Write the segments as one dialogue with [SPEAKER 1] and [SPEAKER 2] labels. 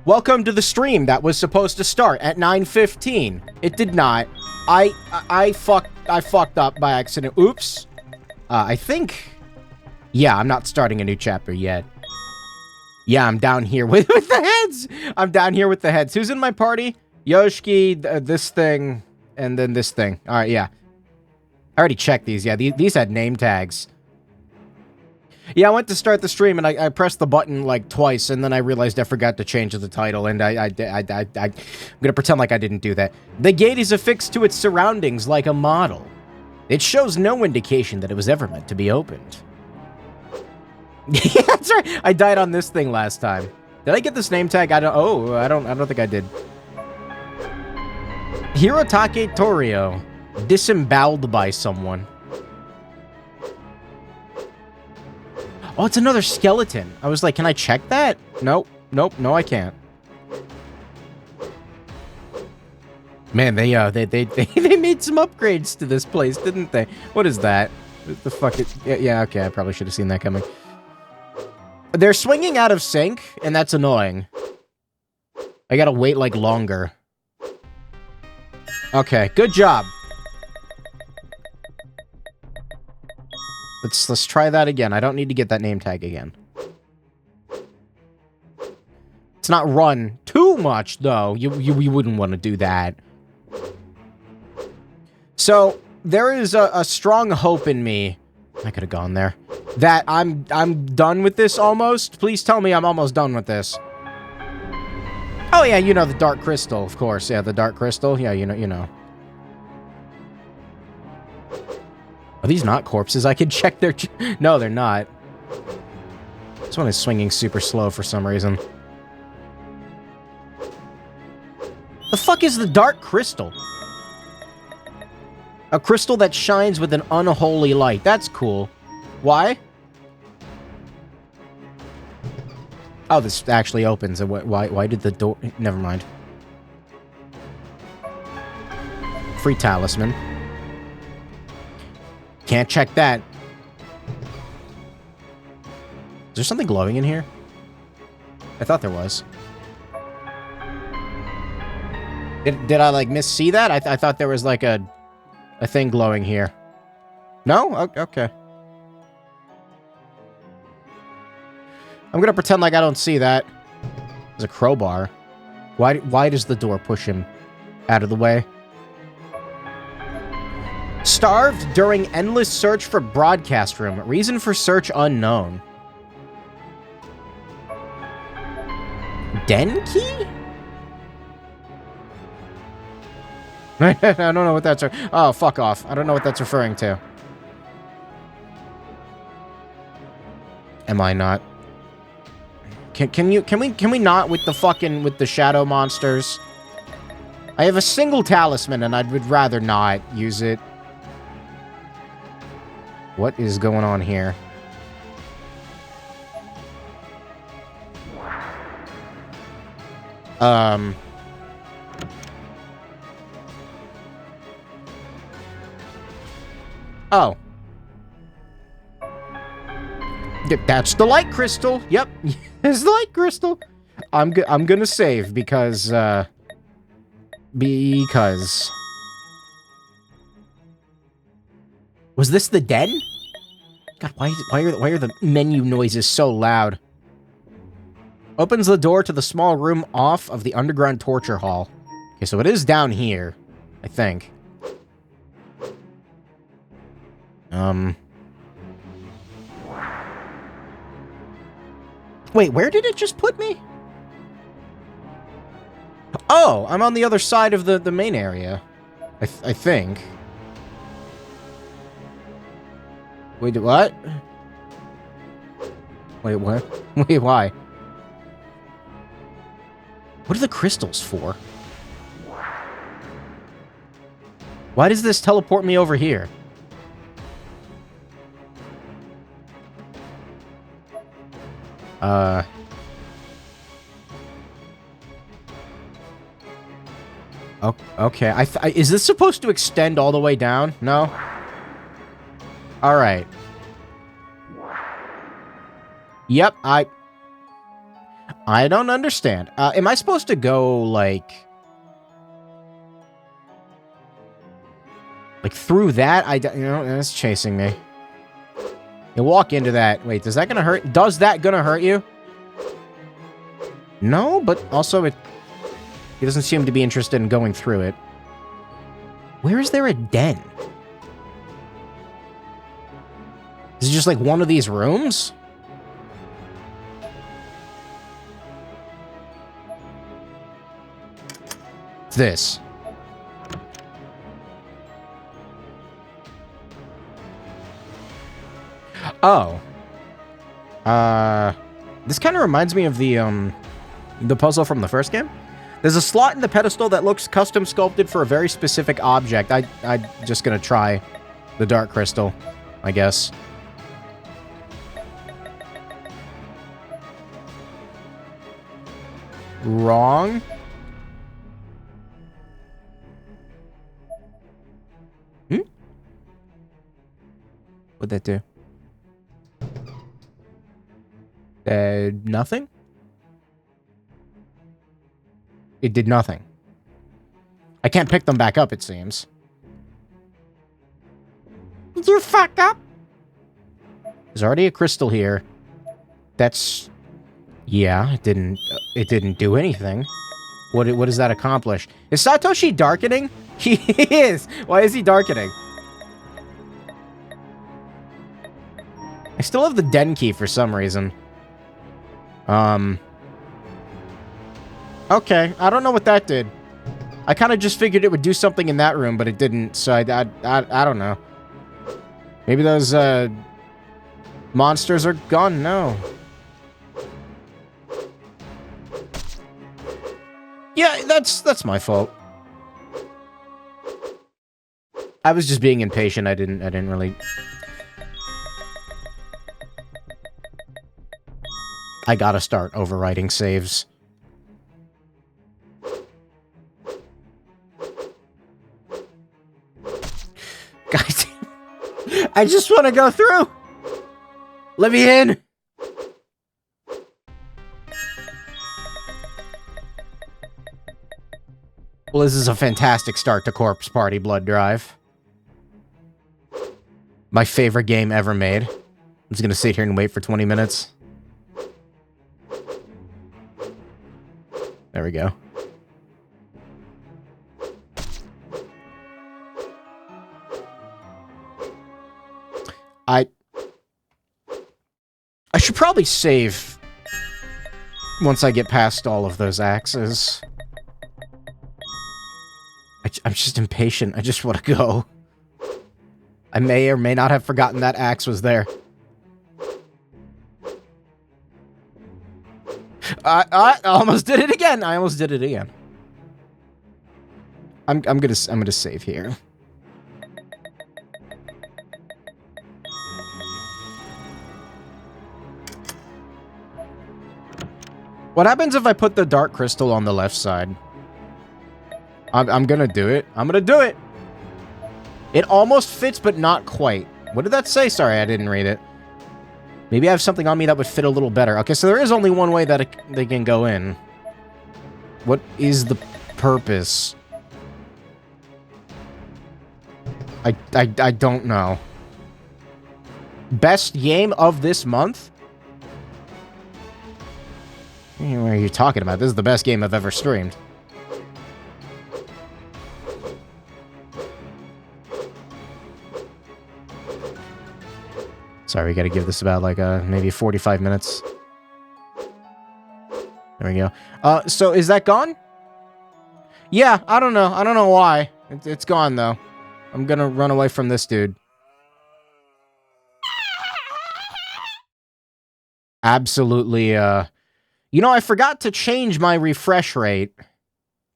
[SPEAKER 1] Welcome to the stream that was supposed to start at 9:15. It did not. I fucked up by accident. Oops. I think... Yeah, I'm not starting a new chapter yet. Yeah, I'm down here with the heads. I'm down here with the heads. Who's in my party? Yoshiki, this thing, and then this thing. All right, yeah. I already checked these. Yeah, these had name tags. Yeah, I went to start the stream, and I pressed the button, like, twice, and then I realized I forgot to change the title, and I'm gonna pretend like I didn't do that. The gate is affixed to its surroundings like a model. It shows no indication that it was ever meant to be opened. Yeah, that's right. I died on this thing last time. Did I get this name tag? I don't think I did. Hirotake Torio. Disemboweled by someone. Oh, it's another skeleton. I was like, can I check that? Nope. Nope. No, I can't. Man, they made some upgrades to this place, didn't they? What is that? What the fuck? Yeah, okay. I probably should have seen that coming. They're swinging out of sync, and that's annoying. I gotta wait, like, longer. Okay, good job. Let's try that again. I don't need to get that name tag again. Let's not run too much, though. You wouldn't want to do that. So, there is a strong hope in me. I could have gone there. That I'm done with this almost. Please tell me I'm almost done with this. Oh yeah, you know the Dark Crystal, of course. Yeah, the Dark Crystal. Yeah, you know. Are these not corpses? I can check their... No, they're not. This one is swinging super slow for some reason. The fuck is the Dark Crystal? A crystal that shines with an unholy light. That's cool. Why? Oh, this actually opens. Why did the door... Never mind. Free talisman. Can't check that. Is there something glowing in here? I thought there was. Did I, like, miss-see that? I thought there was, like, a thing glowing here. No? Okay. I'm gonna pretend like I don't see that. There's a crowbar. Why does the door push him out of the way? Starved during endless search for broadcast room. Reason for search unknown. Denki? I don't know what that's... Oh, fuck off. I don't know what that's referring to. Am I not? Can we not with the fucking... with the shadow monsters? I have a single talisman and I would rather not use it. What is going on here? Oh. That's the light crystal. Yep. It's the light crystal. I'm gonna save because was this the den? God, why are the menu noises so loud? Opens the door to the small room off of the underground torture hall. Okay, so it is down here, I think. Wait, where did it just put me? Oh, I'm on the other side of the main area. I think. Wait, what? Wait, what? Wait, why? What are the crystals for? Why does this teleport me over here? Okay. Is this supposed to extend all the way down? No? Alright. Yep, I don't understand. Am I supposed to go, like through that? You know, it's chasing me. You walk into that. Wait, does that gonna hurt? Does that gonna hurt you? No, but also he doesn't seem to be interested in going through it. Where is there a den? Is it just like one of these rooms? This. Oh. This kind of reminds me of the puzzle from the first game. There's a slot in the pedestal that looks custom sculpted for a very specific object. I'm just gonna try the Dark Crystal, I guess. Wrong. What'd that do? Nothing? It did nothing. I can't pick them back up, it seems. Did you fuck up? There's already a crystal here. That's... Yeah, it didn't do anything. What does that accomplish? Is Satoshi darkening? He is! Why is he darkening? I still have the den key for some reason. Okay, I don't know what that did. I kind of just figured it would do something in that room, but it didn't, so I don't know. Maybe those, monsters are gone? No. Yeah, that's my fault. I was just being impatient. I didn't really... I gotta start overwriting saves. Guys, I just want to go through. Let me in. Well, this is a fantastic start to Corpse Party Blood Drive. My favorite game ever made. I'm just gonna sit here and wait for 20 minutes. There we go. I should probably save once I get past all of those axes. I'm just impatient. I just want to go. I may or may not have forgotten that axe was there. I almost did it again. I almost did it again. I'm gonna save here. What happens if I put the Dark Crystal on the left side? I'm gonna do it. I'm gonna do it. It almost fits, but not quite. What did that say? Sorry, I didn't read it. Maybe I have something on me that would fit a little better. Okay, so there is only one way that they can go in. What is the purpose? I don't know. Best game of this month? What are you talking about? This is the best game I've ever streamed. Sorry, we gotta give this about, like, maybe 45 minutes. There we go. So is that gone? Yeah, I don't know. I don't know why. It's gone, though. I'm gonna run away from this dude. Absolutely, You know, I forgot to change my refresh rate.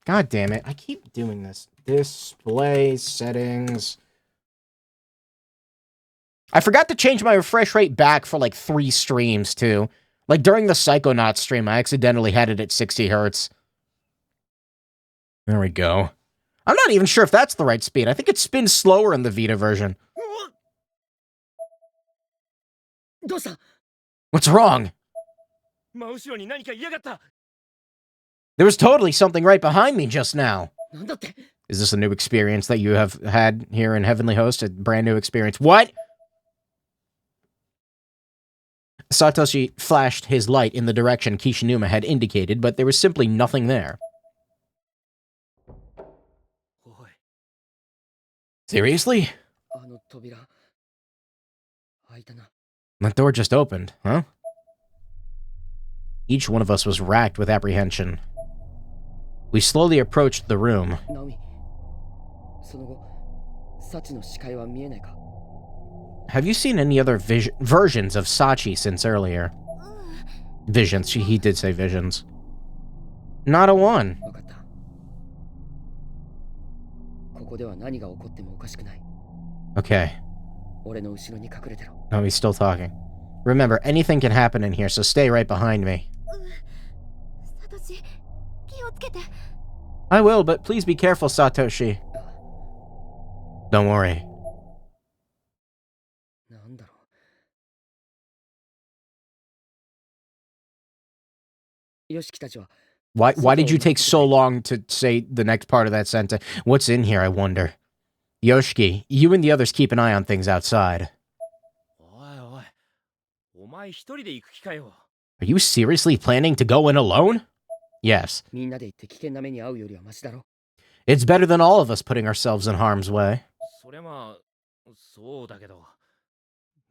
[SPEAKER 1] God damn it. I keep doing this. Display settings. I forgot to change my refresh rate back for like 3 streams, too. Like, during the Psychonauts stream, I accidentally had it at 60 hertz. There we go. I'm not even sure if that's the right speed. I think it spins slower in the Vita version. What's wrong?
[SPEAKER 2] 真後ろに何かいやがった。
[SPEAKER 1] There was totally something right behind me just now.
[SPEAKER 2] なんだって。
[SPEAKER 1] Is this a new experience that you have had here in Heavenly Host? A brand new experience? What? Satoshi flashed his light in the direction Kishinuma had indicated, but there was simply nothing there.
[SPEAKER 2] おい、
[SPEAKER 1] Seriously?
[SPEAKER 2] あの扉開いたな。
[SPEAKER 1] That door just opened, huh? Each one of us was racked with apprehension. We slowly approached the room.
[SPEAKER 2] ナオミ、その後、サチの視界は見えないか？
[SPEAKER 1] Have you seen any other versions of Sachi since earlier? Visions. He did say visions. Not a one.
[SPEAKER 2] わかった。ここでは何が起こってもおかしくない。
[SPEAKER 1] Okay.
[SPEAKER 2] 俺の後ろに隠れてろ。
[SPEAKER 1] No, he's still talking. Remember, anything can happen in here, so stay right behind me.
[SPEAKER 3] サトシ、気をつけて。
[SPEAKER 1] I will, but please be careful, Satoshi. Don't worry.
[SPEAKER 2] なんだろう。ヨシキたちは。
[SPEAKER 1] Why did you take so long to say the next part of that sentence? What's in here, I wonder? Yoshiki, you and the others keep an eye on things outside.
[SPEAKER 2] おいおい、お前一人で行く気かよ。
[SPEAKER 1] Are you seriously planning to go in alone? Yes.
[SPEAKER 2] みんなで行って危険な目に遭うよりはマシだろ。
[SPEAKER 1] It's better than all of us putting ourselves in harm's way.
[SPEAKER 2] それまあ、そうだけど。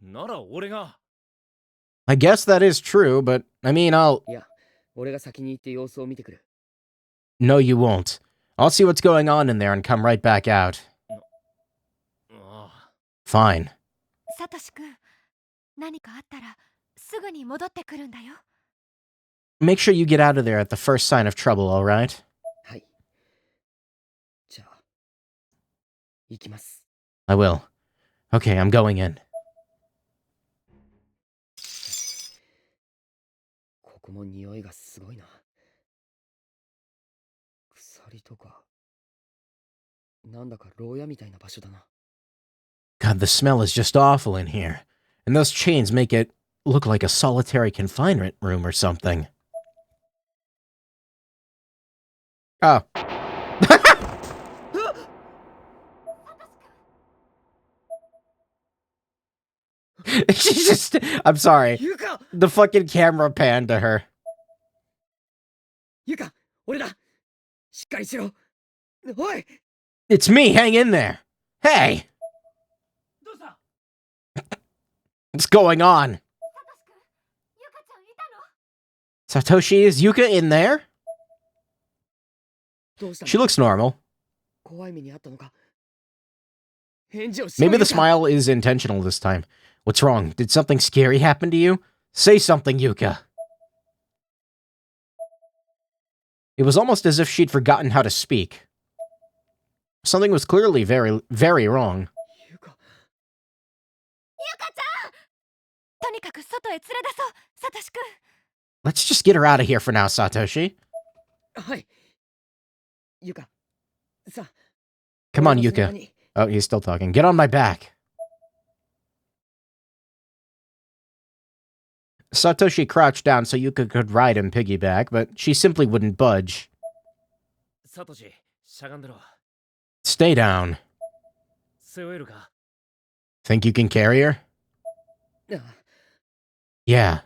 [SPEAKER 2] なら俺が。
[SPEAKER 1] I guess that is true, but I mean,
[SPEAKER 2] いや、俺が先に行って様子を見てくる。
[SPEAKER 1] No, you won't. I'll see what's going on in there and come right back out.
[SPEAKER 2] ああ。
[SPEAKER 1] Fine.
[SPEAKER 3] サトシ君、何かあったらすぐに戻ってくるんだよ。
[SPEAKER 1] Make sure you get out of there at the first sign of trouble, alright?
[SPEAKER 2] はい。じゃあ、行きます。
[SPEAKER 1] I will. Okay, I'm going in.
[SPEAKER 2] ここも匂いがすごいな。鎖とか、なんだか牢屋みたいな場所だな。
[SPEAKER 1] God, the smell is just awful in here. And those chains make it look like a solitary confinement room or something. Oh. She's just... I'm sorry.
[SPEAKER 2] ユカ
[SPEAKER 1] The fucking camera panned to her.
[SPEAKER 2] ユカ、俺だ。しっかりしろ。おい。
[SPEAKER 1] It's me, hang in there. Hey!
[SPEAKER 2] どうした？
[SPEAKER 1] What's going on?
[SPEAKER 3] サトシ君、ユカちゃんいたの？
[SPEAKER 1] Satoshi, is Yuka in there?
[SPEAKER 2] どうした？
[SPEAKER 1] She looks normal.
[SPEAKER 2] 怖い目にあったのか？返事をしろ。
[SPEAKER 1] Maybe the
[SPEAKER 2] ユカ
[SPEAKER 1] smile is intentional this time. What's wrong? Did something scary happen to you? Say something, Yuka. It was almost as if she'd forgotten how to speak. Something was clearly very, very wrong.
[SPEAKER 2] ユカ。
[SPEAKER 3] ユカちゃん、とにかく外へ連れ出そう、サトシ君。
[SPEAKER 1] Let's just get her out of here for now, Satoshi.
[SPEAKER 2] はい。ユカ。さあ。
[SPEAKER 1] Come on,
[SPEAKER 2] 俺の背中
[SPEAKER 1] Yuka.
[SPEAKER 2] に
[SPEAKER 1] Oh, he's still talking. Get on my back. Satoshi crouched down so Yuka could ride him piggyback, but she simply wouldn't budge.
[SPEAKER 2] サトシ、しゃがんでろ。
[SPEAKER 1] Stay down.
[SPEAKER 2] 背負えるか？
[SPEAKER 1] Think you can carry her?
[SPEAKER 2] ああ
[SPEAKER 1] Yeah.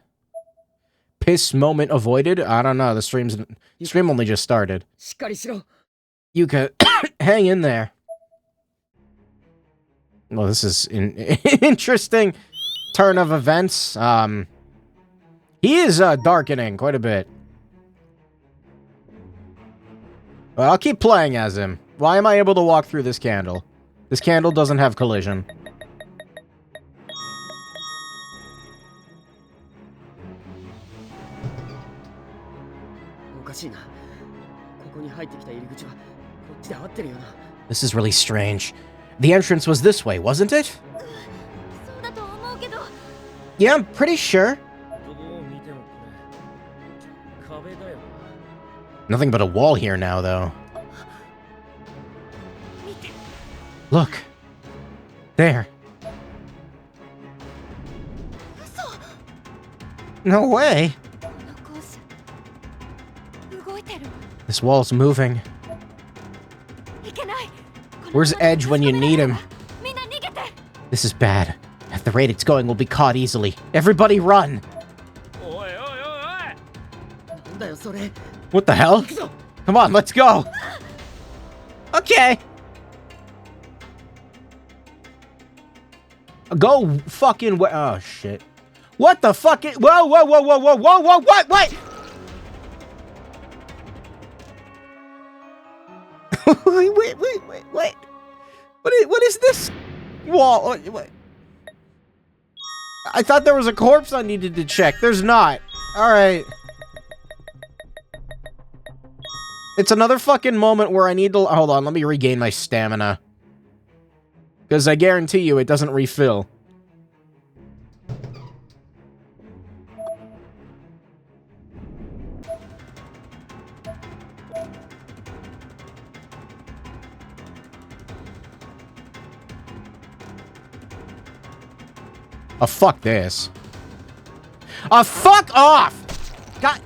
[SPEAKER 1] Piss moment avoided? I don't know. The stream only just started.
[SPEAKER 2] しっかりしろ。
[SPEAKER 1] Yuka, hang in there. Well, this is an interesting turn of events. He is darkening quite a bit. Well, I'll keep playing as him. Why am I able to walk through this candle? This candle doesn't have collision. This is really strange. The entrance was this way, wasn't it?
[SPEAKER 3] そうだと思うけど。
[SPEAKER 1] Yeah, I'm pretty sure.
[SPEAKER 2] どう見てもこれ壁だよ。
[SPEAKER 1] Nothing but a wall here now, though.
[SPEAKER 3] 見て。
[SPEAKER 1] Look. There.
[SPEAKER 3] 嘘。
[SPEAKER 1] No way.
[SPEAKER 3] この動いてる。
[SPEAKER 1] This wall's moving.
[SPEAKER 3] いけない。
[SPEAKER 1] Where's Edge when you need him?
[SPEAKER 3] みんな逃げて。
[SPEAKER 1] This is bad. At the rate it's going, we'll be caught easily. Everybody run!
[SPEAKER 2] なんだよそれ。
[SPEAKER 1] What the hell?
[SPEAKER 2] 行くぞ。
[SPEAKER 1] Come on, let's go! Okay. Go fucking oh shit. What the fuck is whoa whoa whoa whoa whoa whoa whoa what what? wait. What is this wall? What? I thought there was a corpse I needed to check. There's not. Alright. It's another fucking moment where I need to... Hold on, let me regain my stamina. Because I guarantee you it doesn't refill. Oh, fuck this. Oh, fuck off! God...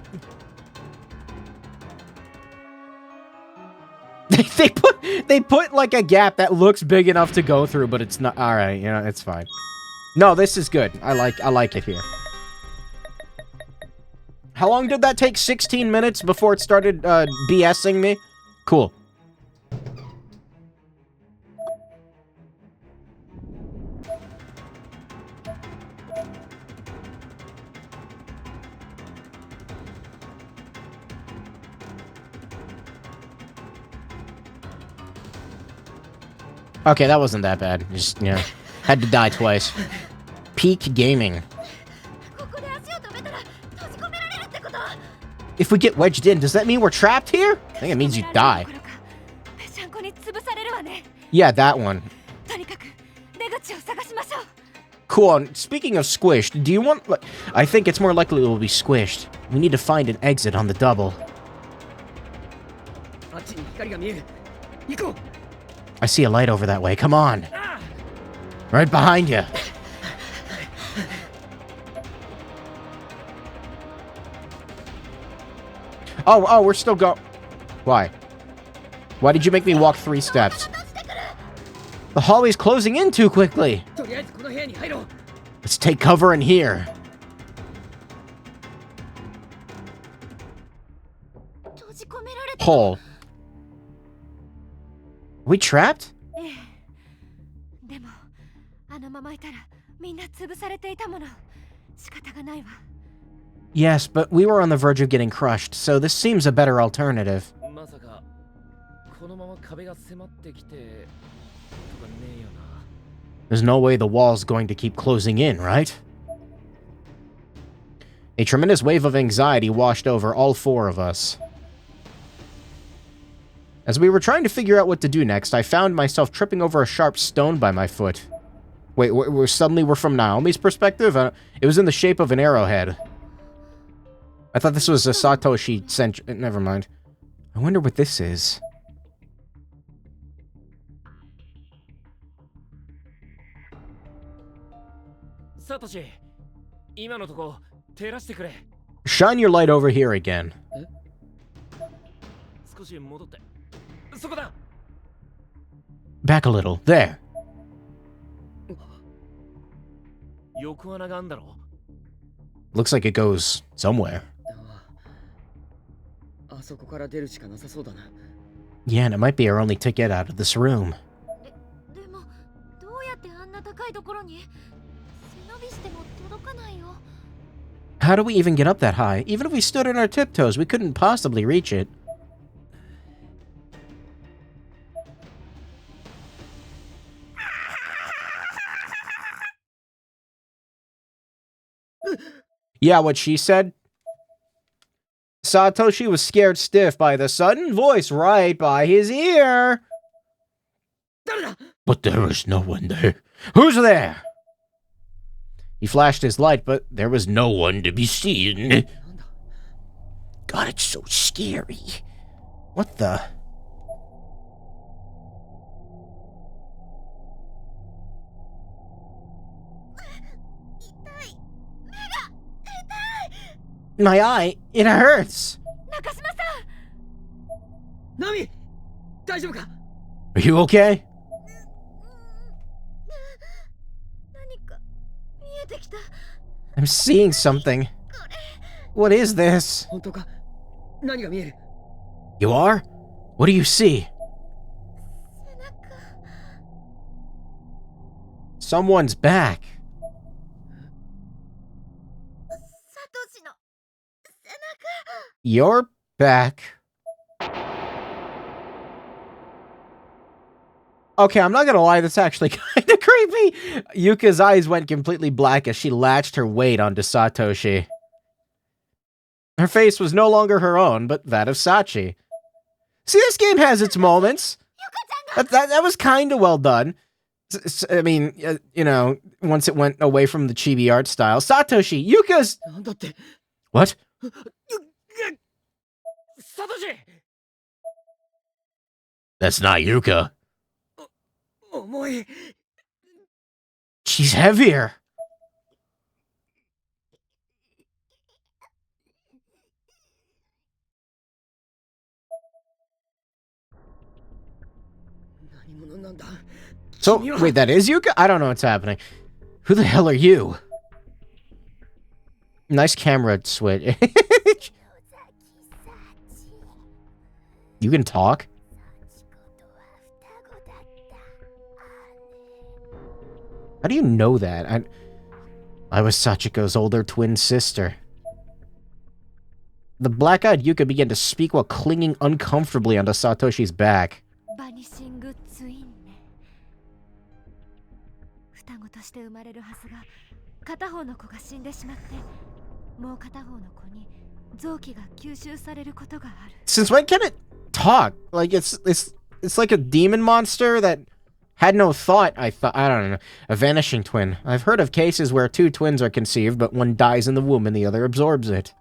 [SPEAKER 1] They put like a gap that looks big enough to go through, but it's not. All right, you know, it's fine. No, this is good. I like it here. How long did that take? 16 minutes before it started BSing me? Cool. Okay, that wasn't that bad. Just, you know, had to die twice. Peak gaming.
[SPEAKER 3] ここで足を止めたら閉じ込められるってこと。
[SPEAKER 1] If we get wedged in, does that mean we're trapped here? I think it means you die.
[SPEAKER 3] ぺしゃんこに潰されるわね。
[SPEAKER 1] Yeah, that one.
[SPEAKER 3] とにかく出口を探しましょう。
[SPEAKER 1] Cool. And speaking of squished, do you want... Like, I think it's more likely we'll be squished. We need to find an exit on the double.
[SPEAKER 2] あっちに光が見える。行こう。
[SPEAKER 1] I see a light over that way. Come on. Right behind you. Oh, we're still go... Why? Why did you make me walk 3 steps? The hallway's closing in too quickly.
[SPEAKER 2] とりあえずこの部屋に入ろう。
[SPEAKER 1] Let's take cover in here.
[SPEAKER 3] 閉じ込められた。
[SPEAKER 1] Hole. Are we trapped?
[SPEAKER 3] ええ。でもあのままいたらみんな潰されていたもの。仕方がないわ。
[SPEAKER 1] Yes, but we were on the verge of getting crushed, so this seems a better alternative.
[SPEAKER 2] まさかこのまま壁が迫ってきてとかねえよな。
[SPEAKER 1] There's no way the wall's going to keep closing in, right? A tremendous wave of anxiety washed over all 4 of us. As we were trying to figure out what to do next, I found myself tripping over a sharp stone by my foot. Wait, suddenly we're from Naomi's perspective? It was in the shape of an arrowhead. I thought this was a Satoshi century. Never mind. I wonder what this is.
[SPEAKER 2] Satoshi, 今のとこ照らしてくれ。
[SPEAKER 1] Shine your light over here again.
[SPEAKER 2] 少し戻って。そこだ。
[SPEAKER 1] Back a little. There.
[SPEAKER 2] 横穴があんだろ。
[SPEAKER 1] Looks like it goes somewhere.
[SPEAKER 2] あそこから出るしかなさそうだな。
[SPEAKER 1] Yeah, and it might be our only ticket out of this room.
[SPEAKER 3] でもどうやってあんな高いところに？背伸びしても届かないよ。
[SPEAKER 1] How do we even get up that high? Even if we stood on our tiptoes, we couldn't possibly reach it. Yeah, what she said? Satoshi was scared stiff by the sudden voice right by his ear.
[SPEAKER 2] 誰だ？
[SPEAKER 1] But there was no one there. Who's there? He flashed his light, but there was no one to be seen. God, it's so scary. What the? My eye, it hurts.
[SPEAKER 3] 中島さん。
[SPEAKER 2] ナミ、大丈夫か？
[SPEAKER 1] Are you okay?
[SPEAKER 3] 何か見えてきた。
[SPEAKER 1] I'm seeing something. What is this?
[SPEAKER 2] 本当か？何が見える？
[SPEAKER 1] You are? What do you see?
[SPEAKER 3] 背中。
[SPEAKER 1] Someone's back.
[SPEAKER 3] サトシの背中。
[SPEAKER 1] You're back. Okay, I'm not gonna lie, that's actually kind of creepy. Yuka's eyes went completely black as she latched her weight onto Satoshi. Her face was no longer her own, but that of Sachi. See, this game has its moments. That was kind of well done. I mean, you know, once it went away from the chibi art style. Satoshi, Yuka's...
[SPEAKER 2] なんだって。
[SPEAKER 1] What?
[SPEAKER 2] サトシ。
[SPEAKER 1] That's not Yuka.
[SPEAKER 2] 重い。
[SPEAKER 1] She's heavier.
[SPEAKER 2] 何者なんだ？
[SPEAKER 1] So, wait, that is Yuka? I don't know what's happening. Who the hell are you? Nice camera switch. You can talk? How do you know that? I was Sachiko's older twin sister. The black-eyed Yuka began to speak while clinging uncomfortably onto Satoshi's back.
[SPEAKER 3] バニシングツインね。双子として生まれるはずが、片方の子が死んでしまって、もう片方の子に臓器が吸収されることがある。
[SPEAKER 1] Since when can it talk? Like it's like a demon monster that had no thought. I don't know. A vanishing twin. I've heard of cases where two twins are conceived, but one dies in the womb and the other absorbs it.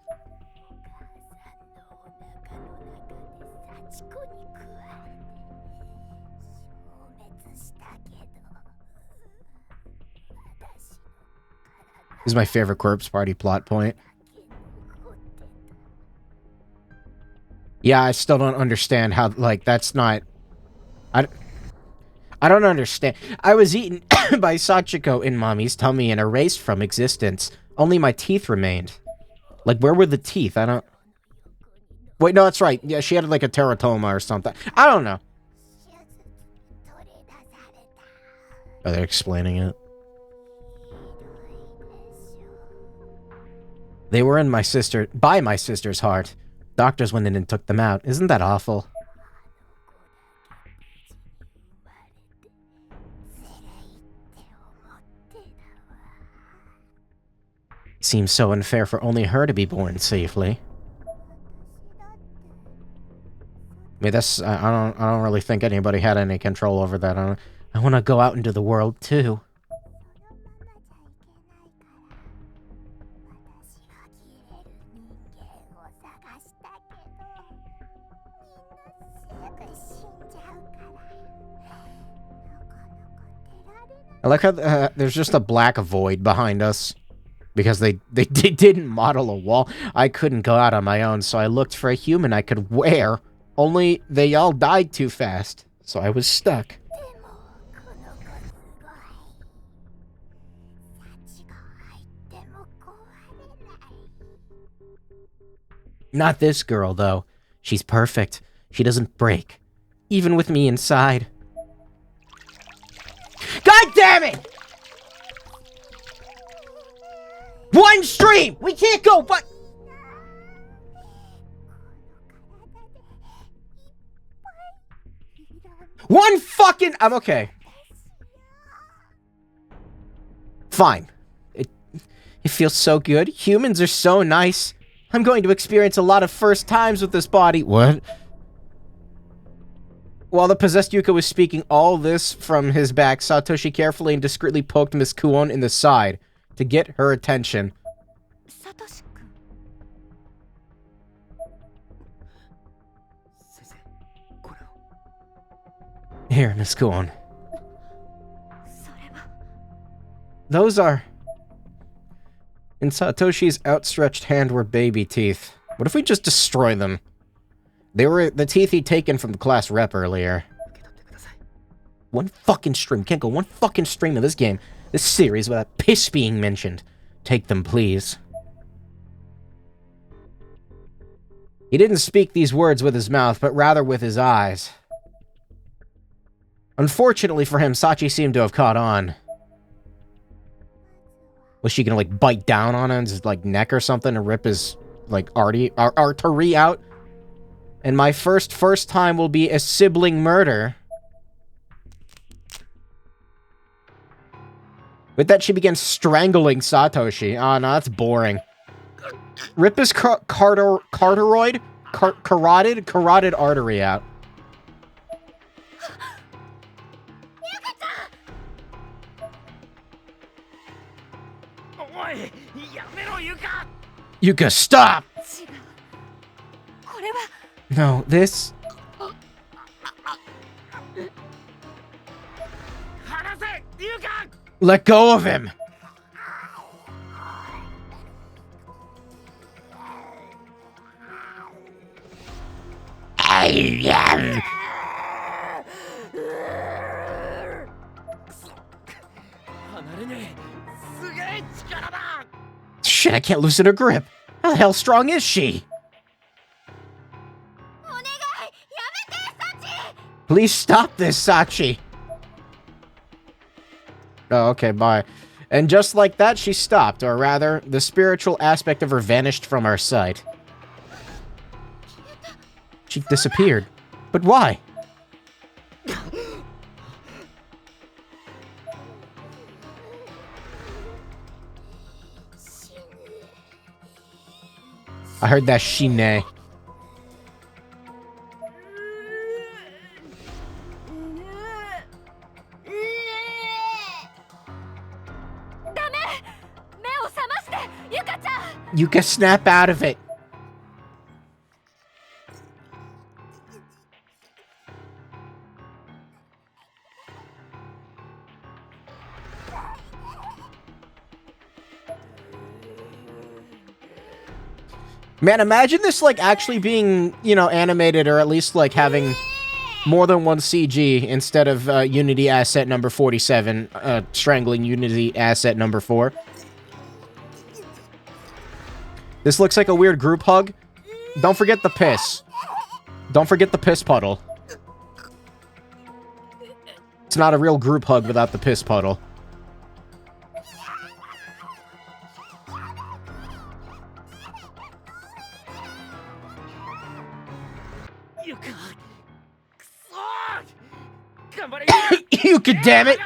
[SPEAKER 1] This is my favorite Corpse Party plot point. Yeah, I still don't understand how, like, that's not... I don't understand. I was eaten by Sachiko in Mommy's tummy and erased from existence. Only my teeth remained. Like, where were the teeth? I don't... Wait, no, that's right. Yeah, she had, like, a teratoma or something. I don't know. Are they explaining it? They were by my sister's heart. Doctors went in and took them out. Isn't that awful? Seems so unfair for only her to be born safely. I mean, that's... I don't really think anybody had any control over that. I want to go out into the world, too. I like how there's just a black void behind us. Because they didn't model a wall. I couldn't go out on my own, so I looked for a human I could wear. Only they all died too fast, so I was stuck. Not this girl, though. She's perfect. She doesn't break. Even with me inside. God damn it! One stream! We can't go, but... One fucking... I'm okay. Fine. It feels so good. Humans are so nice. I'm going to experience a lot of first times with this body. What? While the possessed Yuka was speaking all this from his back, Satoshi carefully and discreetly poked Miss Kuon in the side to get her attention.
[SPEAKER 3] Satoshi-kun.
[SPEAKER 1] Here, Miss Kuon. Those are... In Satoshi's outstretched hand were baby teeth. What if we just destroy them? They were the teeth he'd taken from the class rep earlier. One fucking stream. Can't go one fucking stream of this game, this series, without piss being mentioned. Take them, please. He didn't speak these words with his mouth, but rather with his eyes. Unfortunately for him, Sachi seemed to have caught on. Was she gonna, like, bite down on his, like, neck or something and rip his, like, artery out? And my first time will be a sibling murder. With that, she began strangling Satoshi. Oh, no, that's boring. Rip his carotid artery out. Yuka, stop! No, this... Let go of him! Shit, I can't loosen her grip. How the hell strong is she? Please stop this, Sachi. Oh, okay, bye. And just like that, she stopped, or rather, the spiritual aspect of her vanished from our sight. She disappeared. But why? I heard that shine. Yuka, snap out of it. Man, imagine this, like, actually being, you know, animated, or at least, like, having more than one CG instead of Unity asset number 47, strangling Unity asset number 4. This looks like a weird group hug. Don't forget the piss. Don't forget the piss puddle. It's not a real group hug without the piss puddle. Yuka, damn it!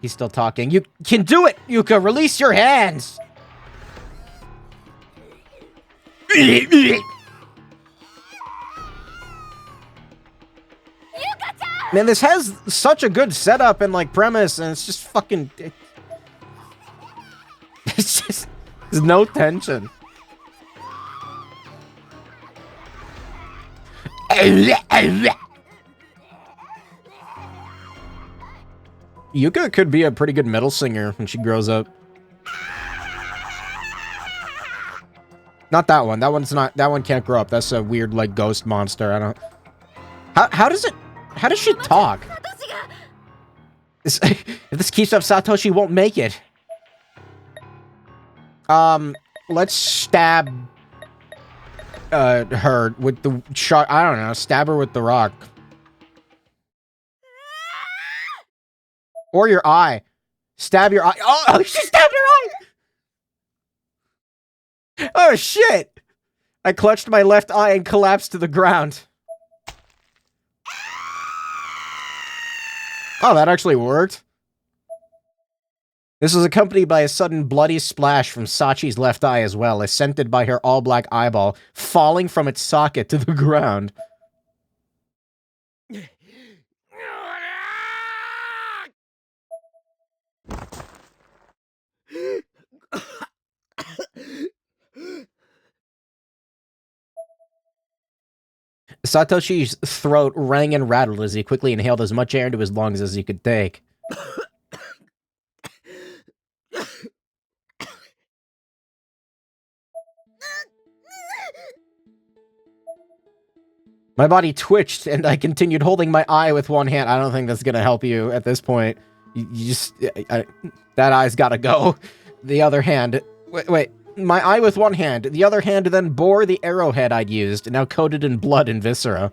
[SPEAKER 1] He's still talking. You can do it, Yuka! Release your hands! Man, this has such a good setup and, like, premise, and it's just fucking... It's just... There's no tension. Yuka could be a pretty good metal singer when she grows up. Not that one. That one's not... That one can't grow up. That's a weird, like, ghost monster. I don't... How does it... How does she talk? If this keeps up, Satoshi won't make it. Let's stab... her with the shot... I don't know. Stab her with the rock. Or your eye. Stab your eye. Oh, she stabbed her eye! Oh, shit! I clutched my left eye and collapsed to the ground. Oh, that actually worked. This was accompanied by a sudden bloody splash from Sachi's left eye as well, ascended by her all-black eyeball, falling from its socket to the ground. Satoshi's throat rang and rattled as he quickly inhaled as much air into his lungs as he could take. My body twitched, and I continued holding my eye with one hand. I don't think that's gonna help you at this point. You just... that eye's gotta go. The other hand... Wait. My eye with one hand. The other hand then bore the arrowhead I'd used, now coated in blood and viscera.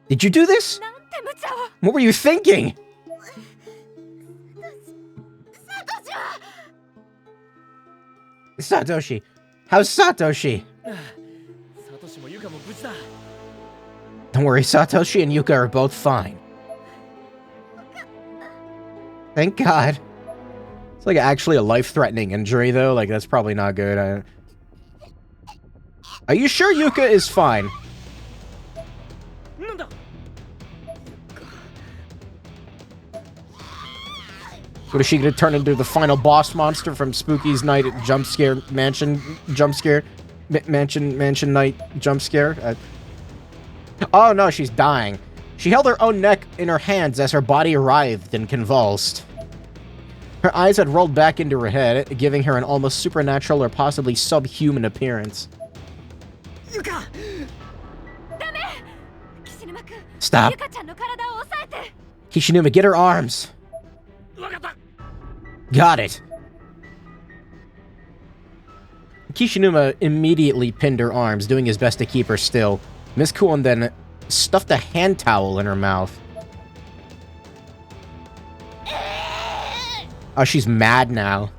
[SPEAKER 1] Did you do this? What were you thinking? Satoshi. How's Satoshi?
[SPEAKER 2] サトシもユカも無事だ。
[SPEAKER 1] Don't worry, Satoshi and Yuka are both fine. Thank God. It's like actually a life-threatening injury, though. Like, that's probably not good. Are you sure Yuka is fine?
[SPEAKER 2] なんだ。
[SPEAKER 1] What is she gonna turn into the final boss monster from Spooky's Night Jump Scare Mansion Jump Scare? Mansion Night Jump Scare? Oh no, she's dying. She held her own neck in her hands as her body writhed and convulsed. Her eyes had rolled back into her head, giving her an almost supernatural or possibly subhuman appearance.
[SPEAKER 2] Yuka!
[SPEAKER 1] Stop. Kishinuma, get her arms. Got it. Kishinuma immediately pinned her arms, doing his best to keep her still. Miss Kuon then stuffed a hand towel in her mouth. Oh, she's mad now.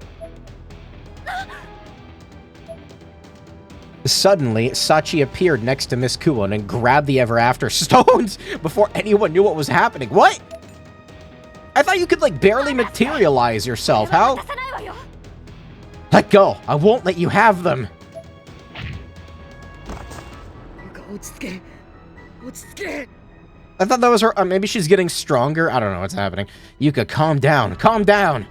[SPEAKER 1] Suddenly, Sachi appeared next to Miss Kuon and grabbed the Ever After stones before anyone knew what was happening. What? I thought you could, like, barely materialize yourself. How? Let go. I won't let you have them. I thought that was her. Maybe she's getting stronger. I don't know what's happening. Yuka, calm down. Calm down.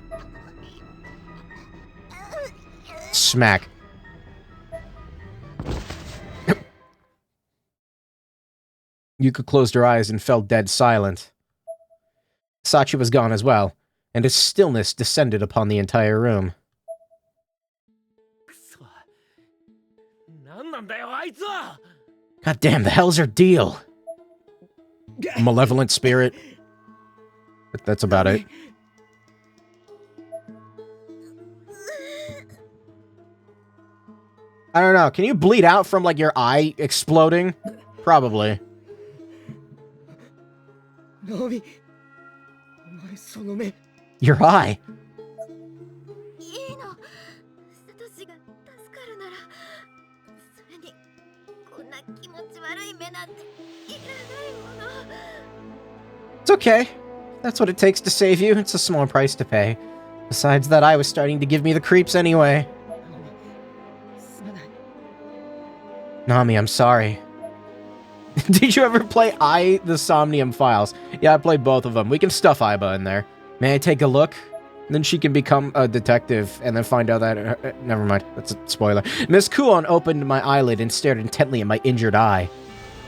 [SPEAKER 1] Smack. Yuka closed her eyes and fell dead silent. Sachi was gone as well, and a stillness descended upon the entire room. God damn, the hell's her deal? Malevolent spirit. But that's about it. I don't know. Can you bleed out from, like, your eye exploding? Probably. Your eye? It's okay. That's what it takes to save you. It's a small price to pay. Besides that, I was starting to give me the creeps anyway. Nami, I'm sorry. Did you ever play The Somnium Files? Yeah, I played both of them. We can stuff Aiba in there. May I take a look? Then she can become a detective and then find out that... never mind. That's a spoiler. Miss Kuon opened my eyelid and stared intently at my injured eye.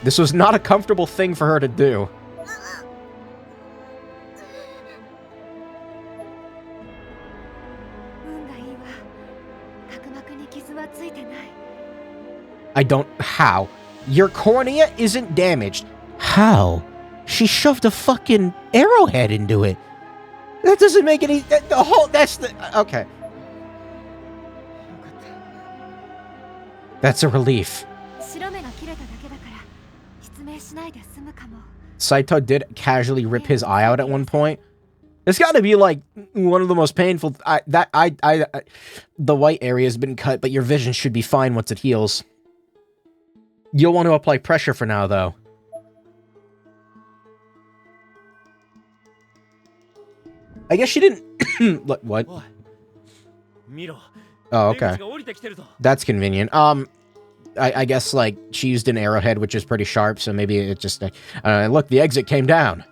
[SPEAKER 1] This was not a comfortable thing for her to do. I don't... How? Your cornea isn't damaged. How? She shoved a fucking arrowhead into it. That doesn't make any... The whole... That's the... Okay. That's a relief. Saito did casually rip his eye out at one point. It's got to be, like, one of the most painful... the white area has been cut, but your vision should be fine once it heals. You'll want to apply pressure for now, though. I guess she didn't... What? Oh, okay. That's convenient. I guess, like, she used an arrowhead, which is pretty sharp, so maybe it just... look, the exit came down.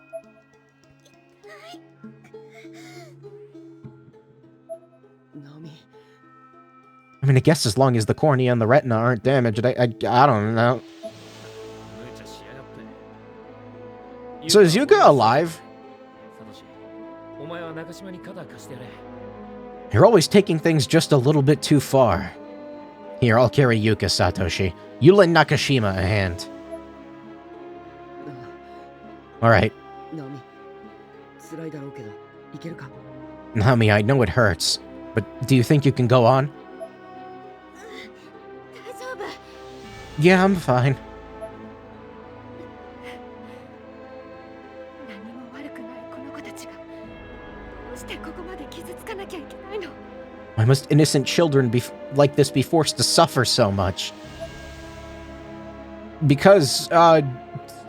[SPEAKER 1] I mean, I guess as long as the cornea and the retina aren't damaged, I don't know. So is Yuka alive? You're always taking things just a little bit too far. Here, I'll carry Yuka, Satoshi. You lend Nakashima a hand. Alright.
[SPEAKER 2] ナミ、辛いだろうけど、いけるか?
[SPEAKER 1] Nami, I know it hurts, but do you think you can go on?
[SPEAKER 3] 大丈夫。
[SPEAKER 1] Yeah, I'm fine.
[SPEAKER 3] 何も悪くないこの子たちがどうしてここまで傷つかなきゃいけないの？
[SPEAKER 1] Why must innocent children be like this be forced to suffer so much? Because, I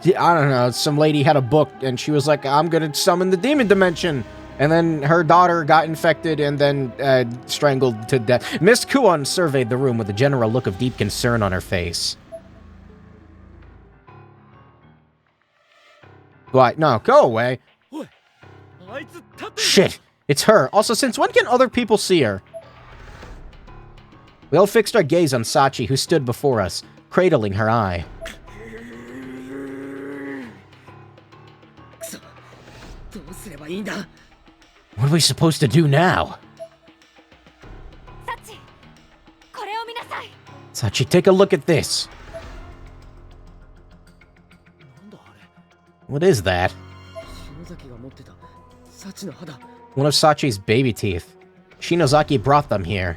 [SPEAKER 1] don't know, some lady had a book and she was like, I'm gonna summon the demon dimension. And then her daughter got infected and then strangled to death. Miss Kuon surveyed the room with a general look of deep concern on her face. What? No, go away. Shit, it's her. Also, since when can other people see her? We all fixed our gaze on Sachi, who stood before us, cradling her eye. What are we supposed to do now?
[SPEAKER 3] サチ、これを見なさい。
[SPEAKER 1] Sachi, take a look at this. What is that?
[SPEAKER 2] 篠崎が持ってたサチの肌。
[SPEAKER 1] One of Sachi's baby teeth. Shinozaki brought them here.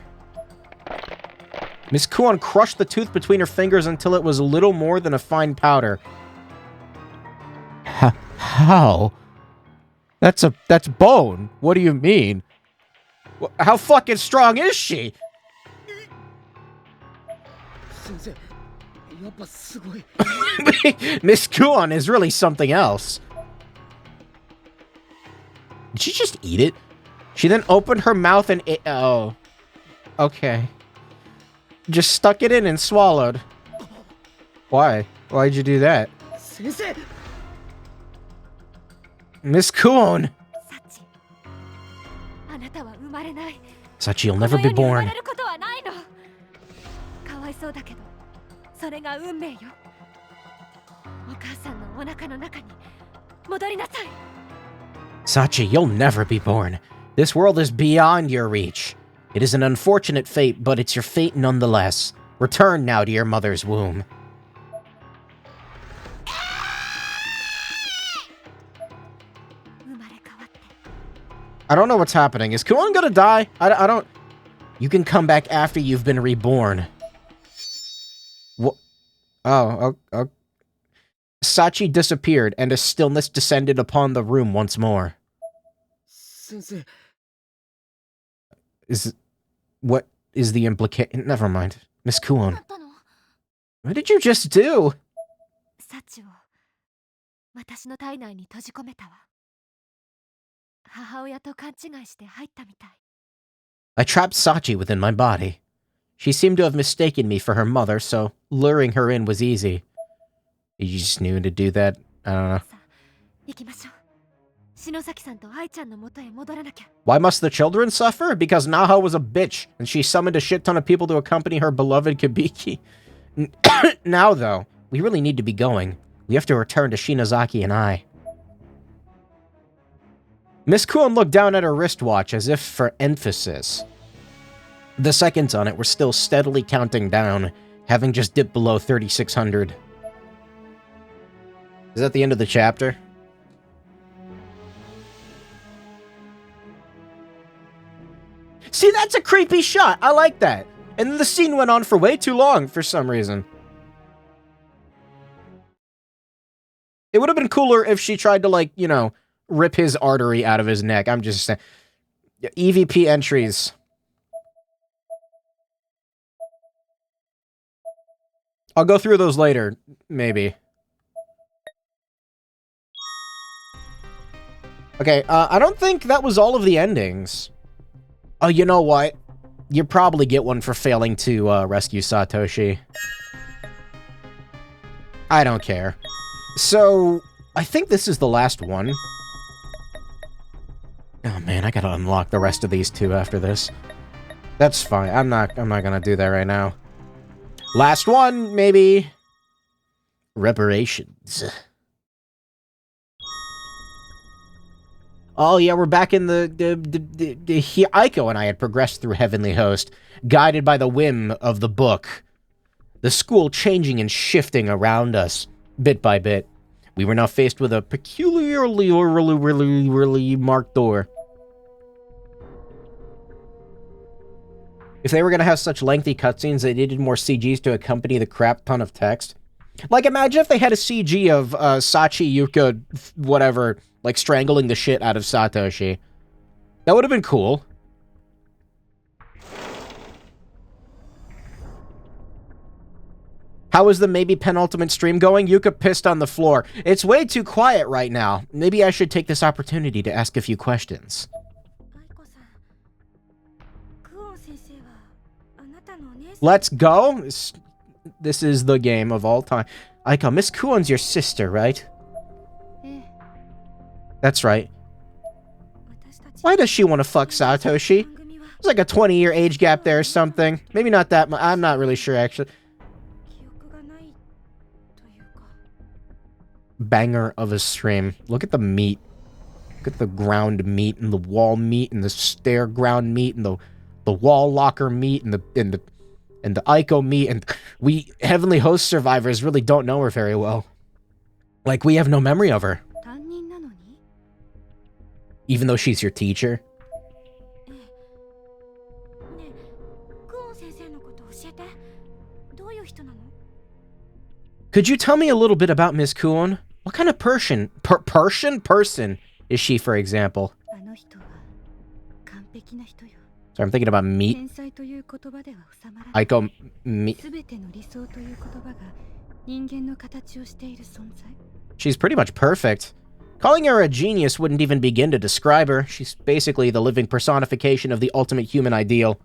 [SPEAKER 1] Miss Kuon crushed the tooth between her fingers until it was little more than a fine powder. How? That's bone. What do you mean? How fucking strong is she?
[SPEAKER 2] 先生、やっぱすごい。
[SPEAKER 1] Miss Kuon is really something else. Did she just eat it? She then opened her mouth and ate. Oh. Okay. Just stuck it in and swallowed. Why? Why'd you do that?
[SPEAKER 2] 先生。
[SPEAKER 1] Miss Kuon!
[SPEAKER 3] サチ、あなたは生まれない。
[SPEAKER 1] Sachi, you'll never be
[SPEAKER 3] この世に生ま
[SPEAKER 1] born.
[SPEAKER 3] れることはないの。かわいそうだけど、それが運命よ。お母さんのお腹の中に戻りなさい。
[SPEAKER 1] Sachi, you'll never be born. This world is beyond your reach. It is an unfortunate fate, but it's your fate nonetheless. Return now to your mother's womb. I don't know what's happening. Is Kuon gonna die? I don't... You can come back after you've been reborn. What? Oh, okay. Sachi disappeared, and a stillness descended upon the room once more.
[SPEAKER 2] 先生。
[SPEAKER 1] What is the implication? Never mind. Miss Kuon.
[SPEAKER 3] なったの？
[SPEAKER 1] What did you just do?
[SPEAKER 3] サチを私の体内に閉じ込めたわ。母親と勘違いして入ったみたい。
[SPEAKER 1] I trapped Sachi within my body. She seemed to have mistaken me for her mother, so luring her in was easy. You just knew to do that? I don't know.
[SPEAKER 3] さあ、行きましょう。篠崎さんと愛ちゃんの元へ戻らなきゃ。
[SPEAKER 1] Why must the children suffer? Because Naha was a bitch, and she summoned a shit ton of people to accompany her beloved Kabiki. Now, though, we really need to be going. We have to return to Shinozaki and I. Miss Kuon looked down at her wristwatch as if for emphasis. The seconds on it were still steadily counting down, having just dipped below 3,600. Is that the end of the chapter? See, that's a creepy shot. I like that. And then the scene went on for way too long for some reason. It would have been cooler if she tried to, like, you know, rip his artery out of his neck. I'm just saying. EVP entries. I'll go through those later, maybe. Okay, I don't think that was all of the endings. Oh, you know what? You probably get one for failing to rescue Satoshi. I don't care. So, I think this is the last one. Oh man, I gotta unlock the rest of these two after this. That's fine. I'm not gonna do that right now. Last one, maybe. Reparations. Oh yeah, we're back in Aiko and I had progressed through Heavenly Host, guided by the whim of the book. The school changing and shifting around us, bit by bit. We were now faced with a peculiarly really marked door. If they were going to have such lengthy cutscenes, they needed more CGs to accompany the crap ton of text. Like, imagine if they had a CG of Sachi Yuka, whatever, like strangling the shit out of Satoshi. That would have been cool. How is the maybe penultimate stream going? Yuka pissed on the floor. It's way too quiet right now. Maybe I should take this opportunity to ask a few questions. Let's go. This is the game of all time. Aiko, Miss Kuon's your sister, right? That's right. Why does she want to fuck Satoshi? There's like a 20-year age gap there or something. Maybe not that much. I'm not really sure, actually. Banger of a stream. Look at the meat. Look at the ground meat and the wall meat and the stair ground meat and the wall locker meat and the Aiko meat, and we Heavenly Host survivors really don't know her very well. Like, we have no memory of her. Even though she's your teacher. Could you tell me a little bit about Miss Kuon? What kind of person is she, for example? So I'm thinking about meat. Aiko, meat. She's pretty much perfect. Calling her a genius wouldn't even begin to describe her. She's basically the living personification of the ultimate human ideal.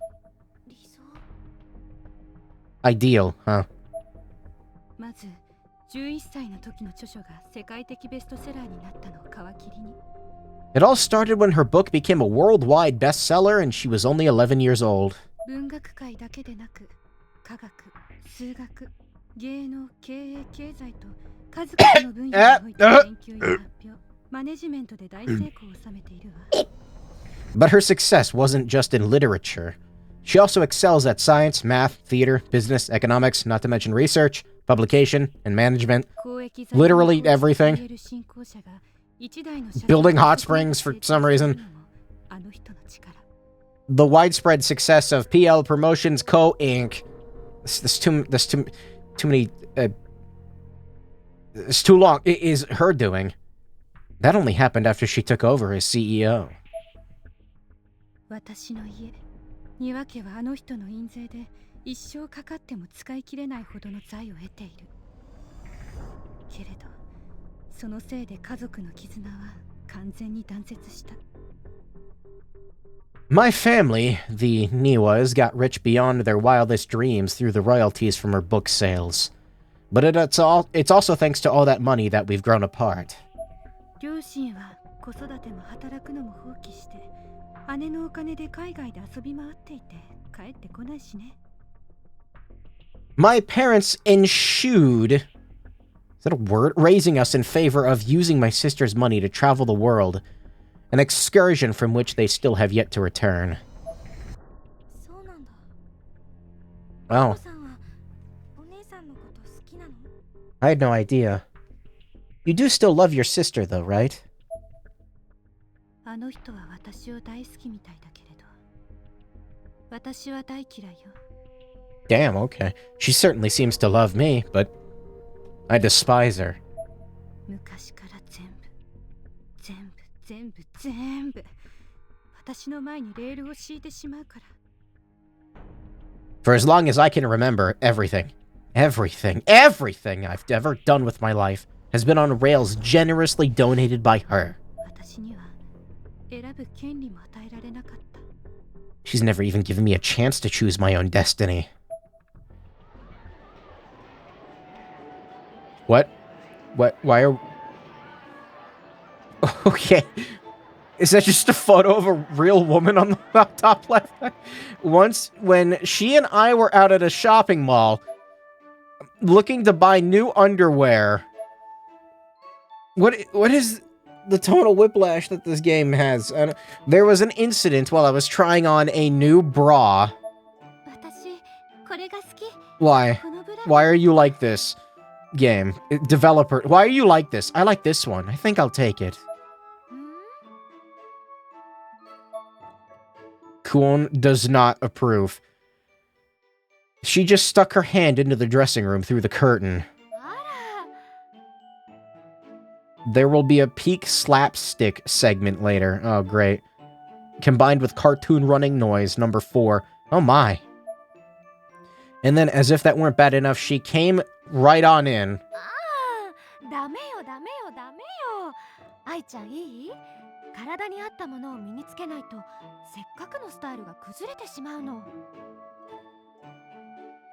[SPEAKER 1] Ideal, huh? It all started when her book became a worldwide bestseller and she was only 11 years old. But her success wasn't just in literature. She also excels at science, math, theater, business, economics, not to mention research, publication, and management. Literally everything. Building hot springs for some reason. The widespread success of PL Promotions Co. Inc. There's too many. It's too long. It is her doing. That only happened after she took over as CEO. My family, the Niwas, got rich beyond their wildest dreams through the royalties from her book sales. But it's also thanks to all that money that we've grown apart. My parents ensued, is that a word? Raising us in favor of using my sister's money to travel the world, an excursion from which they still have yet to return. Oh. I had no idea. You do still love your sister, though, right? Damn, okay. She certainly seems to love me, but I despise her. For as long as I can remember, everything I've ever done with my life has been on rails generously donated by her. She's never even given me a chance to choose my own destiny. What? Why are... Okay. Is that just a photo of a real woman on the top left? Once, when she and I were out at a shopping mall, looking to buy new underwear. What is... the tonal whiplash that this game has. And there was an incident while I was trying on a new bra.
[SPEAKER 3] 私これが好き
[SPEAKER 1] Why?
[SPEAKER 3] このブラ
[SPEAKER 1] Why are you like this? Game. Developer. Why are you like this? I like this one. I think I'll take it.
[SPEAKER 3] うん
[SPEAKER 1] Kuon does not approve. She just stuck her hand into the dressing room through the curtain.
[SPEAKER 3] あら
[SPEAKER 1] There will be a peak slapstick segment later. Oh, great. Combined with cartoon running noise, number 4. Oh my. And then, as if that weren't bad enough, she came right on in.
[SPEAKER 3] あーダメよダメよダメよ愛ちゃんいい体に合ったものを身につけないとせっかくのスタイルが崩れてしまうの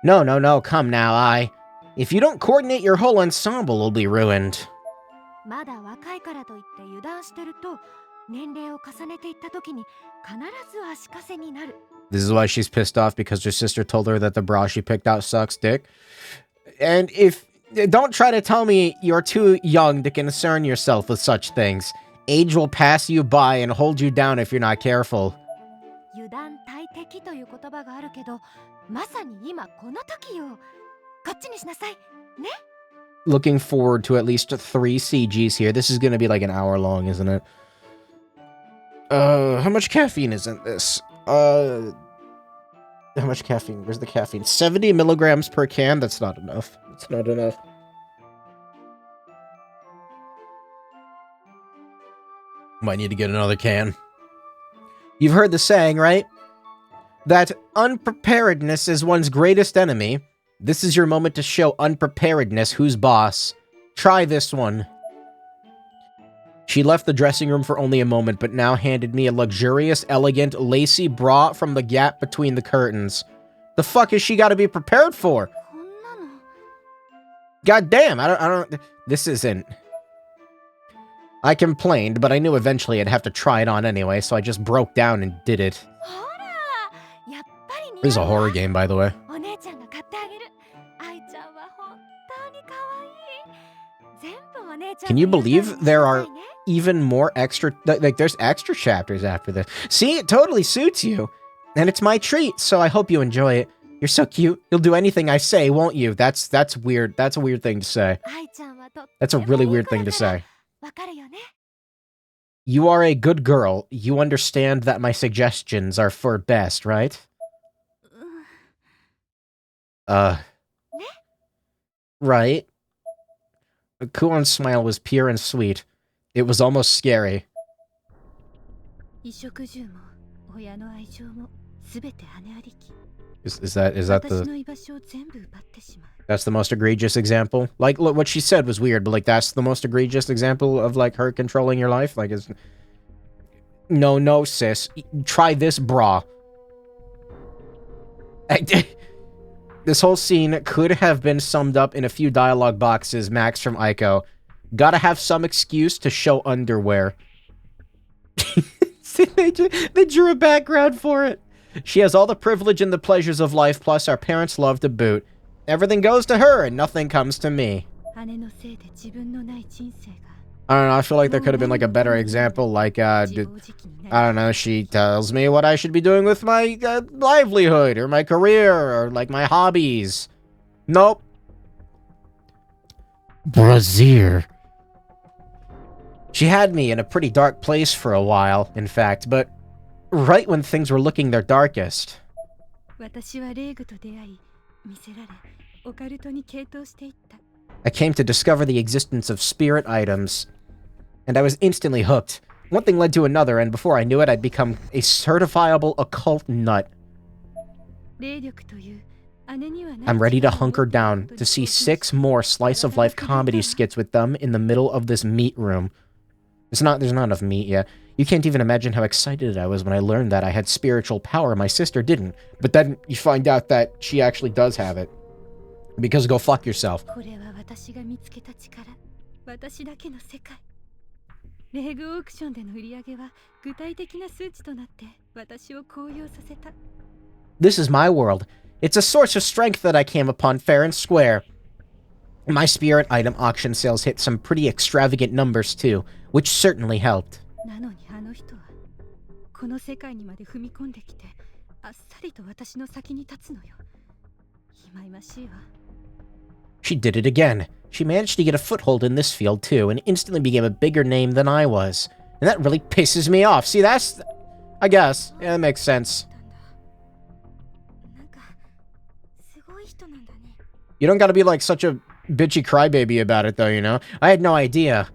[SPEAKER 1] No, no, no, come now, If you don't coordinate, your whole ensemble will be ruined.
[SPEAKER 3] まだ若いからといって油断してると年齢を重ねていった時に必ず足かせになる
[SPEAKER 1] This is why she's pissed off because her sister told her that the bra she picked out sucks dick. And don't try to tell me you're too young to concern yourself with such things. Age will pass you by and hold you down if you're not careful.
[SPEAKER 3] 油断大敵という言葉があるけどまさに今この時よこっちにしなさいね
[SPEAKER 1] Looking forward to at least 3 CGs here. This is gonna be like an hour long, isn't it? How much caffeine is in this? How much caffeine? Where's the caffeine? 70 milligrams per can? That's not enough. It's not enough. Might need to get another can. You've heard the saying, right? That unpreparedness is one's greatest enemy. This is your moment to show unpreparedness who's boss. Try this one. She left the dressing room for only a moment, but now handed me a luxurious, elegant, lacy bra from the gap between the curtains. The fuck is she gotta be prepared for?
[SPEAKER 3] こんなの
[SPEAKER 1] God damn, I don't, this isn't... I complained, but I knew eventually I'd have to try it on anyway, so I just broke down and did it.
[SPEAKER 3] ほらやっぱり似合うわ
[SPEAKER 1] This is a horror game, by the way.
[SPEAKER 3] お姉ちゃんが買ってあげる愛ちゃんは本当に可愛い全部お姉ちゃん
[SPEAKER 1] Can you
[SPEAKER 3] の言う
[SPEAKER 1] believe
[SPEAKER 3] 通りに
[SPEAKER 1] there
[SPEAKER 3] しな
[SPEAKER 1] are
[SPEAKER 3] さいね
[SPEAKER 1] even more extra... Like, there's extra chapters after this. See, it totally suits you. And it's my treat, so I hope you enjoy it. You're so cute. You'll do anything I say, won't you? That's weird. That's a weird thing to say.
[SPEAKER 3] 愛ちゃんはとって
[SPEAKER 1] That's a
[SPEAKER 3] も
[SPEAKER 1] really
[SPEAKER 3] いい
[SPEAKER 1] weird
[SPEAKER 3] 子だ
[SPEAKER 1] thing to
[SPEAKER 3] から
[SPEAKER 1] say.
[SPEAKER 3] わかるよね
[SPEAKER 1] You are a good girl. You understand that my suggestions are for best, right?
[SPEAKER 3] うん
[SPEAKER 1] Right. Kuon's smile was pure and sweet. It was almost scary.
[SPEAKER 3] 衣食住も親の愛情もすべて姉ありき
[SPEAKER 1] Is that
[SPEAKER 3] 私
[SPEAKER 1] the
[SPEAKER 3] の居場所を全部奪ってしまう
[SPEAKER 1] that's the most egregious example? Like, look, what she said was weird, but like that's the most egregious example of like her controlling your life? Like, is no, sis. Try this bra. This whole scene could have been summed up in a few dialogue boxes, Max from Ico. Gotta have some excuse to show underwear. They drew a background for it. She has all the privilege and the pleasures of life, plus our parents' love to boot. Everything goes to her and nothing comes to me.
[SPEAKER 3] 姉のせいで自分のない人生が
[SPEAKER 1] I don't know, I feel like there could have been like a better example, like,
[SPEAKER 3] 自暴自棄になり
[SPEAKER 1] I don't know, she tells me what I should be doing with my livelihood, or my career, or like my hobbies. Nope. Brazier. She had me in a pretty dark place for a while, in fact, but right when things were looking their darkest.
[SPEAKER 3] 私はレイグと出会い見せられオカルトに傾倒していった
[SPEAKER 1] I came to discover the existence of spirit items, and I was instantly hooked. One thing led to another, and before I knew it, I'd become a certifiable occult nut.
[SPEAKER 3] 霊力という姉にはない
[SPEAKER 1] I'm ready to
[SPEAKER 3] 力を持
[SPEAKER 1] hunker
[SPEAKER 3] っている
[SPEAKER 1] down
[SPEAKER 3] ことに
[SPEAKER 1] to see
[SPEAKER 3] 興奮し
[SPEAKER 1] 6 more slice of life comedy skits with them in the middle of this meat room. There's not enough meat yet. You can't even imagine how excited I was when I learned that I had spiritual power my sister didn't. But then you find out that she actually does have it. Because go fuck yourself.
[SPEAKER 3] これは私が見つけた力私だけの世界レイグオークションでの売り上げは具体的な数値となって私を高揚させた
[SPEAKER 1] This is my world. It's a source of strength that I came upon fair and square. My spirit item auction sales hit some pretty extravagant numbers too, which certainly helped.
[SPEAKER 3] なのにあの人はこの世界にまで踏み込んできてあっさりと私の先に立つのよ。忌々しいわ。
[SPEAKER 1] She did it again. She managed to get a foothold in this field too, and instantly became a bigger name than I was. And that really pisses me off. See, that's... I guess. Yeah, that makes sense.
[SPEAKER 3] なんかすごい人なんだね。
[SPEAKER 1] You don't gotta be like such a bitchy crybaby about it though, you know? I had no idea.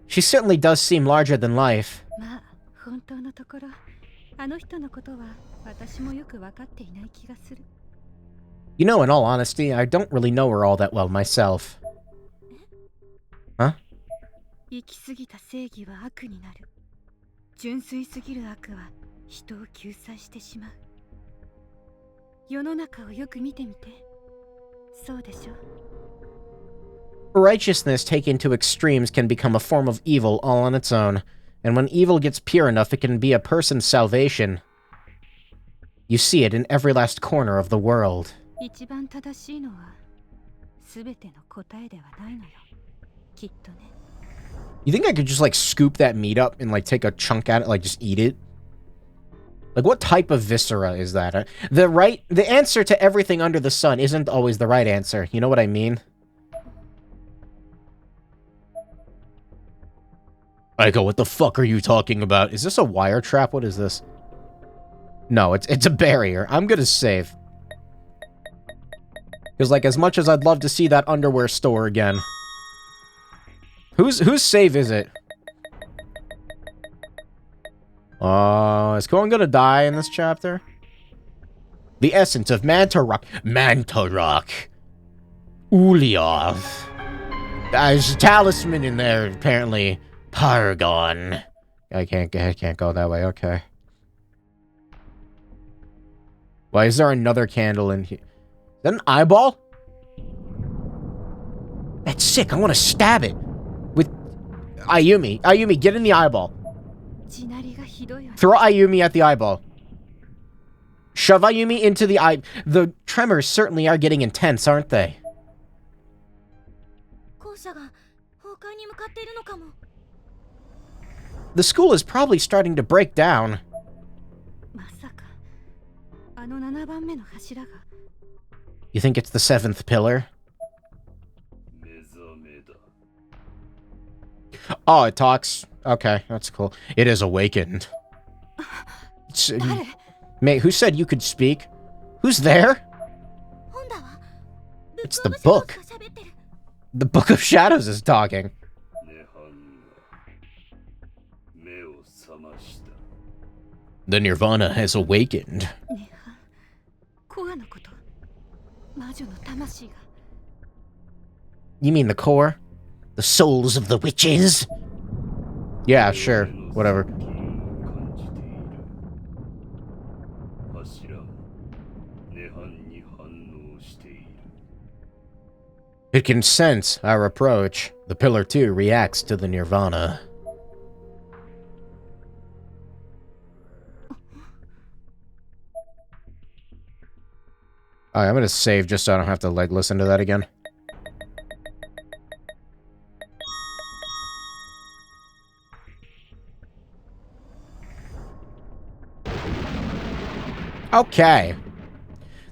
[SPEAKER 1] She certainly does seem larger than life.
[SPEAKER 3] まあ本当のところあの人のことは私もよく分かっていない気がする。
[SPEAKER 1] You know, in all honesty, I don't really know her all that well myself. Huh?
[SPEAKER 3] 行き過ぎた正義は悪になる。純粋すぎる悪は人を救済してしまう。世の中をよく見てみて。そうでしょ。
[SPEAKER 1] Righteousness taken to extremes can become a form of evil all on its own, and when evil gets pure enough, it can be a person's salvation. You see it in every last corner of the world.
[SPEAKER 3] 一番正しいのは全ての答えではないのよ。きっとね。
[SPEAKER 1] You think I could just, like, scoop that meat up and, like, take a chunk at it, like, just eat it? Like, what type of viscera is that? The answer to everything under the sun isn't always the right answer. You know what I mean? Aiko, what the fuck are you talking about? Is this a wire trap? What is this? No, it's a barrier. I'm gonna save. Because, like, as much as I'd love to see that underwear store again. Whose save is it? Is Koan gonna die in this chapter? The essence of Mantarok. Mantarok. Uliov. There's a talisman in there, apparently. Paragon. I can't go that way, okay. Why is there another candle in here? Is that an eyeball? That's sick, I want to stab it. With Ayumi. Ayumi, get in the eyeball. Throw Ayumi at the eyeball. Shove Ayumi into the eye. The tremors certainly are getting intense, aren't they? The school is probably starting to break down. You think it's the 7th pillar? Oh, it talks. Okay, that's cool. It is awakened. Mate, who said you could speak? Who's there? It's the book. The Book of Shadows is talking. The Nirvana has awakened. You mean the core? The souls of the witches? Yeah, sure. Whatever. It can sense our approach. The pillar too reacts to the Nirvana. Alright, I'm gonna save just so I don't have to, like, listen to that again. Okay.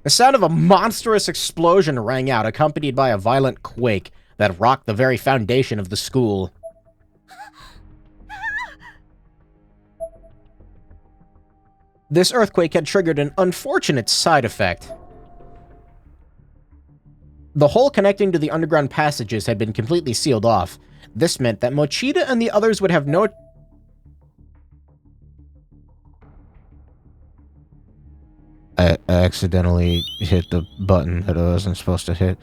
[SPEAKER 1] The sound of a monstrous explosion rang out, accompanied by a violent quake that rocked the very foundation of the school. This earthquake had triggered an unfortunate side effect. The hole connecting to the underground passages had been completely sealed off. This meant that Mochida and the others would have no... I accidentally hit the button that I wasn't supposed to hit.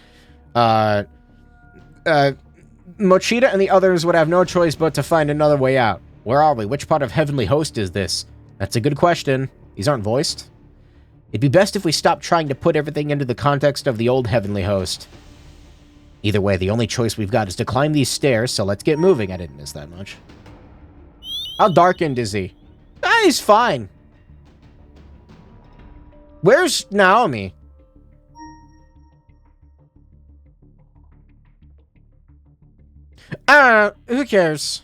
[SPEAKER 1] Mochida and the others would have no choice but to find another way out. Where are we? Which part of Heavenly Host is this? That's a good question. These aren't voiced. It'd be best if we stopped trying to put everything into the context of the old Heavenly Host. Either way, the only choice we've got is to climb these stairs, so let's get moving. I didn't miss that much. How darkened is he? Ah, he's fine. Where's Naomi? Who cares?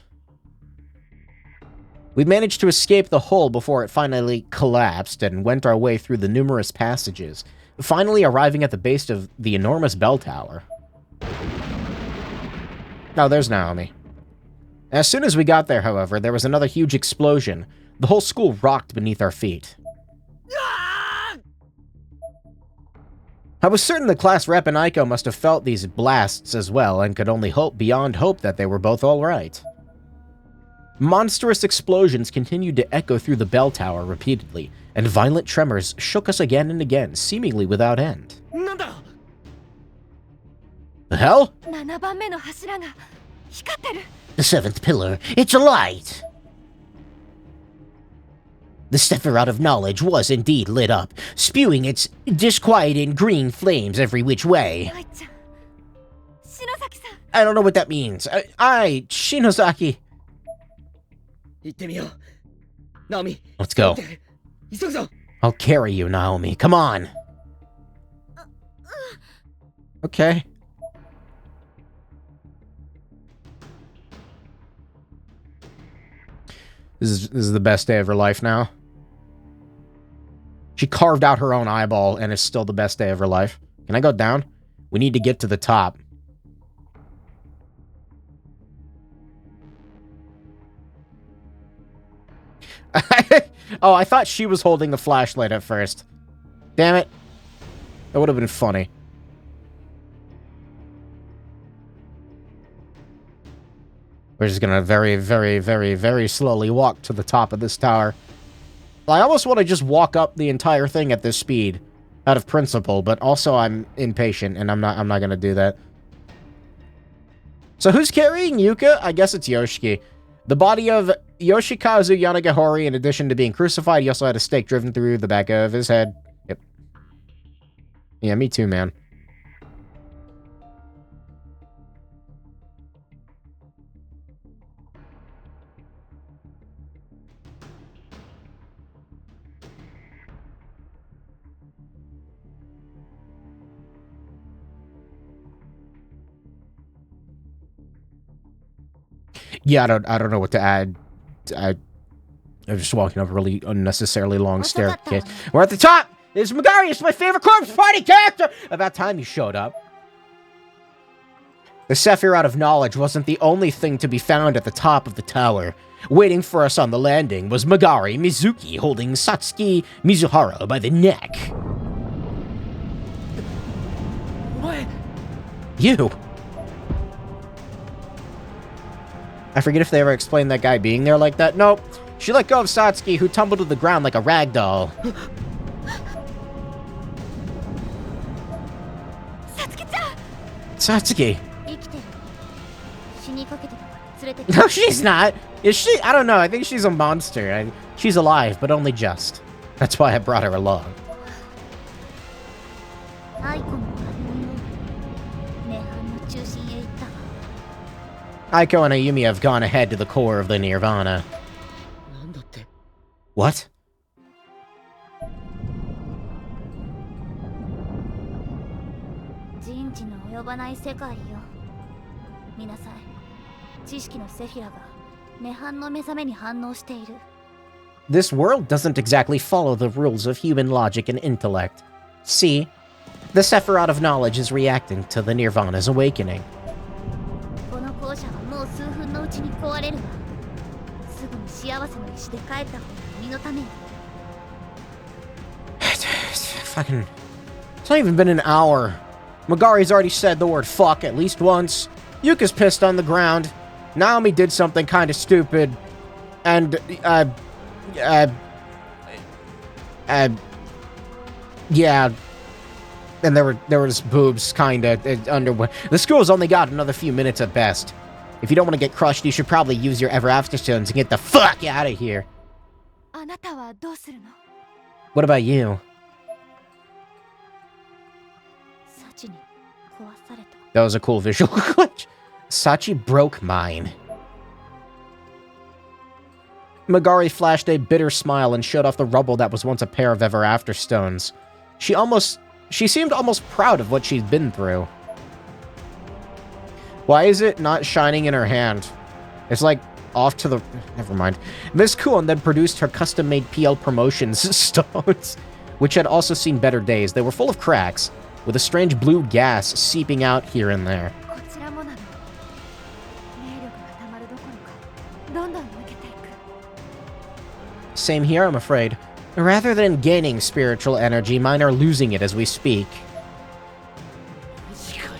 [SPEAKER 1] We managed to escape the hole before it finally collapsed and went our way through the numerous passages, finally arriving at the base of the enormous bell tower. Oh, there's Naomi. As soon as we got there, however, there was another huge explosion. The whole school rocked beneath our feet. I was certain the class rep and Aiko must have felt these blasts as well and could only hope beyond hope that they were both alright. Monstrous explosions continued to echo through the bell tower repeatedly, and violent tremors shook us again and again, seemingly without end. The hell?
[SPEAKER 3] 7番目の柱が光ってる。
[SPEAKER 1] The seventh pillar, it's alight! The Sephiroth of Knowledge was indeed lit up, spewing its disquieting green flames every which way.
[SPEAKER 3] 愛ちゃん、篠崎さん。
[SPEAKER 1] I don't know what that means. Shinozaki.
[SPEAKER 2] 行ってみよう。ナオミ。
[SPEAKER 1] Let's go.
[SPEAKER 2] 急ぐぞ。
[SPEAKER 1] I'll carry you, Naomi. Come on. Okay. This is the best day of her life now. She carved out her own eyeball, and it's still the best day of her life. Can I go down? We need to get to the top. Oh, I thought she was holding the flashlight at first. Damn it. That would have been funny. We're just gonna very, very, very, very slowly walk to the top of this tower. I almost want to just walk up the entire thing at this speed, out of principle, but also I'm impatient, and I'm not gonna do that. So who's carrying Yuka? I guess it's Yoshiki. The body of Yoshikazu Yanagihori, in addition to being crucified, he also had a stake driven through the back of his head. Yep. Yeah, me too, man. Yeah, I don't know what to add. I'm just walking up a really unnecessarily long staircase. We're at the top! It's Magari! It's my favorite Corpse Party character! About time you showed up. The Sephiroth of Knowledge wasn't the only thing to be found at the top of the tower. Waiting for us on the landing was Magari Mizuki holding Satsuki Mizuhara by the neck.
[SPEAKER 2] What?
[SPEAKER 1] You! I forget if they ever explained that guy being there like that. Nope. She let go of Satsuki, who tumbled to the ground like a rag doll. Satsuki! No, she's not! Is she? I don't know. I think she's a monster. She's alive, but only just. That's why I brought her along. Aiko and Ayumi have gone ahead to the core of the Nirvana. What? This world doesn't exactly follow the rules of human logic and intellect. See? The Sephiroth of Knowledge is reacting to the Nirvana's awakening. Fucking... It's not even been an hour. Magari's already said the word fuck at least once. Yuka's pissed on the ground. Naomi did something kind of stupid. And, yeah. And there was boobs, kinda, underwear. The school's only got another few minutes at best. If you don't want to get crushed, you should probably use your Ever After Stones and get the fuck out of here. What about you? That was a cool visual glitch. Sachi broke mine. Magari flashed a bitter smile and showed off the rubble that was once a pair of Ever After Stones. She seemed almost proud of what she'd been through. Why is it not shining in her hand? It's like off to the... Never mind. Miss Kuon then produced her custom-made PL Promotions stones, which had also seen better days. They were full of cracks, with a strange blue gas seeping out here and there.
[SPEAKER 3] こちらもなの。霊力が溜まるどころか、どんどん抜けていく。
[SPEAKER 1] Same here, I'm afraid. Rather than gaining spiritual energy, mine are losing it as we speak.
[SPEAKER 2] マジかよ。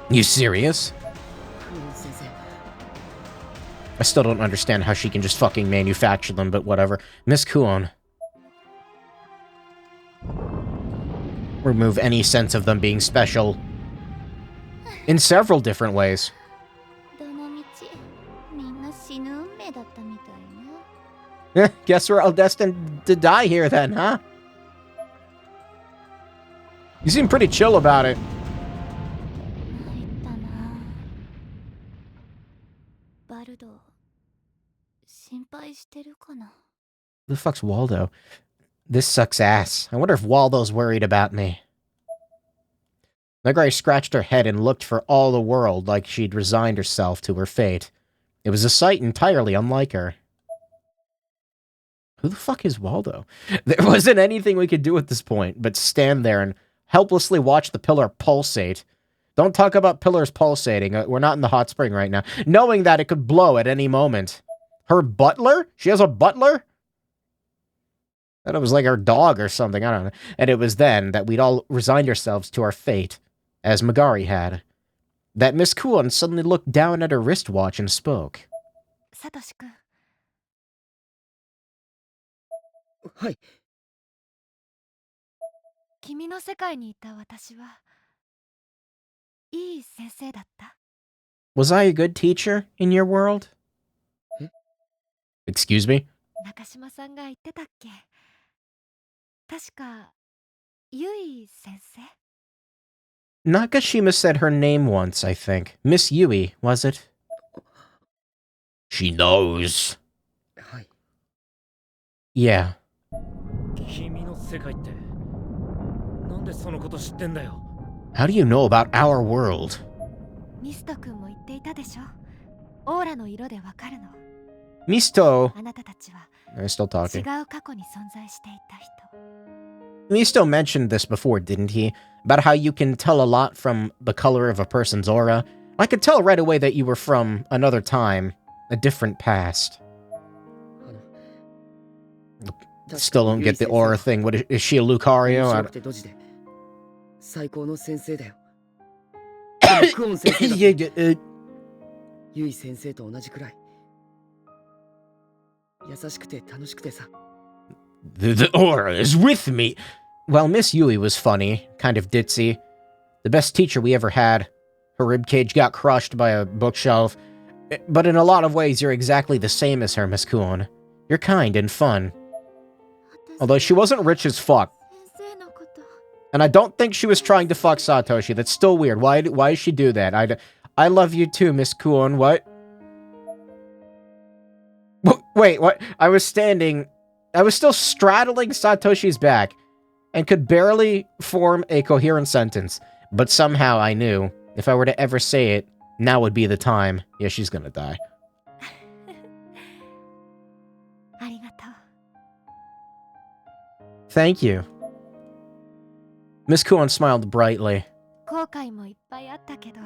[SPEAKER 1] You serious?
[SPEAKER 2] クーン先生。
[SPEAKER 1] I still don't understand how she can just fucking manufacture them, but whatever. Miss Kuon. Remove any sense of them being special. In several different ways.
[SPEAKER 3] どのみち、みんな死ぬ運命だったみたいね。
[SPEAKER 1] Guess we're all destined to die here then, huh? You seem pretty chill about it.
[SPEAKER 3] 参ったな。バルド、心配してるかな。
[SPEAKER 1] Who the fuck's Waldo? This sucks ass. I wonder if Waldo's worried about me. Megari scratched her head and looked for all the world like she'd resigned herself to her fate. It was a sight entirely unlike her. Who the fuck is Waldo? There wasn't anything we could do at this point but stand there and helplessly watch the pillar pulsate. Don't talk about pillars pulsating. We're not in the hot spring right now. Knowing that it could blow at any moment. Her butler? She has a butler? That it was like her dog or something, I don't know. And it was then that we'd all resigned ourselves to our fate, as Megari had. That Miss Kuon suddenly looked down at her wristwatch and spoke.
[SPEAKER 3] サトシ君、
[SPEAKER 2] はい。
[SPEAKER 3] 君の世界にいた私は、いい先生だった。
[SPEAKER 1] Was I a good teacher in your world? Excuse me?
[SPEAKER 3] 中島さんが言ってたっけ。確か、ゆい先生。
[SPEAKER 1] Nakashima said her name once, I think. Miss Yui, was it? She knows.
[SPEAKER 2] はい。
[SPEAKER 1] Yeah.
[SPEAKER 2] 君の世界って、なんでそのこと知ってんだよ。
[SPEAKER 1] How do you know about our world?
[SPEAKER 3] ミスト君も言っていたでしょ。オーラの色でわかるの。
[SPEAKER 1] Misto...
[SPEAKER 3] あなたたちは
[SPEAKER 1] I'm still
[SPEAKER 3] 違
[SPEAKER 1] talking.
[SPEAKER 3] う過去に存在していた人。
[SPEAKER 1] Misto mentioned this before, didn't he? About how you can tell a lot from the color of a person's aura. I could tell right away that you were from another time, a different past.
[SPEAKER 2] あの、
[SPEAKER 1] Still don't get the aura thing. What is she a Lucario?
[SPEAKER 2] 面
[SPEAKER 1] I
[SPEAKER 2] 白くてドジで最高の先生だよ。でもクオン先生だって
[SPEAKER 1] don't...
[SPEAKER 2] ユイ先生と同じくらい優しくて楽しくてさ。
[SPEAKER 1] The aura is with me. Well, Miss Yui was funny, kind of ditzy. The best teacher we ever had. Her ribcage got crushed by a bookshelf. But in a lot of ways, you're exactly the same as her, Miss Kuon. You're kind and fun. Although she wasn't rich as fuck.
[SPEAKER 3] 先生のこと。
[SPEAKER 1] And I don't think she was trying to fuck Satoshi. That's still weird. Why does she do that? I love you too, Miss Kuon. What? Wait, what? I was still straddling Satoshi's back and could barely form a coherent sentence. But somehow I knew if I were to ever say it, now would be the time. Yeah, she's gonna die.
[SPEAKER 3] ありがとう。
[SPEAKER 1] Thank you. Miss Kuon smiled brightly.
[SPEAKER 3] 後悔もいっぱいあったけど、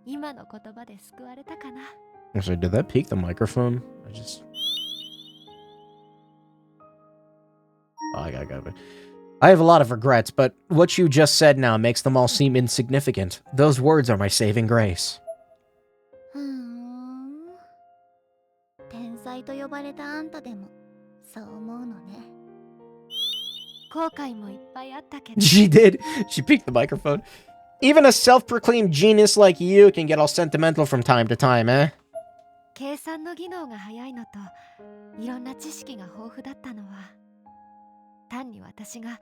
[SPEAKER 3] 今の言葉で救われたかな。
[SPEAKER 1] Actually, did that peak the microphone? I have a lot of regrets, but what you just said now makes them all seem insignificant. Those words are my saving grace.
[SPEAKER 3] 天才と呼ばれたあんたでもそう思うのね。後悔もいっぱいあったけど。
[SPEAKER 1] She did. She peaked the microphone. Even a self-proclaimed genius like you can get all sentimental from time to time, eh?
[SPEAKER 3] 計算の技能が早いのと、いろんな知識が豊富だったのは、単に私が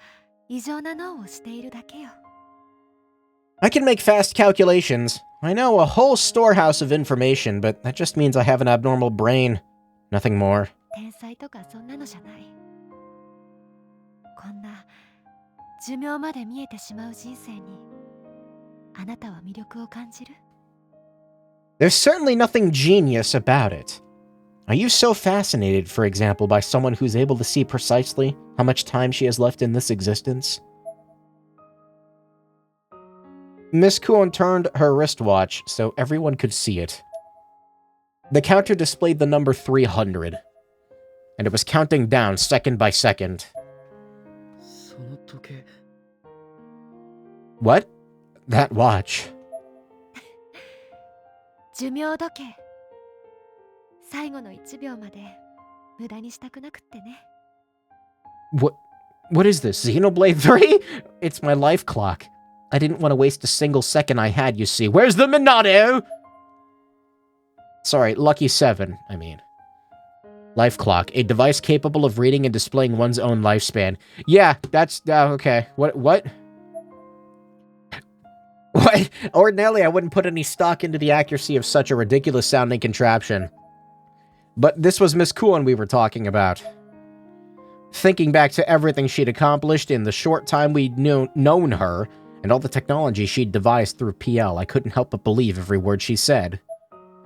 [SPEAKER 3] 異常な脳をしているだけよ。
[SPEAKER 1] I can make fast calculations. I know a whole storehouse of information, but that just means I have an abnormal brain. Nothing more.
[SPEAKER 3] 天才とかそんなのじゃない。こんな寿命まで見えてしまう人生に、あなたは魅力を感じる？
[SPEAKER 1] There's certainly nothing genius about it. Are you so fascinated, for example, by someone who's able to see precisely how much time she has left in this existence? Miss Kuon turned her wristwatch so everyone could see it. The counter displayed the number 300, and it was counting down second by second.
[SPEAKER 2] その時計
[SPEAKER 1] What? That watch.
[SPEAKER 3] 寿命時計。最後の1秒まで無駄にしたくなくってね。
[SPEAKER 1] What is this, Xenoblade 3? It's my life clock. I didn't want to waste a single second I had, you see. Where's the Minato? Sorry, Lucky 7, I mean. Life clock, a device capable of reading and displaying one's own lifespan. Yeah, that's, okay. What? What? Ordinarily, I wouldn't put any stock into the accuracy of such a ridiculous-sounding contraption. But this was Miss Kuon we were talking about. Thinking back to everything she'd accomplished in the short time we'd known her, and all the technology she'd devised through PL, I couldn't help but believe every word she said.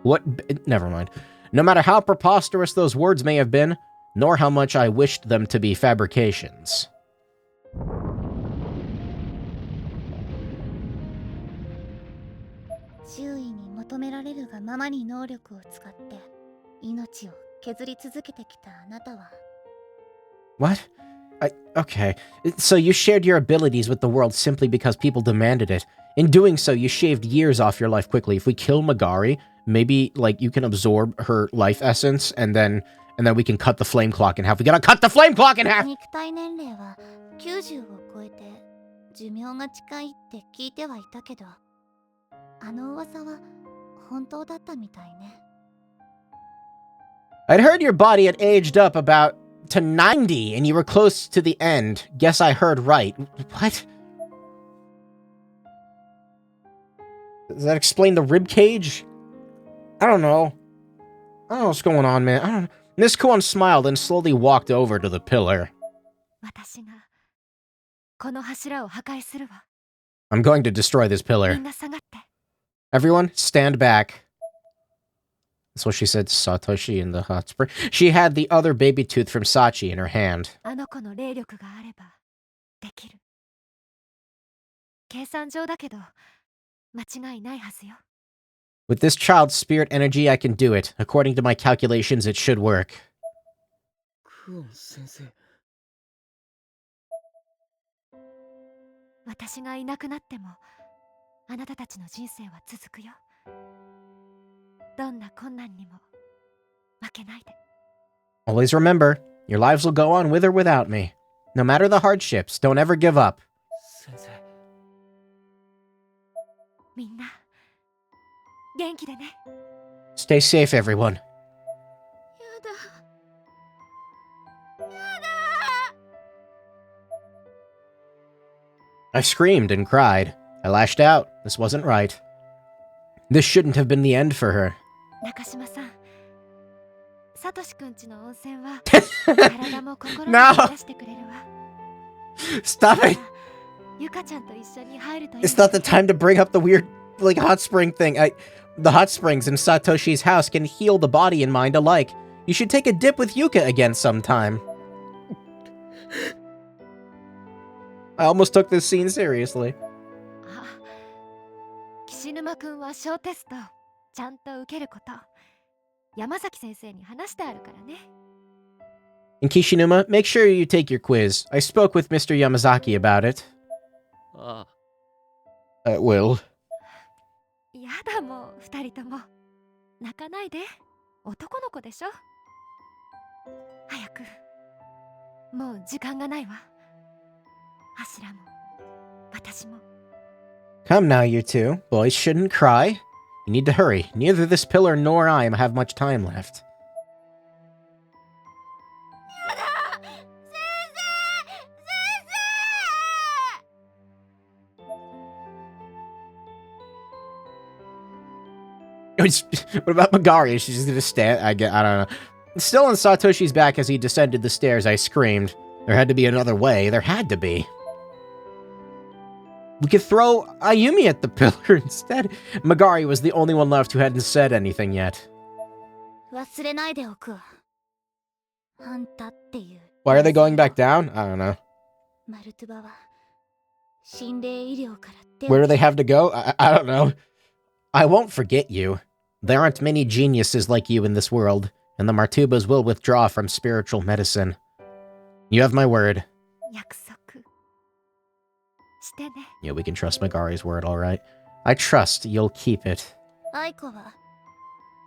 [SPEAKER 1] What? Never mind. No matter how preposterous those words may have been, nor how much I wished them to be fabrications.
[SPEAKER 4] 周囲に求められるがままに能力を使って命を削り続けてきたあなたは
[SPEAKER 1] What? Okay. So you shared your abilities with the world simply because people demanded it. In doing so, you shaved years off your life quickly. If we kill Magari, maybe, like, you can absorb her life essence, and then we can cut the flame clock in half. We gotta cut the flame clock in half!
[SPEAKER 4] 肉体年齢は90を超えて寿命が近いって聞いてはいたけどあの噂は本当だったみたいね
[SPEAKER 1] I'd heard your body had aged up about to 90 and you were close to the end. Guess I heard right. What? Does that explain the rib cage? I don't know. I don't know what's going on, man. I don't know. Miss Kuon smiled and slowly walked over to the pillar.
[SPEAKER 3] 私がこの柱を破壊するわ。
[SPEAKER 1] I'm going to destroy this
[SPEAKER 3] み
[SPEAKER 1] pillar.
[SPEAKER 3] んな下がって。
[SPEAKER 1] Everyone, stand back. That's what she said to Satoshi in the hot spring. She had the other baby tooth from Sachi in her hand.
[SPEAKER 3] あの子の霊力があればできる。計算上だけど間違いないはずよ。
[SPEAKER 1] With this child's spirit energy, I can do it. According to my calculations, it should work.
[SPEAKER 2] クオン先生
[SPEAKER 3] 私がいなくなってもあなたたちの人生は続くよ。どんな困難にも負けないで。
[SPEAKER 1] Always remember, your lives will go on with or without me. No matter the hardships, don't ever give up.
[SPEAKER 2] 先生
[SPEAKER 3] みんな元気でね。
[SPEAKER 1] Stay safe, everyone.
[SPEAKER 4] やだやだ
[SPEAKER 1] I screamed and cried. I lashed out. This wasn't right. This shouldn't have been the end for her.
[SPEAKER 3] 中島さん、サトシくんちの温泉は体も心も
[SPEAKER 1] No!
[SPEAKER 3] 癒やしてくれるわ。
[SPEAKER 1] Stop it!
[SPEAKER 3] ゆかちゃんと一緒に入るといい。
[SPEAKER 1] It's not the time to bring up the weird, like, hot spring thing. The hot springs in Satoshi's house can heal the body and mind alike. You should take a dip with Yuka again sometime. I almost took this scene seriously.
[SPEAKER 3] あ、岸沼くんは小テストちゃんと受けること。山崎先生に話してあるからね。
[SPEAKER 1] And Kishinuma, make sure you take your quiz. I spoke with Mr. Yamazaki about it.
[SPEAKER 2] あ
[SPEAKER 1] Will.
[SPEAKER 3] やだもう二人とも泣かないで。男の子でしょ。早く。もう時間がないわ。柱も私も。
[SPEAKER 1] Come now, you two. Boys shouldn't cry. You need to hurry. Neither this pillar nor I have much time left.
[SPEAKER 4] やだ先生先生
[SPEAKER 1] What about Magari? She's just gonna stand. I don't know. Still on Satoshi's back as he descended the stairs, I screamed. There had to be another way. There had to be. We could throw Ayumi at the pillar instead. Magari was the only one left who hadn't said anything yet.
[SPEAKER 4] 忘れないでおくわ。あんたっていう。
[SPEAKER 1] Why are they going back down? I don't know.
[SPEAKER 4] マルトゥバは心霊医療から手を
[SPEAKER 1] Where do they have to go? I don't know. I won't forget you. There aren't many geniuses like you in this world, and the Martubas will withdraw from spiritual medicine. You have my word.
[SPEAKER 3] 約束してね。
[SPEAKER 1] Yeah, we can trust Magari's word, alright. I trust you'll keep it.
[SPEAKER 4] アイコは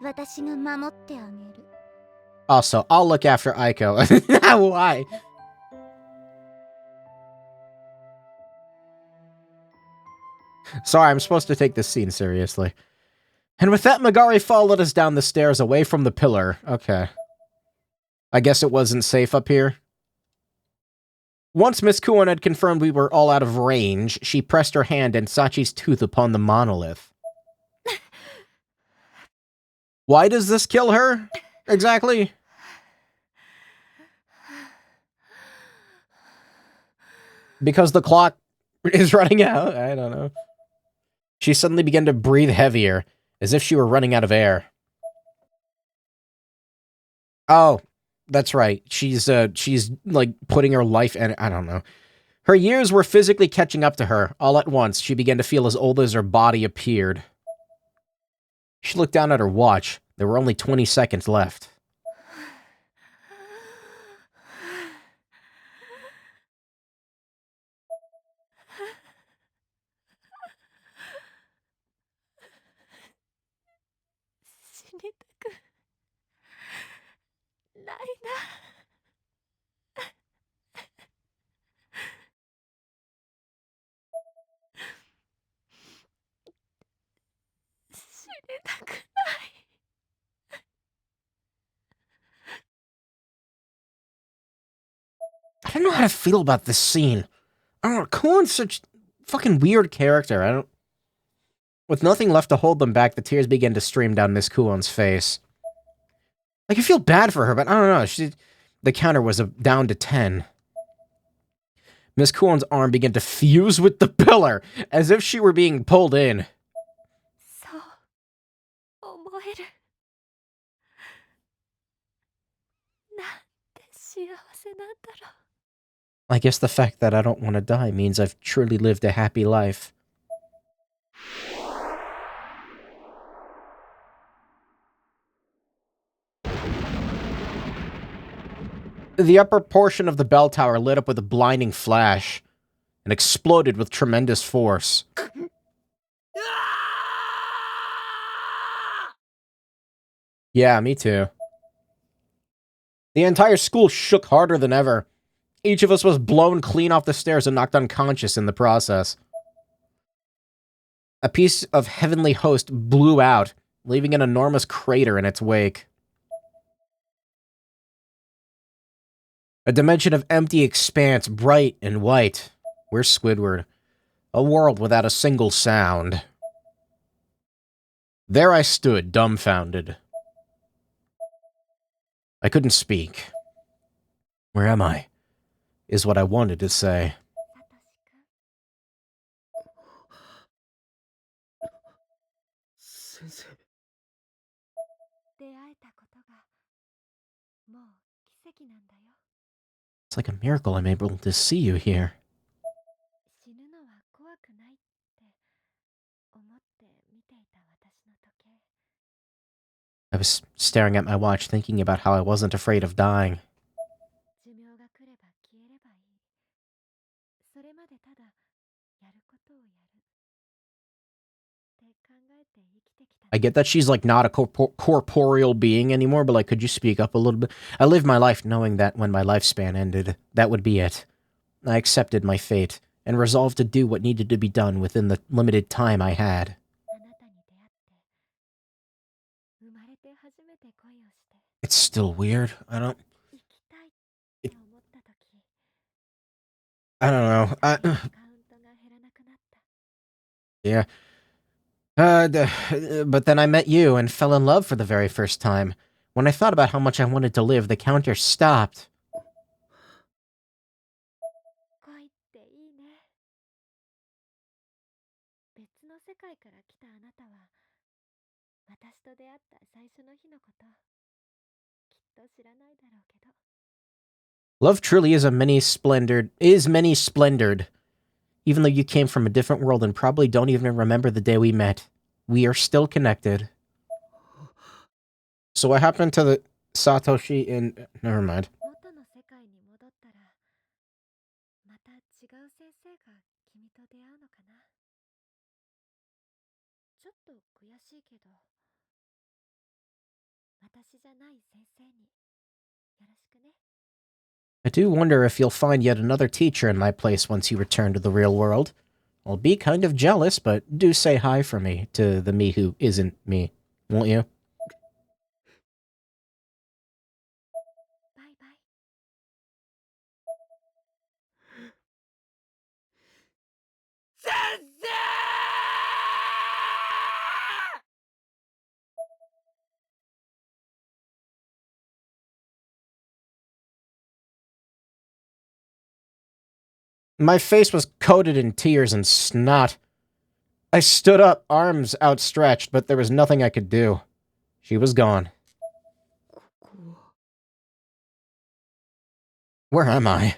[SPEAKER 4] 私が守ってあげる。
[SPEAKER 1] Also, I'll look after Aiko. Why? Sorry, I'm supposed to take this scene seriously. And with that, Magari followed us down the stairs away from the pillar. Okay. I guess it wasn't safe up here. Once Miss Kuon had confirmed we were all out of range, she pressed her hand and Sachi's tooth upon the monolith. Why does this kill her? Exactly. Because the clock is running out? I don't know. She suddenly began to breathe heavier, as if she were running out of air. Oh, that's right. She's like putting her life in, I don't know. Her years were physically catching up to her. All at once, she began to feel as old as her body appeared. She looked down at her watch. There were only 20 seconds left. I don't know how to feel about this scene. I don't know, Kuon's such fucking weird character. I don't... With nothing left to hold them back, the tears began to stream down Miss Kuon's face. Like, I feel bad for her, but I don't know. The counter was down to 10. Miss Kuon's arm began to fuse with the pillar, as if she were being pulled in.
[SPEAKER 3] そう思える。なんて幸せなんだろう。
[SPEAKER 1] I guess the fact that I don't want to die means I've truly lived a happy life. The upper portion of the bell tower lit up with a blinding flash and exploded with tremendous force. Yeah, me too. The entire school shook harder than ever. Each of us was blown clean off the stairs and knocked unconscious in the process. A piece of heavenly host blew out, leaving an enormous crater in its wake. A dimension of empty expanse, bright and white. Where's Squidward? A world without a single sound. There I stood, dumbfounded. I couldn't speak. Where am I? Is what I wanted to say.
[SPEAKER 2] 先生。
[SPEAKER 3] 出会えたことがもう奇跡なんだよ。
[SPEAKER 1] It's like a miracle I'm able to see you here.
[SPEAKER 3] 死ぬのは怖くないって思って見ていた私の時計。
[SPEAKER 1] I was staring at my watch, thinking about how I wasn't afraid of dying.
[SPEAKER 3] 寿命が来れば消えればいい。それまでただやることをやる。って考えて生きてきた。
[SPEAKER 1] I get that she's like not a corporeal being anymore, but like, could you speak up a little bit? I lived my life knowing that when my lifespan ended, that would be it. I accepted my fate and resolved to do what needed to be done within the limited time I had.
[SPEAKER 3] あなたに出会って生まれて初めて恋をして
[SPEAKER 1] It's still weird.
[SPEAKER 3] 生きたいって思った時
[SPEAKER 1] I don't know.
[SPEAKER 3] カウントが減らなくなった。
[SPEAKER 1] Yeah. But then I met you and fell in love for the very first time. When I thought about how much I wanted to live, the counter stopped.
[SPEAKER 3] 恋っていいね。別の世界から来たあなたは私と出会った最初の日のこときっと知らないだろうけど。
[SPEAKER 1] Love truly is many splendored. Even though you came from a different world and probably don't even remember the day we met, we are still connected. So what happened to the Satoshi in... Never mind.
[SPEAKER 3] 元の世界に戻ったらまた違う先生が君と出会うのかな。ちょっと悔しいけど私じゃない先生によろしくね。
[SPEAKER 1] I do wonder if you'll find yet another teacher in my place once you return to the real world. I'll be kind of jealous, but do say hi for me to the me who isn't me, won't you?
[SPEAKER 3] バイバイ。
[SPEAKER 2] 先生
[SPEAKER 1] My face was coated in tears and snot. I stood up, arms outstretched, but there was nothing I could do. She was gone. Where am I?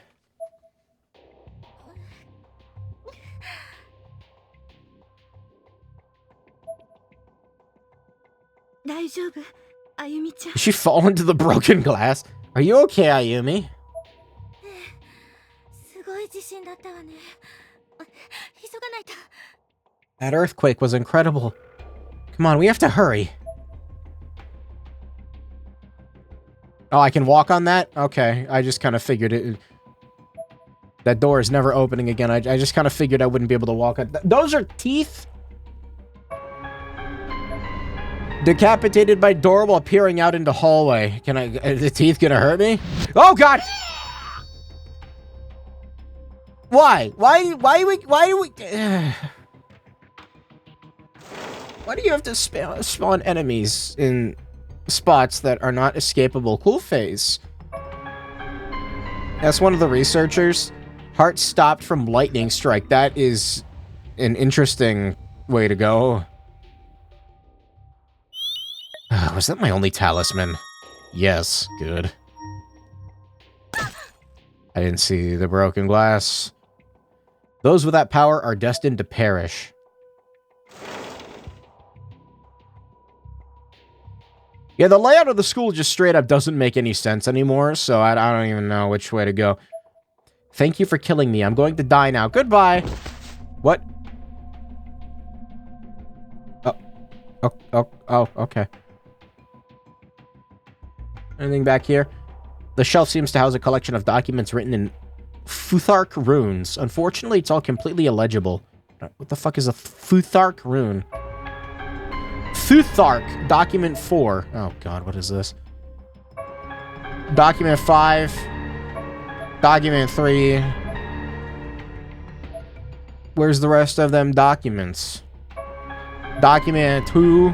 [SPEAKER 3] 大丈夫、あゆみちゃん。
[SPEAKER 1] Did she fall into the broken glass? Are you okay, Ayumi?
[SPEAKER 3] すごい地震だったわね。急がないと。
[SPEAKER 1] That earthquake was incredible. Come on, we have to hurry. Oh, I can walk on that? Okay, I just kind of figured it. That door is never opening again. I just kind of figured I wouldn't be able to walk on. Those are teeth? Decapitated by door while peering out into hallway. Can I... Are the teeth gonna hurt me? Oh, God! Why? Why do we... Why do you have to spawn enemies in spots that are not escapable? Cool phase. That's one of the researchers. Heart stopped from lightning strike. That is an interesting way to go. Was that my only talisman? Yes, good. I didn't see the broken glass. Those without power are destined to perish. Yeah, the layout of the school just straight up doesn't make any sense anymore, so I don't even know which way to go. Thank you for killing me. I'm going to die now. Goodbye! What? Oh, okay. Anything back here? The shelf seems to house a collection of documents written in Futhark runes. Unfortunately, it's all completely illegible. What the fuck is a Futhark rune? Futhark, document 4. Oh god, what is this? Document 5. Document 3. Where's the rest of them documents? Document 2.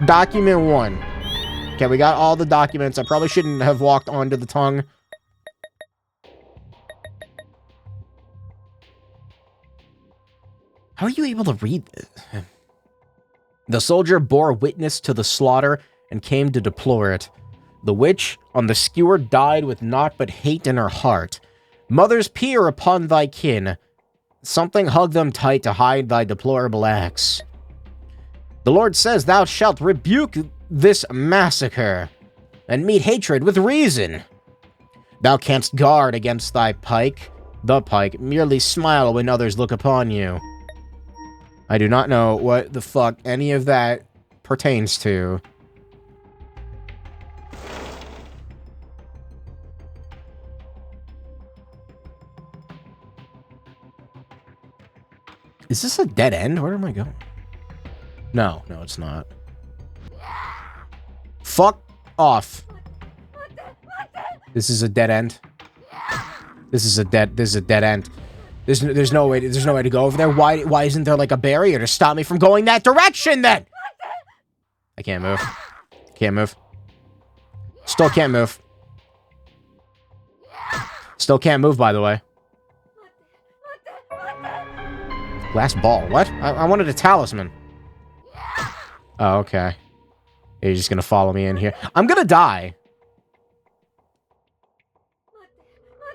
[SPEAKER 1] Document 1. Okay, we got all the documents. I probably shouldn't have walked onto the tongue. How are you able to read this? The soldier bore witness to the slaughter and came to deplore it. The witch on the skewer died with naught but hate in her heart. Mothers peer upon thy kin. Something hug them tight to hide thy deplorable acts. The Lord says thou shalt rebuke this massacre, and meet hatred with reason. Thou canst guard against thy pike, the pike, merely smile when others look upon you. I do not know what the fuck any of that pertains to. Is this a dead end? Where am I going? No, it's not. Fuck off. This is a dead end. This is a dead end. There's no way to go over there. Why isn't there like a barrier to stop me from going that direction then? I can't move. Can't move. Still can't move. Still can't move, by the way. Glass ball. What? I wanted a talisman. Oh, okay. You're just gonna follow me in here. I'm gonna die.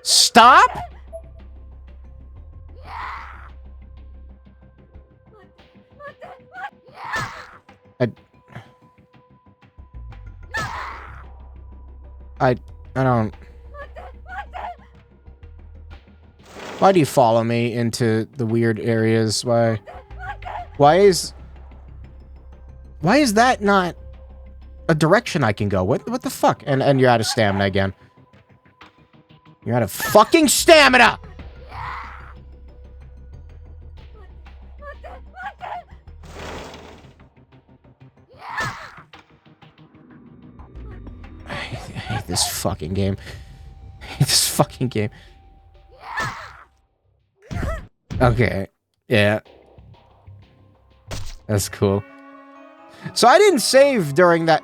[SPEAKER 1] Stop! I don't... Why do you follow me into the weird areas? Why is that not a direction I can go? What the fuck? And you're out of stamina again. You're out of fucking stamina! I hate this fucking game. I hate this fucking game. Okay. Yeah. That's cool. So I didn't save during that,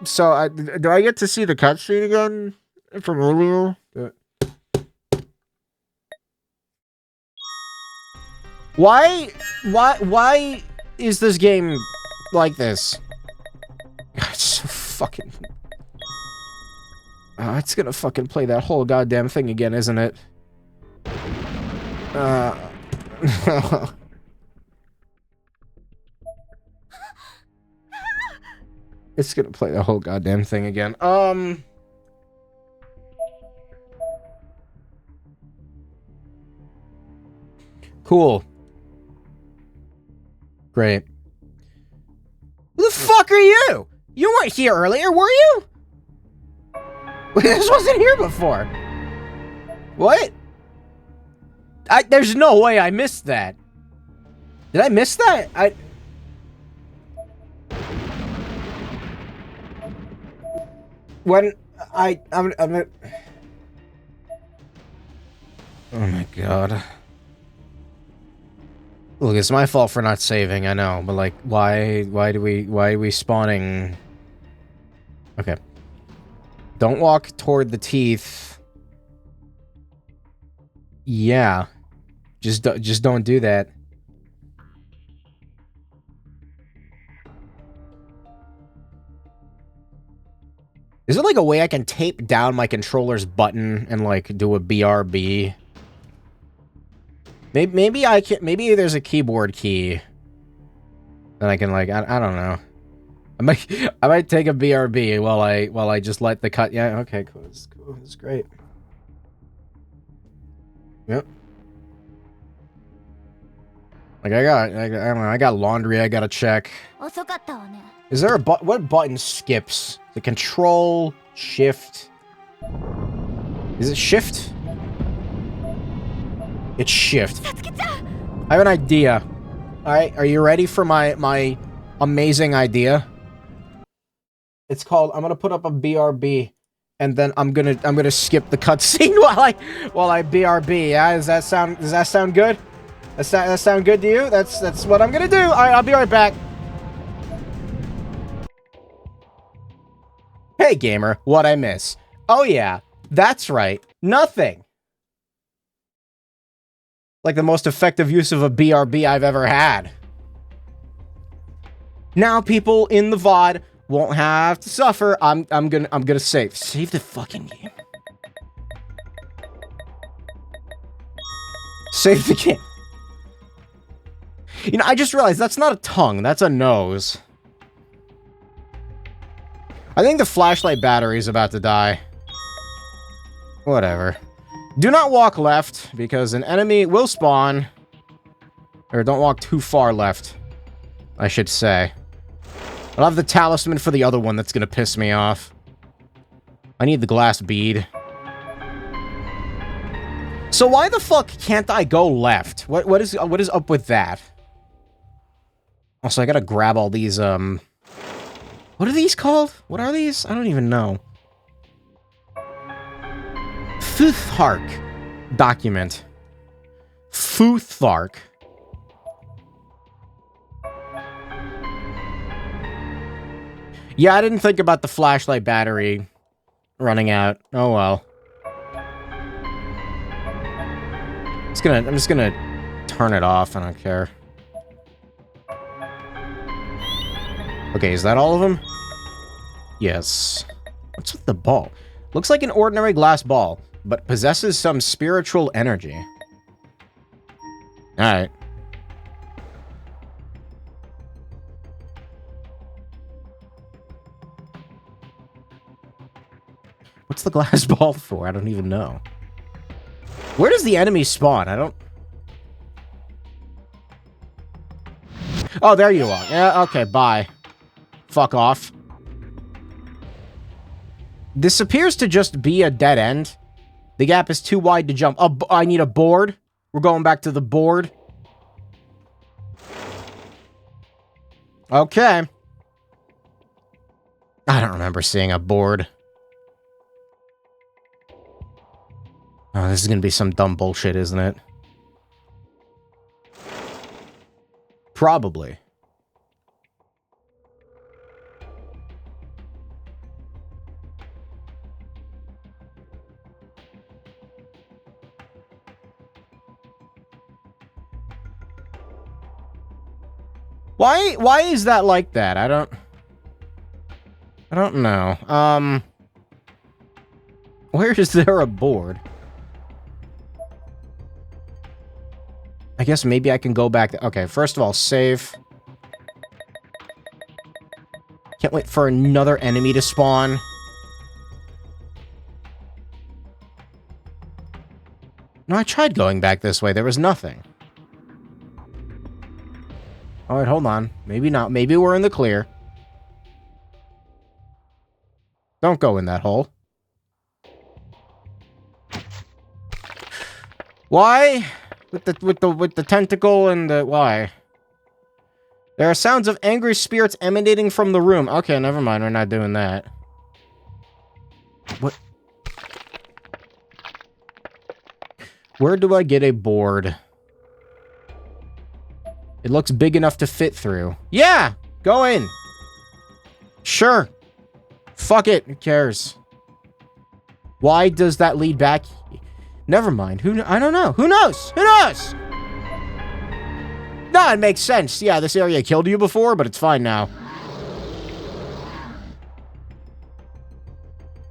[SPEAKER 1] so do I get to see the cutscene again from earlier? Why is this game like this? It's so fucking... it's gonna fucking play that whole goddamn thing again, isn't it? It's gonna play the whole goddamn thing again. Cool. Great. Who the fuck are you? You weren't here earlier, were you? This wasn't here before. What? There's no way I missed that. Did I miss that? I'm oh my god. Look, it's my fault for not saving, I know, but like, why are we spawning? Okay. Don't walk toward the teeth. Yeah. Just don't do that. Is there like a way I can tape down my controller's button and like do a BRB? Maybe I can. Maybe there's a keyboard key that I can like. I don't know. I might take a BRB while I just let the cut. Yeah. Okay. Cool. It's cool. It's great. Yep. Like I don't know. I got laundry. I gotta check. Is there a what button skips? The control, shift. Is it shift? It's shift. I have an idea. Alright, are you ready for my amazing idea? It's called, I'm gonna put up a BRB, and then I'm gonna skip the cutscene while I BRB, yeah? Does that sound good? Does that sound good to you? That's what I'm gonna do. Alright, I'll be right back. Hey gamer, what'd I miss? Oh yeah, that's right, nothing. Like the most effective use of a BRB I've ever had. Now people in the VOD won't have to suffer. I'm gonna save the fucking game. Save the game. You know, I just realized that's not a tongue, that's a nose. I think the flashlight battery is about to die. Whatever. Do not walk left, because an enemy will spawn. Or don't walk too far left, I should say. I'll have the talisman for the other one that's gonna piss me off. I need the glass bead. So why the fuck can't I go left? What is up with that? Also, I gotta grab all these, what are these called? What are these? I don't even know. Futhark document. Futhark. Yeah, I didn't think about the flashlight battery running out. Oh well. I'm just gonna turn it off. I don't care. Okay, is that all of them? Yes. What's with the ball? Looks like an ordinary glass ball, but possesses some spiritual energy. Alright. What's the glass ball for? I don't even know. Where does the enemy spawn? I don't... Oh, there you are. Yeah, okay, bye. Fuck off. This appears to just be a dead end. The gap is too wide to jump. Oh, I need a board. We're going back to the board. Okay. I don't remember seeing a board. Oh, this is gonna be some dumb bullshit, isn't it? Probably. Why is that like that? I don't know. Where is there a board? I guess maybe I can go back. Okay, first of all, save. Can't wait for another enemy to spawn. No, I tried going back this way. There was nothing. Alright, hold on. Maybe not. Maybe we're in the clear. Don't go in that hole. Why? With the tentacle and the... Why? There are sounds of angry spirits emanating from the room. Okay, never mind. We're not doing that. What? Where do I get a board? It looks big enough to fit through. Yeah! Go in! Sure. Fuck it. Who cares? Why does that lead back? Never mind. I don't know. Who knows? Who knows? No, it makes sense. Yeah, this area killed you before, but it's fine now.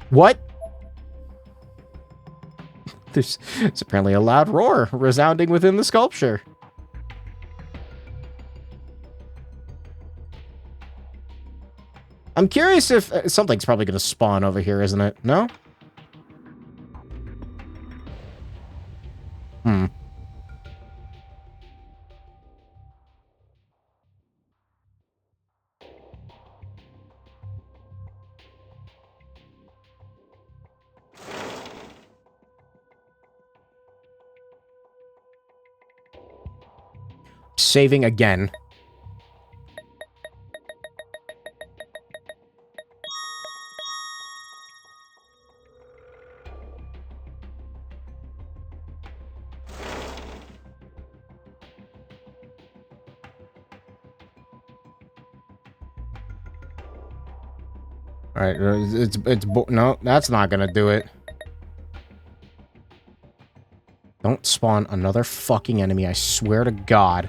[SPEAKER 1] What? There's apparently a loud roar resounding within the sculpture. I'm curious if... something's probably going to spawn over here, isn't it? No? Hmm. Saving again. Alright, no, that's not gonna do it. Don't spawn another fucking enemy, I swear to God.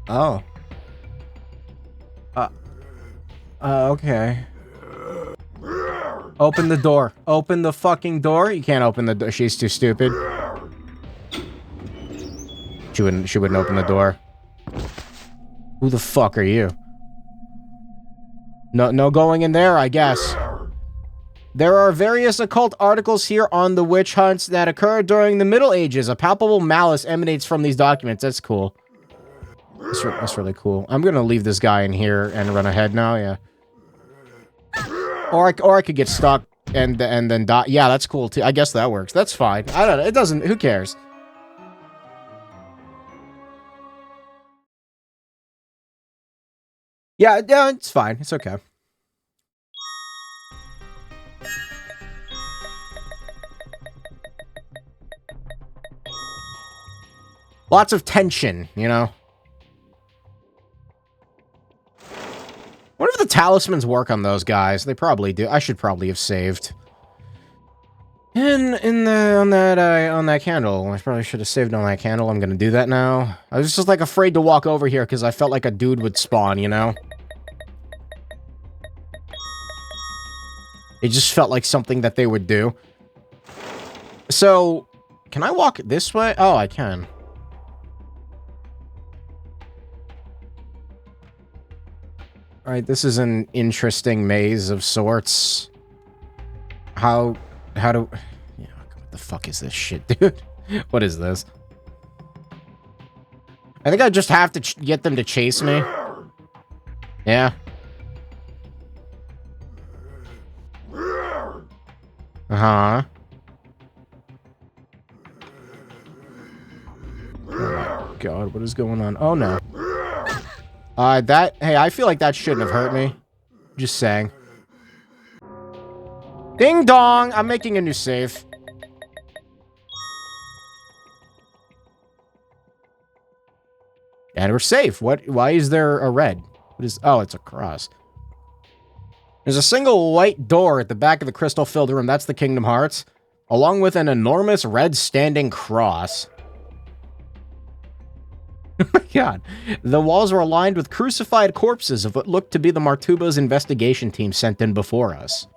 [SPEAKER 1] Oh. Okay. Open the door. Open the fucking door. You can't open the door. She's too stupid. She wouldn't open the door. Who the fuck are you? No going in there, I guess. There are various occult articles here on the witch hunts that occurred during the Middle Ages. A palpable malice emanates from these documents. That's cool. That's really cool. I'm gonna leave this guy in here and run ahead now, yeah. Or I could get stuck and then die. Yeah, that's cool too. I guess that works. That's fine. I don't know. It doesn't... Who cares? Yeah, it's fine. It's okay. Lots of tension, you know? What if the talismans work on those guys? They probably do. I should probably have saved. On that candle. I probably should have saved on that candle. I'm gonna do that now. I was just like afraid to walk over here because I felt like a dude would spawn, you know? It just felt like something that they would do. So, can I walk this way? Oh, I can. Alright, this is an interesting maze of sorts. How do... Yeah, what the fuck is this shit, dude? What is this? I think I just have to get them to chase me. Yeah. Uh-huh. Oh my god, what is going on? Oh no. Hey, I feel like that shouldn't have hurt me. Just saying. Ding dong! I'm making a new save. And we're safe. Why is there a red? What is... Oh, it's a cross. There's a single white door at the back of the crystal-filled room. That's the Kingdom Hearts. Along with an enormous red standing cross. Oh my god. The walls were lined with crucified corpses of what looked to be the Martuba's investigation team sent in before us.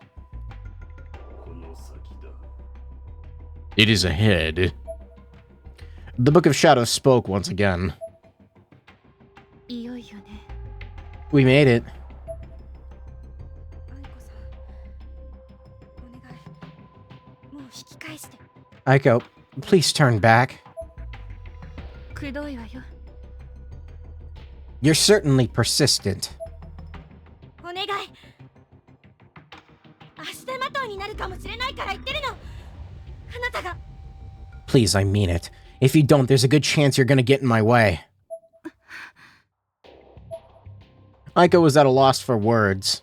[SPEAKER 1] It is ahead. The Book of Shadows spoke once again. We made it. Aiko, please turn back. You're certainly persistent. Please, I mean it. If you don't, there's a good chance you're gonna get in my way. Aiko was at a loss for words.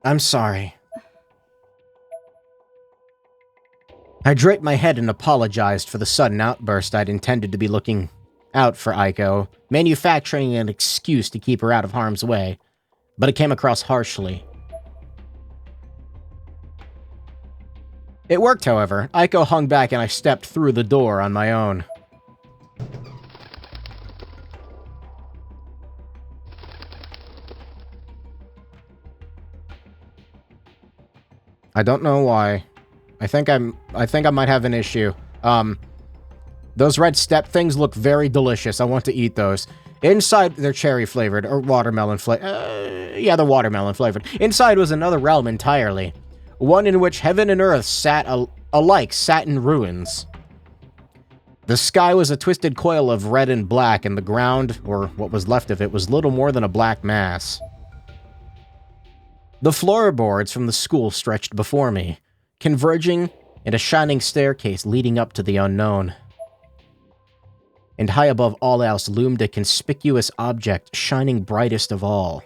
[SPEAKER 1] I'm sorry. I draped my head and apologized for the sudden outburst. I'd intended to be looking out for Aiko, manufacturing an excuse to keep her out of harm's way, but it came across harshly. It worked, however. Aiko hung back and I stepped through the door on my own. I don't know why. I think I might have an issue. Those red step things look very delicious. I want to eat those. Inside, they're cherry flavored or watermelon flavored. Yeah, they're watermelon flavored. Inside was another realm entirely. One in which heaven and earth sat in ruins. The sky was a twisted coil of red and black, and the ground, or what was left of it, was little more than a black mass. The floorboards from the school stretched before me, converging in a shining staircase leading up to the unknown. And high above all else loomed a conspicuous object, shining brightest of all.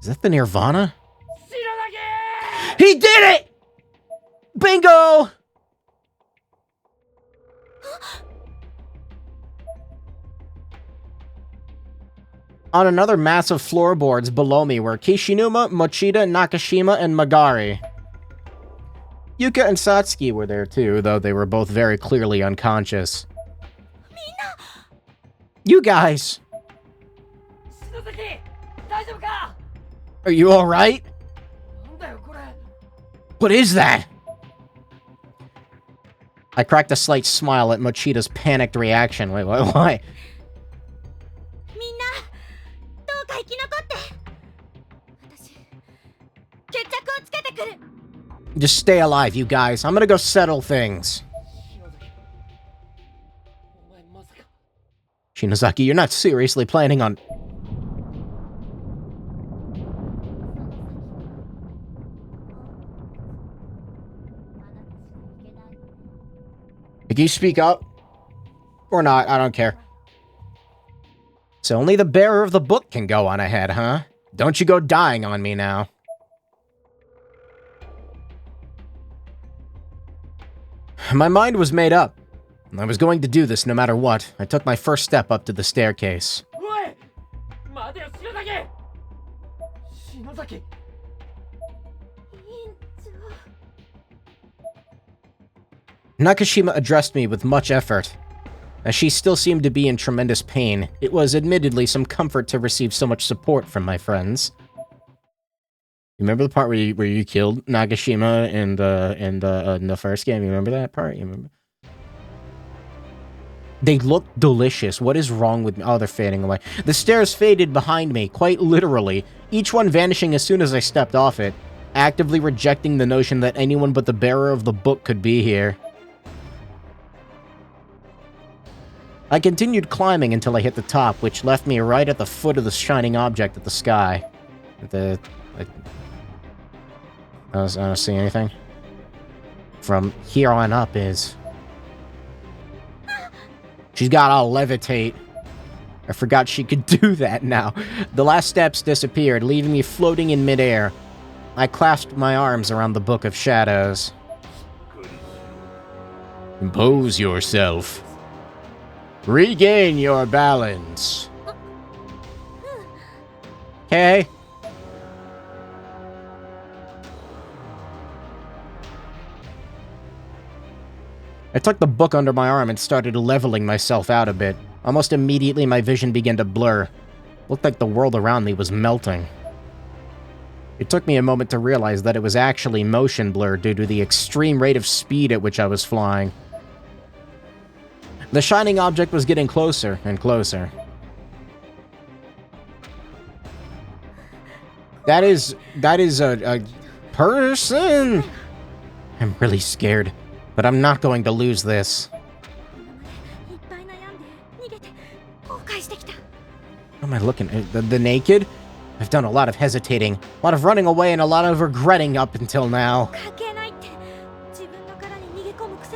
[SPEAKER 1] Is that the Nirvana? He did it! Bingo! On another mass of floorboards below me were Kishinuma, Mochida, Nakashima, and Magari. Yuka and Satsuki were there too, though they were both very clearly unconscious. You guys! Are you alright? What is that? I cracked a slight smile at Mochida's panicked reaction. Wait, why? Just stay alive, you guys. I'm gonna go settle things. Shinozaki, you're not seriously planning on... Can you speak up? Or not, I don't care. So only the bearer of the book can go on ahead, huh? Don't you go dying on me now. My mind was made up. I was going to do this no matter what. I took my first step up to the staircase.
[SPEAKER 2] おい待てよ篠崎篠崎
[SPEAKER 1] Nakashima addressed me with much effort. As she still seemed to be in tremendous pain, it was admittedly some comfort to receive so much support from my friends. You remember the part where you killed Nagashima in the first game? You remember that part? You remember? They look delicious. What is wrong with me? Oh, they're fading away. The stairs faded behind me, quite literally, each one vanishing as soon as I stepped off it, actively rejecting the notion that anyone but the bearer of the book could be here. I continued climbing until I hit the top, which left me right at the foot of the shining object at the sky. I don't see anything. From here on up is... She's gotta levitate. I forgot she could do that now. The last steps disappeared, leaving me floating in midair. I clasped my arms around the Book of Shadows. Compose yourself. Regain your balance. Okay. I took the book under my arm and started leveling myself out a bit. Almost immediately, my vision began to blur. Looked like the world around me was melting. It took me a moment to realize that it was actually motion blur due to the extreme rate of speed at which I was flying. The shining object was getting closer and closer. That is a person! I'm really scared, but I'm not going to lose this. What am I looking at? The naked? I've done a lot of hesitating, a lot of running away, and a lot of regretting up until now.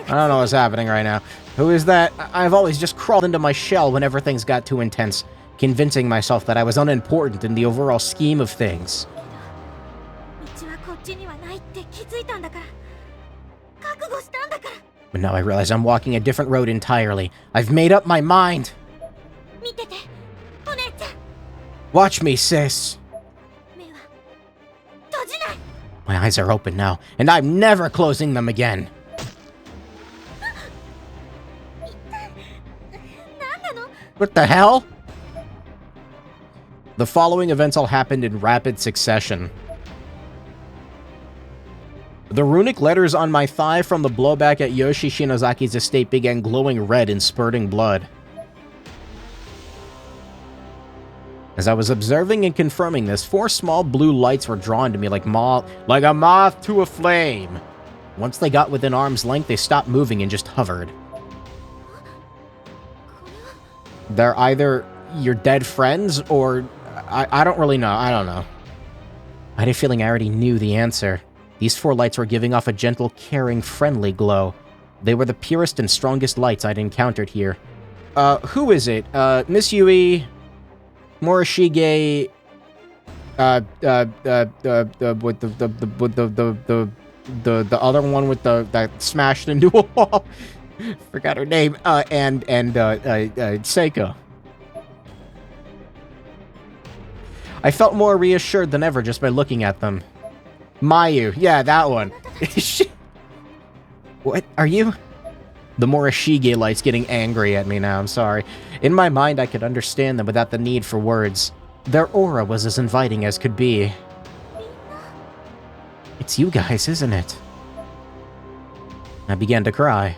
[SPEAKER 1] I don't know what's happening right now. Who is that? I've always just crawled into my shell whenever things got too intense, convincing myself that I was unimportant in the overall scheme of things. But now I realize I'm walking a different road entirely. I've made up my mind! Watch me, sis! My eyes are open now, and I'm never closing them again! What the hell? The following events all happened in rapid succession. The runic letters on my thigh from the blowback at Yoshi Shinozaki's estate began glowing red and spurting blood. As I was observing and confirming this, 4 small blue lights were drawn to me like a moth to a flame. Once they got within arm's length, they stopped moving and just hovered. They're either your dead friends or... I don't really know. I don't know. I had a feeling I already knew the answer. These 4 lights were giving off a gentle, caring, friendly glow. They were the purest and strongest lights I'd encountered here. Who is it? Miss Yui... Morishige, with the other one with that smashed into a wall. Forgot her name. And Seiko. I felt more reassured than ever just by looking at them. Mayu, yeah, that one. What are you? The Morishige light's getting angry at me now, I'm sorry. In my mind, I could understand them without the need for words. Their aura was as inviting as could be. It's you guys, isn't it? I began to cry.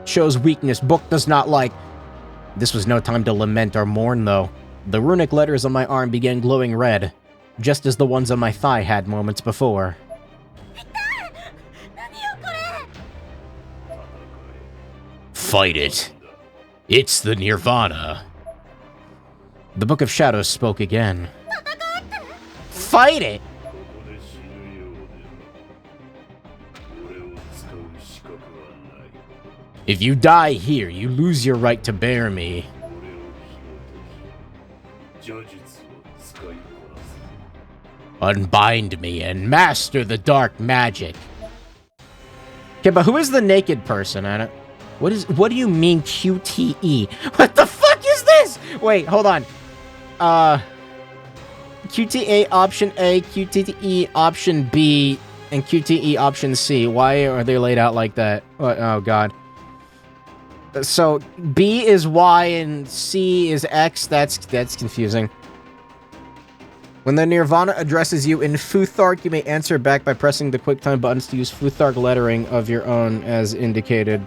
[SPEAKER 1] Shows weakness, book does not like. This was no time to lament or mourn, though. The runic letters on my arm began glowing red, just as the ones on my thigh had moments before. Fight it. It's the Nirvana. The Book of Shadows spoke again. Fight it! If you die here, you lose your right to bear me. Unbind me and master the dark magic. Okay, but who is the naked person? What do you mean QTE? What the fuck is this? Wait, hold on. QTA option A, QTE option B, and QTE option C. Why are they laid out like that? Oh god. So B is Y and C is X. That's confusing. When the Nirvana addresses you in Futhark, you may answer back by pressing the QuickTime buttons to use Futhark lettering of your own as indicated.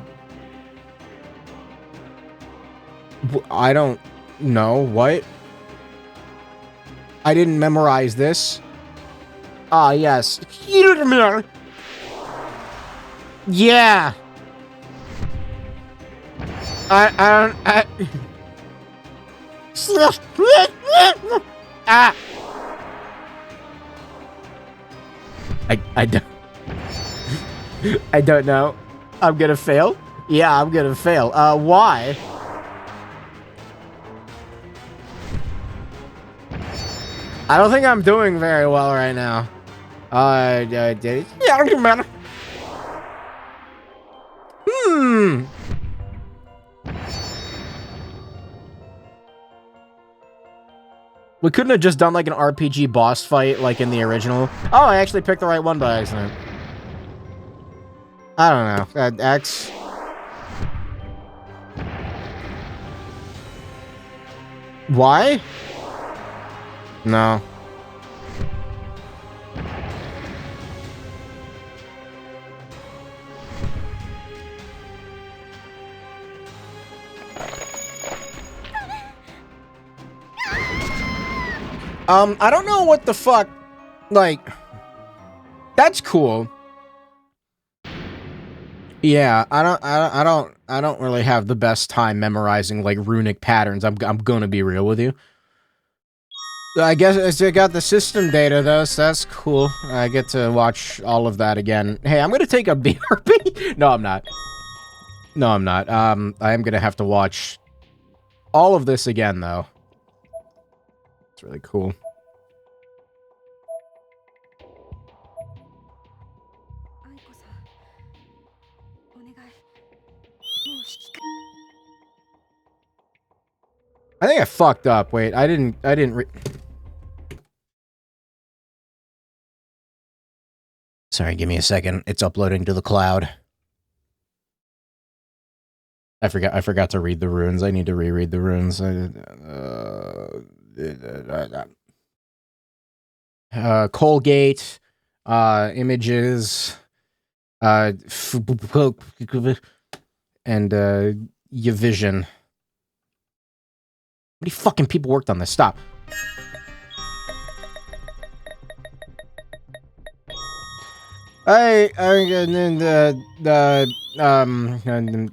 [SPEAKER 1] I don't know. What? I didn't memorize this. Ah, yes. Yeah. I don't... I don't know. I'm gonna fail? Yeah, I'm gonna fail. Why? I don't think I'm doing very well right now. We couldn't have just done like an RPG boss fight like in the original. Oh, I actually picked the right one by accident. I don't know. X. Why? No. I don't know what the fuck, like, that's cool. Yeah, I don't really have the best time memorizing, like, runic patterns. I'm gonna be real with you. I guess I got the system data, though, so that's cool. I get to watch all of that again. Hey, I'm gonna take a BRB. No, I'm not. No, I'm not. I am gonna have to watch all of this again, though. It's really cool. I think I fucked up. Wait, I didn't Sorry, give me a second. It's uploading to the cloud. I forgot to read the runes. I need to reread the runes. Colgate, images, and Yavision. How many fucking people worked on this? Stop.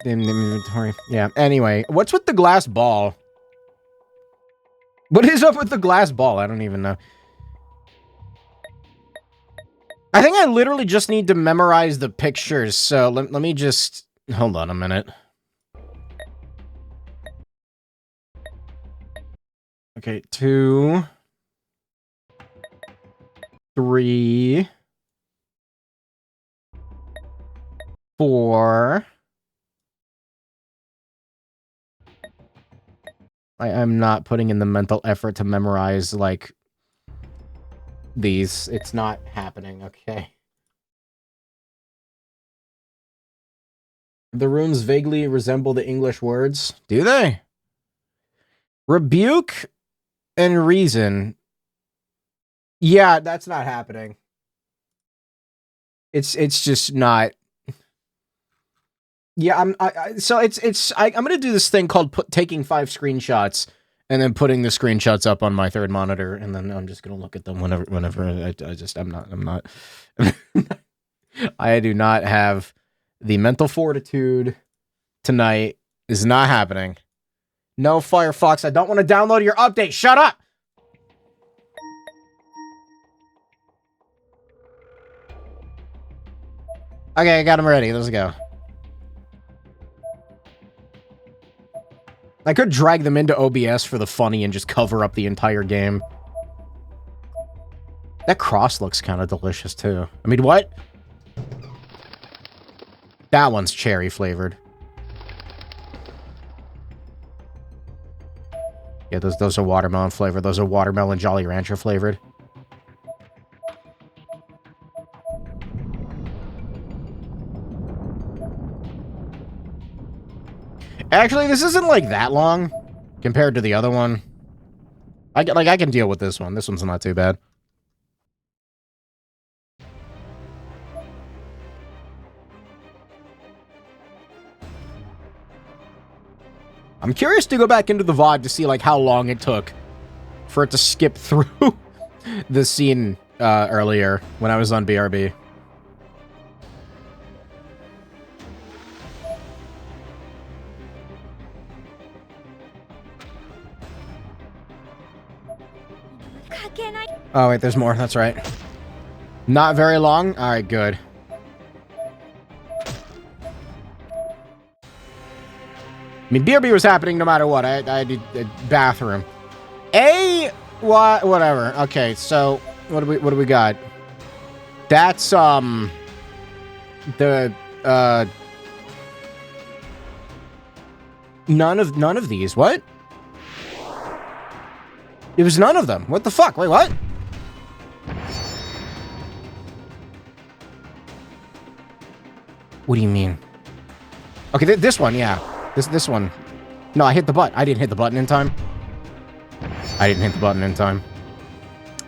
[SPEAKER 1] Inventory. Yeah. Anyway, what's with the glass ball? What is up with the glass ball? I don't even know. I think I literally just need to memorize the pictures. So let me just hold on a minute. Okay, 2, 3, 4. I am not putting in the mental effort to memorize, like, these. It's not happening, okay. The runes vaguely resemble the English words. Do they? Rebuke and reason. Yeah, that's not happening. It's just not. Yeah, I'm gonna do this thing called taking 5 screenshots and then putting the screenshots up on my third monitor, and then I'm just gonna look at them whenever I'm not I do not have the mental fortitude tonight. Is not happening. No, Firefox, I don't want to download your update. Shut up. Okay, I got them ready. Let's go. I could drag them into OBS for the funny and just cover up the entire game. That cross looks kind of delicious, too. I mean, what? That one's cherry flavored. Yeah, those are watermelon flavored. Those are watermelon Jolly Rancher flavored. Actually, this isn't like that long compared to the other one. I can deal with this one. This one's not too bad. I'm curious to go back into the VOD to see like how long it took for it to skip through the scene earlier when I was on BRB. Oh wait, there's more. That's right. Not very long. All right, good. I mean, BRB was happening no matter what. I did a bathroom. Whatever. Okay, so what do we got? That's none of these. What? It was none of them. What the fuck? Wait, what? What do you mean? Okay, this one, yeah. This one. No, I hit the button. I didn't hit the button in time. I didn't hit the button in time.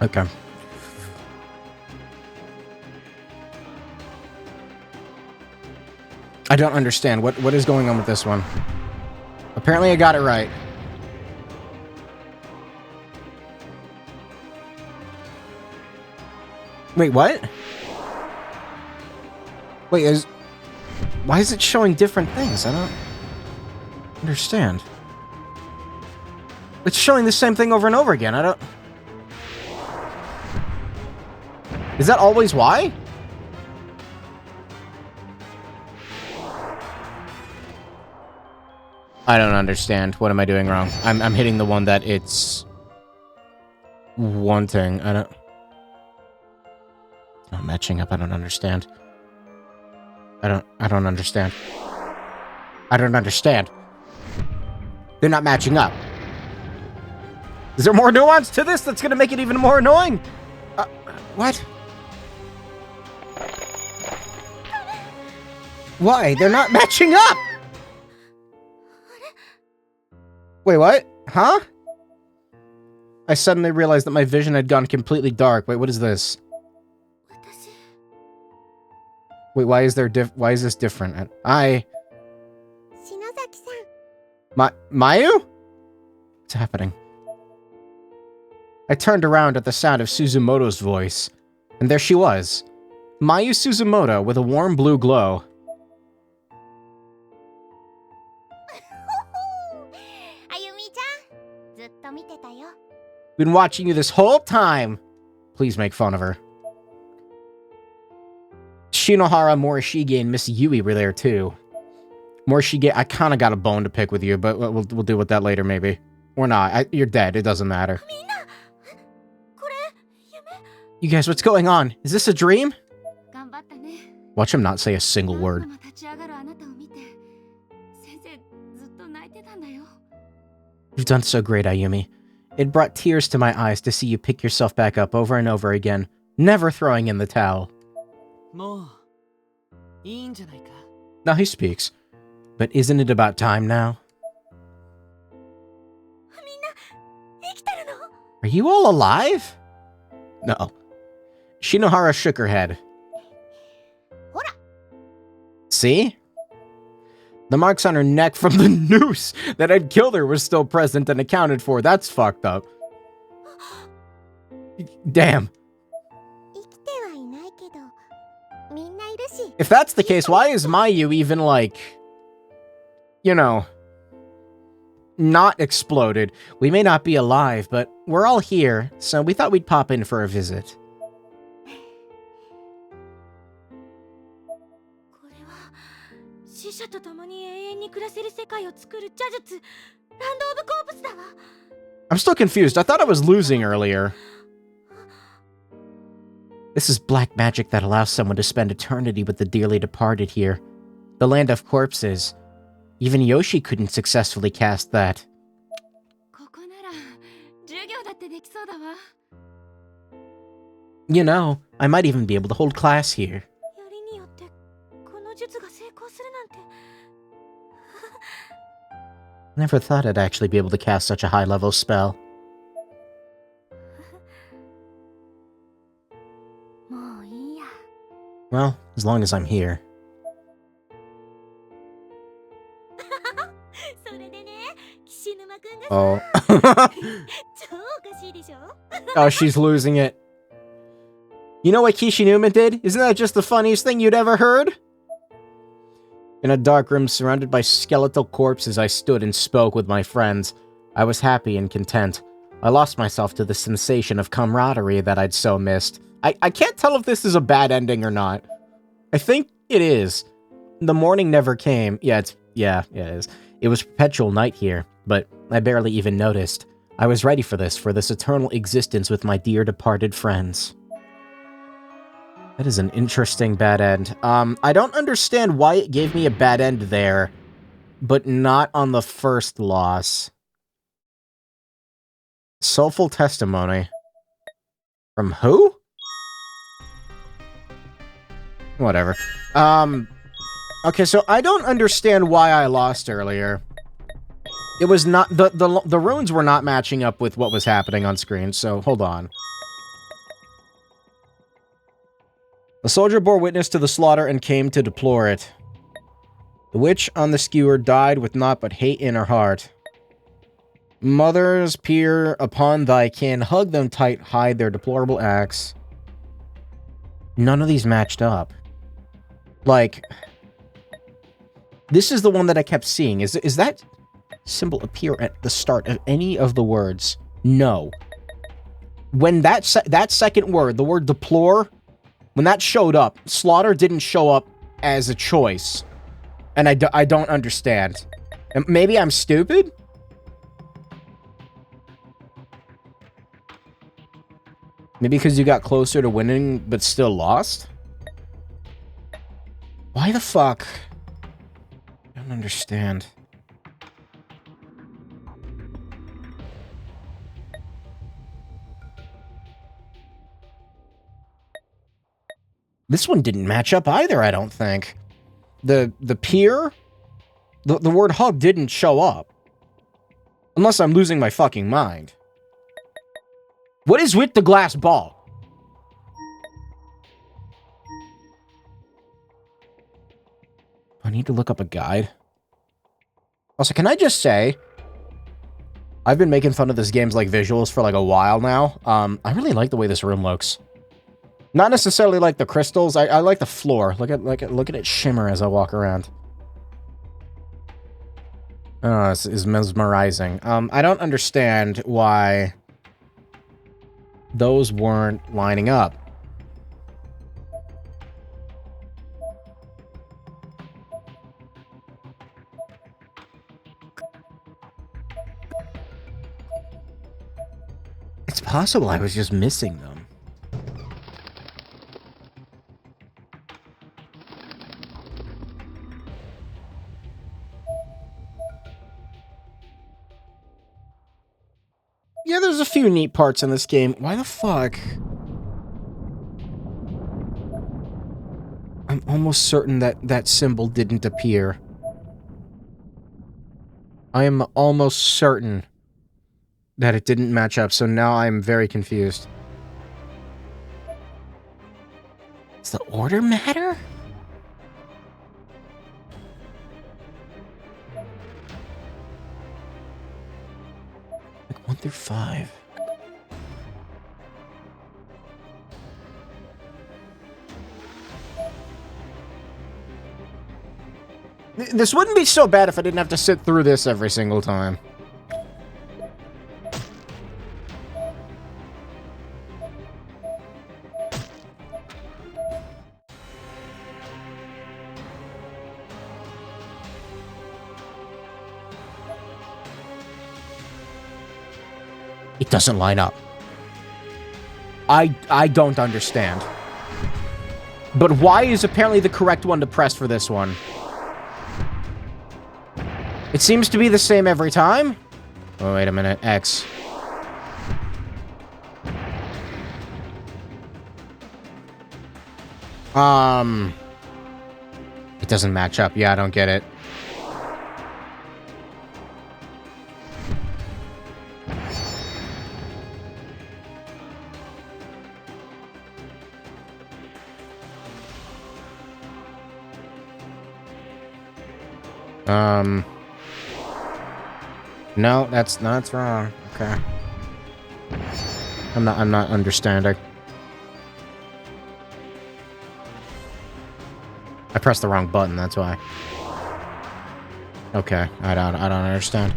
[SPEAKER 1] Okay. I don't understand. What is going on with this one? Apparently I got it right. Wait, what? Wait, why is it showing different things? I don't understand. It's showing the same thing over and over again. I don't... Is that always why? I don't understand. What am I doing wrong? I'm hitting the one that it's wanting. I don't... Not matching up. I don't understand. I don't understand. I don't understand. They're not matching up. Is there more nuance to this that's gonna make it even more annoying? What? Why? They're not matching up! Wait, what? Huh? I suddenly realized that my vision had gone completely dark. Wait, what is this? Wait, why is this different? Mayu? What's happening? I turned around at the sound of Suzumoto's voice, and there she was. Mayu Suzumoto with a warm blue glow. Been watching you this whole time. Please make fun of her. Shinohara, Morishige, and Miss Yui were there too. Morishige, I kind of got a bone to pick with you, but we'll deal with that later, maybe. Or not. You're dead. It doesn't matter. You guys, what's going on? Is this a dream? Watch him not say a single word. You've done so great, Ayumi. It brought tears to my eyes to see you pick yourself back up over and over again, never throwing in the towel. Now he speaks. But isn't it about time now? Are you all alive? No. Shinohara shook her head. See? The marks on her neck from the noose that had killed her was still present and accounted for. That's fucked up. Damn. If that's the case, why is Mayu even, like, you know, not exploded? We may not be alive, but we're all here, so we thought we'd pop in for a visit. I'm still confused. I thought I was losing earlier. This is black magic that allows someone to spend eternity with the dearly departed here. The Land of Corpses. Even Yoshi couldn't successfully cast that.
[SPEAKER 3] ここなら授業だってできそうだわ。
[SPEAKER 1] You know, I might even be able to hold class here.
[SPEAKER 3] よりによってこの術が成功するなんて。
[SPEAKER 1] Never thought I'd actually be able to cast such a high-level spell.
[SPEAKER 3] もういいや。
[SPEAKER 1] Well, as long as I'm here.
[SPEAKER 3] それでね、岸沼くんが
[SPEAKER 1] Oh.
[SPEAKER 3] 超おかしいでしょ。
[SPEAKER 1] Oh, she's losing it. You know what Kishinuma did? Isn't that just the funniest thing you'd ever heard? In a dark room surrounded by skeletal corpses, I stood and spoke with my friends. I was happy and content. I lost myself to the sensation of camaraderie that I'd so missed. I can't tell if this is a bad ending or not. I think it is. The morning never came. Yeah, it is. It was perpetual night here, but I barely even noticed. I was ready for this eternal existence with my dear departed friends. That is an interesting bad end. I don't understand why it gave me a bad end there, but not on the first loss. Soulful testimony. From who? Whatever. Okay, so I don't understand why I lost earlier. It was not... The runes were not matching up with what was happening on screen, so hold on. The soldier bore witness to the slaughter and came to deplore it. The witch on the skewer died with naught but hate in her heart. Mothers peer upon thy kin, hug them tight, hide their deplorable acts. None of these matched up. Like, this is the one that I kept seeing. Is that symbol appear at the start of any of the words? No. When that second word, the word deplore, when that showed up, slaughter didn't show up as a choice. And I don't understand. Maybe I'm stupid? Maybe because you got closer to winning but still lost? Why the fuck? I don't understand. This one didn't match up either, I don't think. The peer? The word hug didn't show up. Unless I'm losing my fucking mind. What is with the glass ball? I need to look up a guide. Also, can I just say, I've been making fun of this game's like visuals for like a while now. I really like the way this room looks. Not necessarily like the crystals. I like the floor. Look at it shimmer as I walk around. Oh, this is mesmerizing. I don't understand why those weren't lining up. It's possible I was just missing them. Yeah, there's a few neat parts in this game. Why the fuck? I'm almost certain that that symbol didn't appear. I am almost certain that it didn't match up, so now I'm very confused. Does the order matter? Like 1 through 5. This wouldn't be so bad if I didn't have to sit through this every single time. It doesn't line up. I don't understand. But Y is apparently the correct one to press for this one. It seems to be the same every time. Oh, wait a minute. X. It doesn't match up. Yeah, I don't get it. No, that's wrong. Okay. I'm not understanding. I pressed the wrong button, that's why. Okay, I don't understand.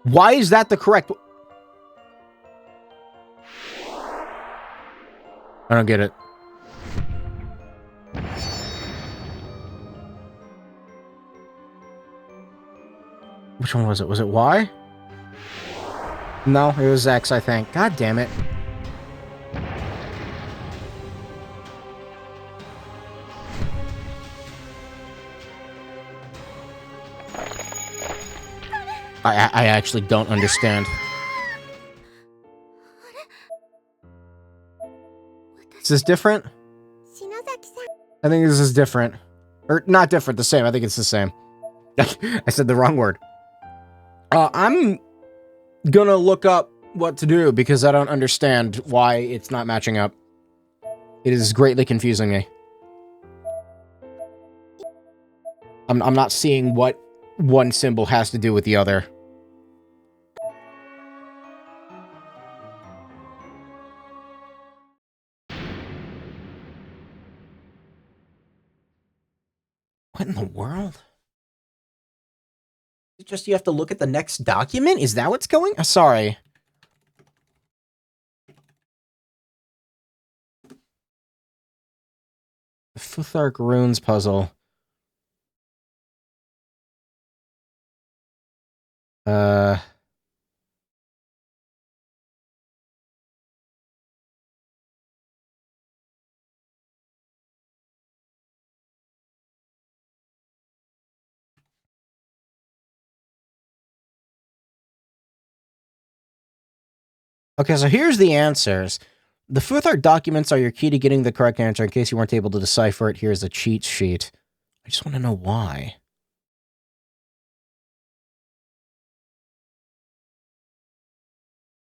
[SPEAKER 1] Why is that the correct... I don't get it. Which one was it? Was it Y? No, it was X, I think. God damn it. I actually don't understand. Is this different? I think this is different. Or, not different, the same. I think it's the same. I said the wrong word. I'm gonna look up what to do because I don't understand why it's not matching up. It is greatly confusing me. I'm not seeing what one symbol has to do with the other. What in the world? It's just you have to look at the next document? Is that what's going? Sorry. The Futhark Runes puzzle. Okay, so here's the answers. The Futhark documents are your key to getting the correct answer. In case you weren't able to decipher it, here's a cheat sheet. I just want to know why.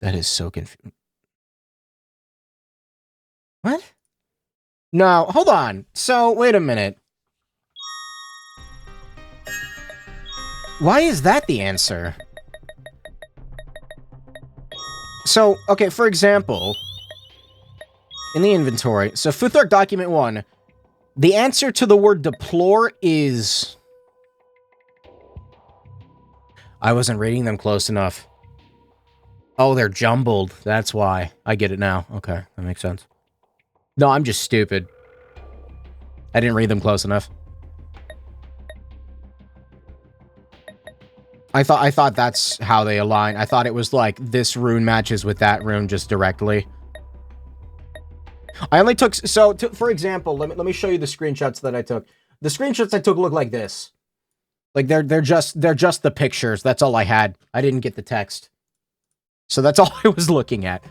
[SPEAKER 1] That is so confusing. What? No, hold on. So, wait a minute. Why is that the answer? So, okay, for example, in the inventory, so Futhark document 1, the answer to the word deplore is... I wasn't reading them close enough. Oh, they're jumbled. That's why. I get it now. Okay, that makes sense. No, I'm just stupid. I didn't read them close enough. I thought that's how they align. I thought it was like this rune matches with that rune just directly. I only took... So, for example, let me show you the screenshots that I took. The screenshots I took look like this. Like, they're just the pictures. That's all I had. I didn't get the text. So that's all I was looking at.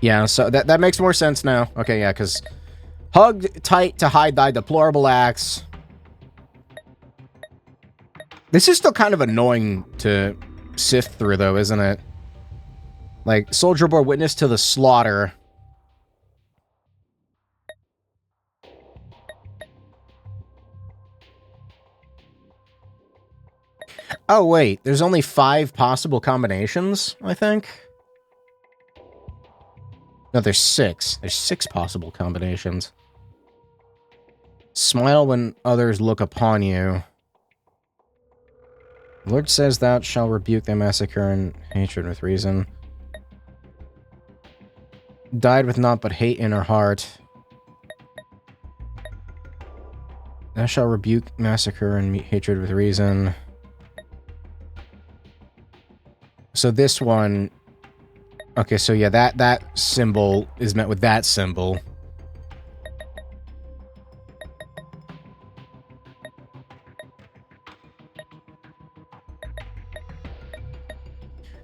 [SPEAKER 1] Yeah, so that makes more sense now. Okay, yeah, because... Hug tight to hide thy deplorable acts. This is still kind of annoying to sift through, though, isn't it? Like, soldier bore witness to the slaughter. Oh, wait. There's only 5 possible combinations, I think? No, there's 6. There's 6 possible combinations. Smile when others look upon you. The Lord says thou shalt rebuke their massacre and hatred with reason. Died with naught but hate in her heart. Thou shalt rebuke massacre and hatred with reason. So this one... Okay, so yeah, that symbol is met with that symbol.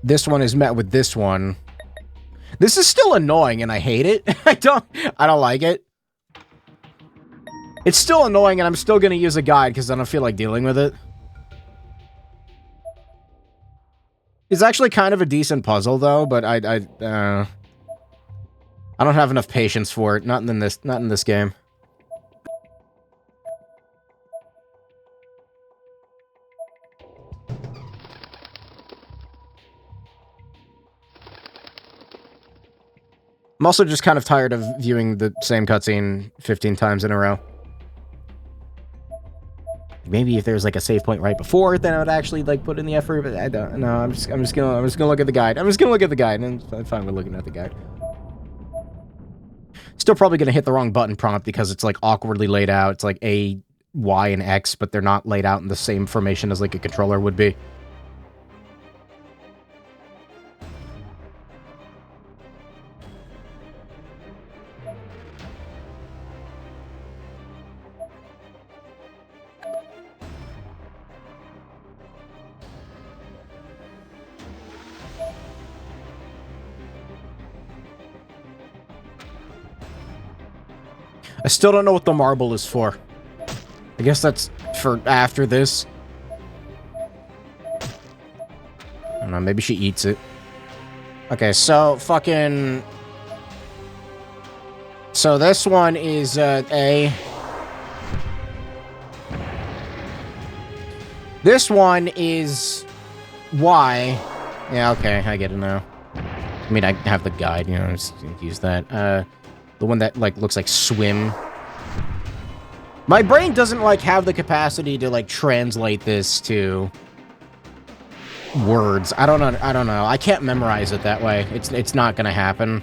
[SPEAKER 1] This one is met with this one. This is still annoying and I hate it. I don't like it. It's still annoying and I'm still gonna use a guide because I don't feel like dealing with it. It's actually kind of a decent puzzle though, but I don't have enough patience for it. Not in this game. I'm also just kind of tired of viewing the same cutscene 15 times in a row. Maybe if there's like a save point right before it, then I would actually like put in the effort, but I don't know. I'm just gonna look at the guide. I'm just gonna look at the guide, and I'm fine with looking at the guide. Still probably gonna hit the wrong button prompt because it's like awkwardly laid out. It's like A, Y, and X, but they're not laid out in the same formation as like a controller would be. I still don't know what the marble is for. I guess that's for after this. I don't know, maybe she eats it. Okay, so fucking... So this one is A. This one is Y. Yeah, okay, I get it now. I mean, I have the guide, you know, just use that. The one that, like, looks like swim. My brain doesn't, like, have the capacity to, like, translate this to words. I don't know. I can't memorize it that way. It's not gonna happen.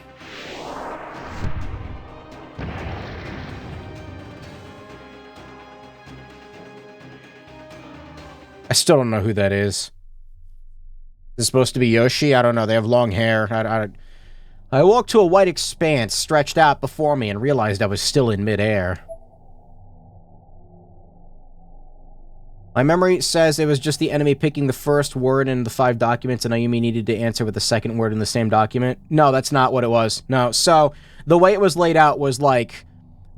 [SPEAKER 1] I still don't know who that is. Is this supposed to be Yoshi? I don't know. They have long hair. I walked to a white expanse stretched out before me and realized I was still in midair. My memory says it was just the enemy picking the first word in the 5 documents and Ayumi needed to answer with the second word in the same document. No, that's not what it was. No, so the way it was laid out was like,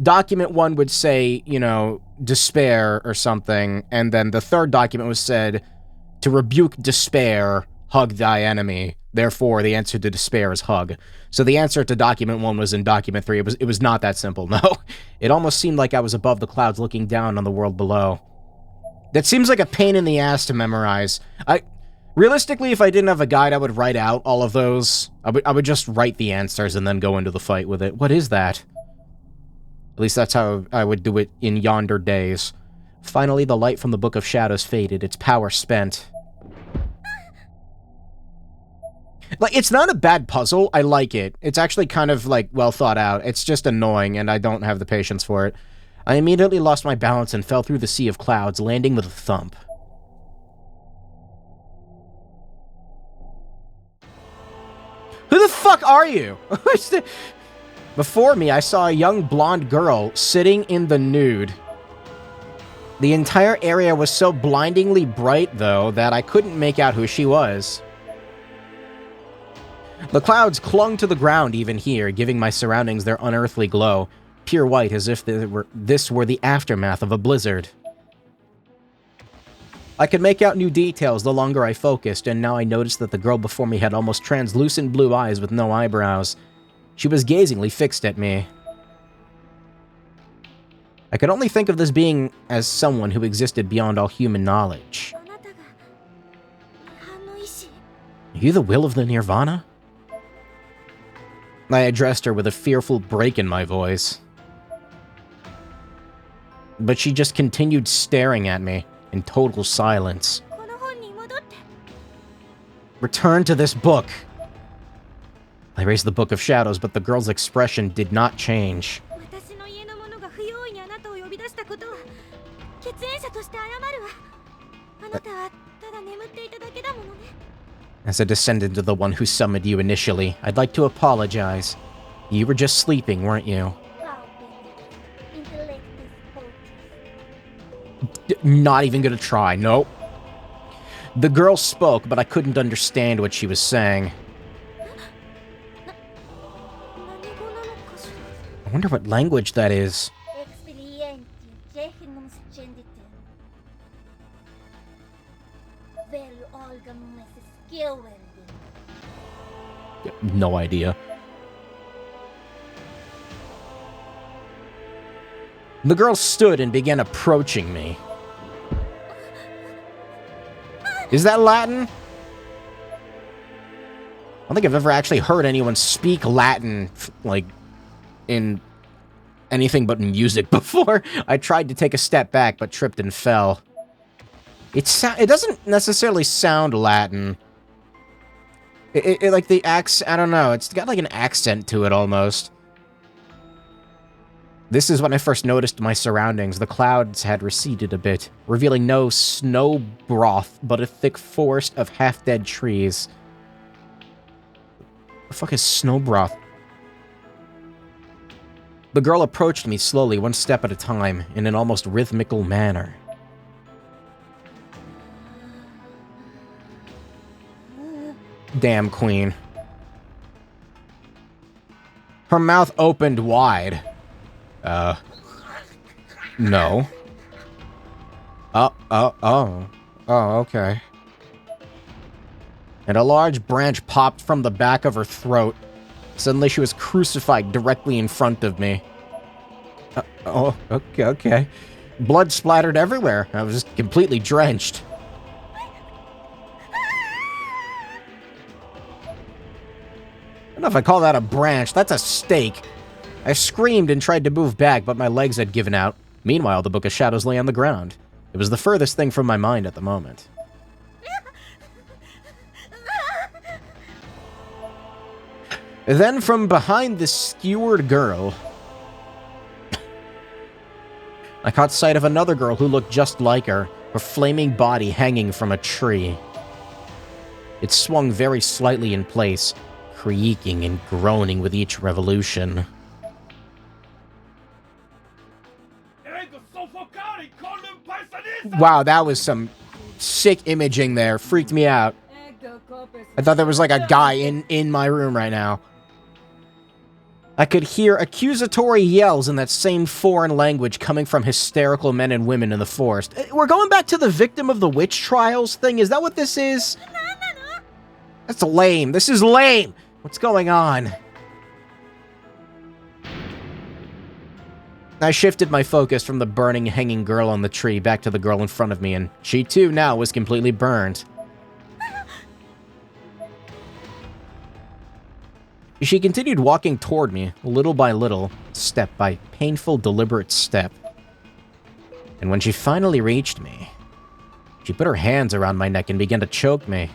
[SPEAKER 1] document 1 would say, you know, despair or something, and then the third document was said, to rebuke despair, hug thy enemy. Therefore, the answer to despair is hug. So the answer to document 1 was in document 3. It was not that simple, no. It almost seemed like I was above the clouds looking down on the world below. That seems like a pain in the ass to memorize. Realistically, if I didn't have a guide, I would write out all of those. I would just write the answers and then go into the fight with it. What is that? At least that's how I would do it in yonder days. Finally, the light from the Book of Shadows faded, its power spent. Like, it's not a bad puzzle. I like it. It's actually kind of, like, well thought out. It's just annoying, and I don't have the patience for it. I immediately lost my balance and fell through the sea of clouds, landing with a thump. Who the fuck are you? Before me, I saw a young blonde girl sitting in the nude. The entire area was so blindingly bright, though, that I couldn't make out who she was. The clouds clung to the ground even here, giving my surroundings their unearthly glow, pure white as if this were the aftermath of a blizzard. I could make out new details the longer I focused, and now I noticed that the girl before me had almost translucent blue eyes with no eyebrows. She was gazingly fixed at me. I could only think of this being as someone who existed beyond all human knowledge. Are you the will of the Nirvana? I addressed her with a fearful break in my voice. But she just continued staring at me in total silence. Return to this book. I raised the Book of Shadows, but the girl's expression did not change. As a descendant of the one who summoned you initially, I'd like to apologize. You were just sleeping, weren't you? Not even gonna try, nope. The girl spoke, but I couldn't understand what she was saying. I wonder what language that is. No idea. The girl stood and began approaching me. Is that Latin? I don't think I've ever actually heard anyone speak Latin, like, in anything but music before. I tried to take a step back, but tripped and fell. It doesn't necessarily sound Latin. It like the accent, I don't know, it's got like an accent to it almost. This is when I first noticed my surroundings. The clouds had receded a bit, revealing no snow broth, but a thick forest of half-dead trees. What the fuck is snow broth? The girl approached me slowly, one step at a time, in an almost rhythmical manner. Damn queen. Her mouth opened wide. No. Oh, okay. And a large branch popped from the back of her throat. Suddenly she was crucified directly in front of me. Oh, okay. Blood splattered everywhere. I was just completely drenched. I don't know if I call that a branch. That's a stake. I screamed and tried to move back, but my legs had given out. Meanwhile, the Book of Shadows lay on the ground. It was the furthest thing from my mind at the moment. Then, from behind the skewered girl, I caught sight of another girl who looked just like her flaming body hanging from a tree. It swung very slightly in place, creaking and groaning with each revolution. Wow, that was some sick imaging there. Freaked me out. I thought there was like a guy in my room right now. I could hear accusatory yells in that same foreign language coming from hysterical men and women in the forest. We're going back to the victim of the witch trials thing? Is that what this is? That's lame. This is lame. What's going on? I shifted my focus from the burning, hanging girl on the tree back to the girl in front of me, and she too now was completely burned. She continued walking toward me, little by little, step by painful, deliberate step. And when she finally reached me, she put her hands around my neck and began to choke me.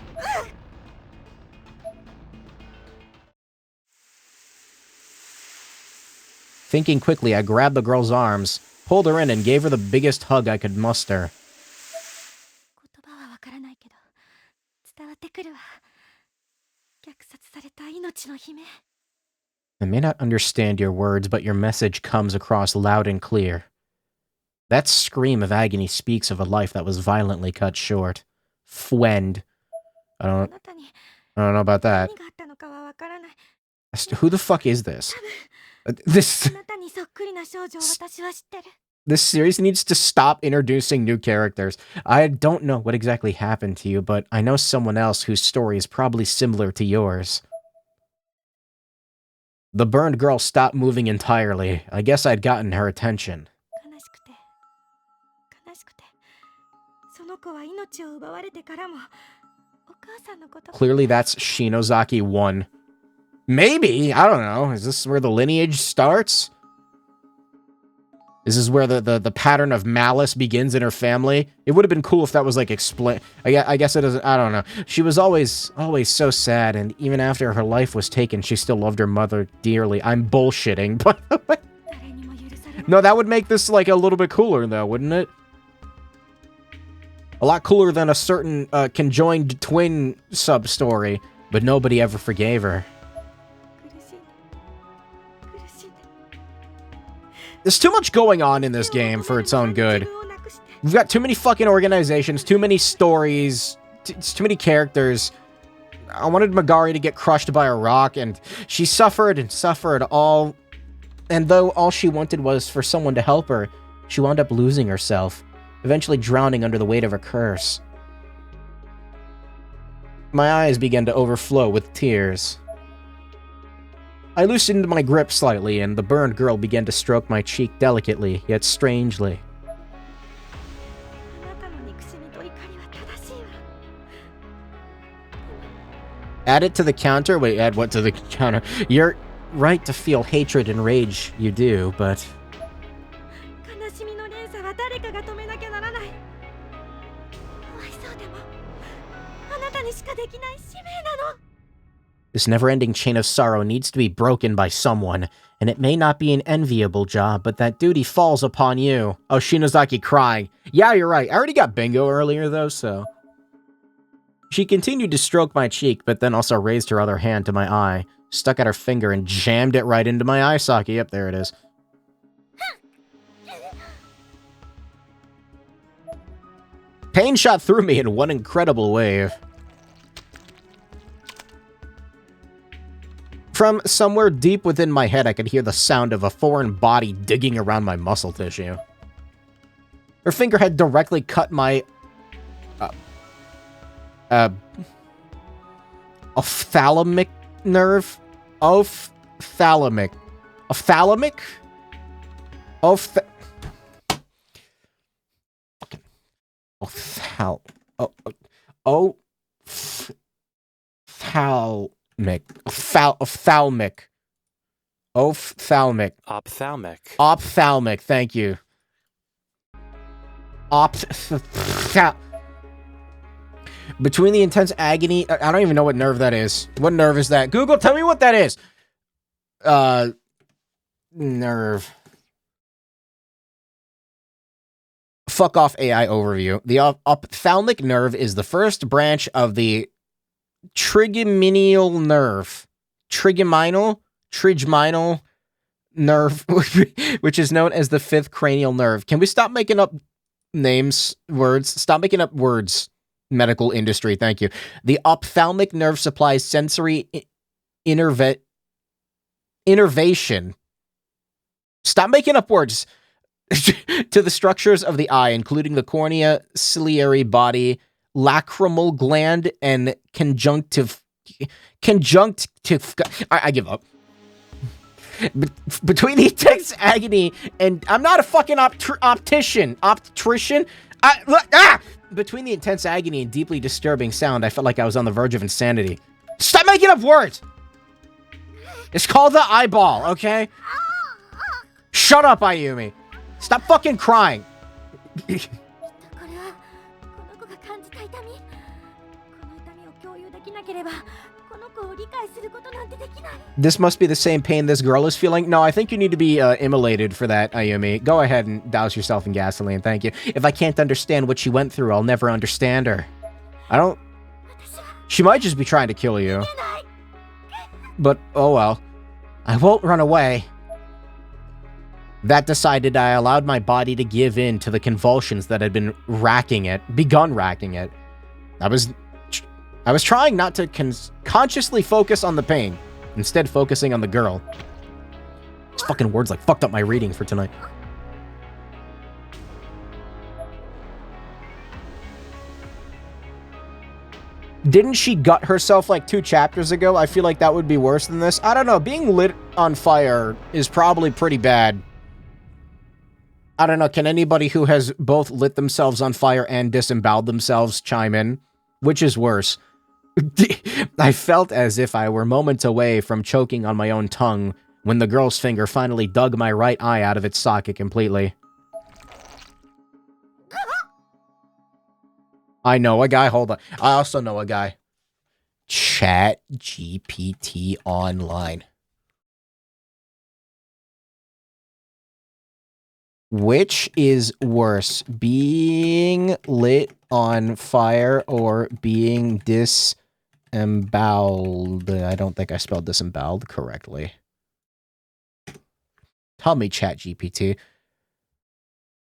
[SPEAKER 1] Thinking quickly, I grabbed the girl's arms, pulled her in, and gave her the biggest hug I could muster. I may not understand your words, but your message comes across loud and clear. That scream of agony speaks of a life that was violently cut short. Fwend. I don't know about that. Who the fuck is this? This series needs to stop introducing new characters. I don't know what exactly happened to you, but I know someone else whose story is probably similar to yours. The burned girl stopped moving entirely. I guess I'd gotten her attention. Clearly that's Shinozaki 1. Maybe, I don't know. Is this where the lineage starts? Is this where the pattern of malice begins in her family? It would have been cool if that was like explained. I guess it doesn't. I don't know. She was always so sad, and even after her life was taken, she still loved her mother dearly. I'm bullshitting, but no, that would make this like a little bit cooler, though, wouldn't it? A lot cooler than a certain conjoined twin sub-story, but nobody ever forgave her.
[SPEAKER 3] 苦しい苦しい
[SPEAKER 1] There's too much going on in this game for its own good. We've got too many fucking organizations, too many stories, too many characters. I wanted Magari to get crushed by a rock, and she suffered and suffered all. And though all she wanted was for someone to help her, she wound up losing herself, eventually drowning under the weight of her curse. My eyes began to overflow with tears. I loosened my grip slightly, and the burned girl began to stroke my cheek delicately, yet strangely.
[SPEAKER 3] あなたの憎しみと怒りは正しいわ
[SPEAKER 1] Add it to the counter? Wait, add what to the counter? You're right to feel hatred and rage, you do, but...
[SPEAKER 3] 悲しみの連鎖は誰かが止めなきゃならないかわいそうでもあなたにしかできない使命なの
[SPEAKER 1] This never-ending chain of sorrow needs to be broken by someone, and it may not be an enviable job, but that duty falls upon you. Oh, Shinozaki crying. Yeah, you're right. I already got bingo earlier, though, so... She continued to stroke my cheek, but then also raised her other hand to my eye, stuck out her finger, and jammed it right into my eye socket. Yep, there it is. Pain shot through me in one incredible wave. From somewhere deep within my head, I could hear the sound of a foreign body digging around my muscle tissue. Her finger had directly cut my... ophthalmic nerve? Ophthalmic. Ophthalmic? Ophthalmic. Ophthalmic, thank you. Between the intense agony... I don't even know what nerve that is. What nerve is that? Google, tell me what that is! Nerve. Fuck off AI overview. The ophthalmic nerve is the first branch of the trigeminal nerve. Trigeminal nerve, which is known as the fifth cranial nerve. Can we stop making up names, words? Stop making up words. Medical industry, thank you. The ophthalmic nerve supplies sensory innervation. Stop making up words. To the structures of the eye, including the cornea, ciliary body, lacrimal gland, and conjunctive. I give up. Between the intense agony and I'm not a fucking optician. Between the intense agony and deeply disturbing sound, I felt like I was on the verge of insanity. Stop making up words! It's called the eyeball, okay? Shut up, Ayumi. Stop fucking crying.
[SPEAKER 3] これはこの子が感じた痛みこの痛みを共有できなければこの子を理解することなんてできない
[SPEAKER 1] This must be the same pain this girl is feeling. No, I think you need to be immolated for that, Ayumi. Go ahead and douse yourself in gasoline, thank you. If I can't understand what she went through, I'll never understand her. I don't... She might just be trying to kill you. But, oh well. I won't run away. That decided, I allowed my body to give in to the convulsions that had begun racking it. I was trying not to consciously focus on the pain, instead focusing on the girl. These fucking words like fucked up my reading for tonight. Didn't she gut herself like 2 chapters ago? I feel like that would be worse than this. I don't know, being lit on fire is probably pretty bad. I don't know, can anybody who has both lit themselves on fire and disemboweled themselves chime in? Which is worse? I felt as if I were moments away from choking on my own tongue when the girl's finger finally dug my right eye out of its socket completely. I know a guy, hold on. I also know a guy. ChatGPT Online. Which is worse, being lit on fire or being disemboweled. I don't think I spelled disemboweled correctly. Tell me, ChatGPT.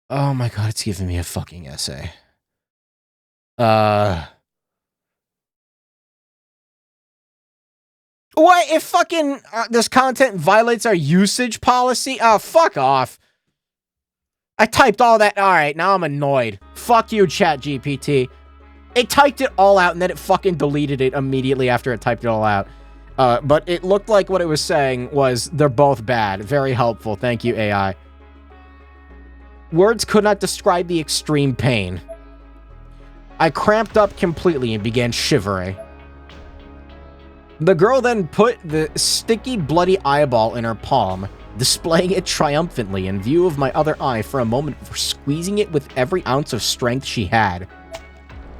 [SPEAKER 1] Oh my god, it's giving me a fucking essay. What if fucking this content violates our usage policy? Oh, fuck off. I typed all that. All right, now I'm annoyed. Fuck you, ChatGPT. It typed it all out and then it fucking deleted it immediately after it typed it all out. But it looked like what it was saying was they're both bad. Very helpful. Thank you, AI. Words could not describe the extreme pain. I cramped up completely and began shivering. The girl then put the sticky, bloody eyeball in her palm, displaying it triumphantly in view of my other eye for a moment before squeezing it with every ounce of strength she had.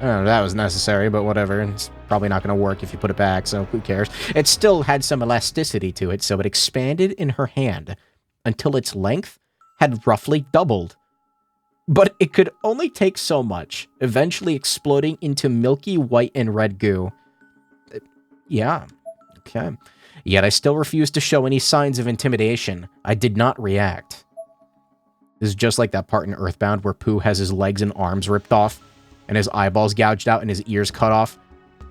[SPEAKER 1] I don't know, that was necessary, but whatever. It's probably not going to work if you put it back, so who cares? It still had some elasticity to it, so it expanded in her hand until its length had roughly doubled. But it could only take so much, eventually exploding into milky white and red goo. Yeah, okay. Yet I still refused to show any signs of intimidation. I did not react. This is just like that part in Earthbound where Pooh has his legs and arms ripped off, and his eyeballs gouged out and his ears cut off.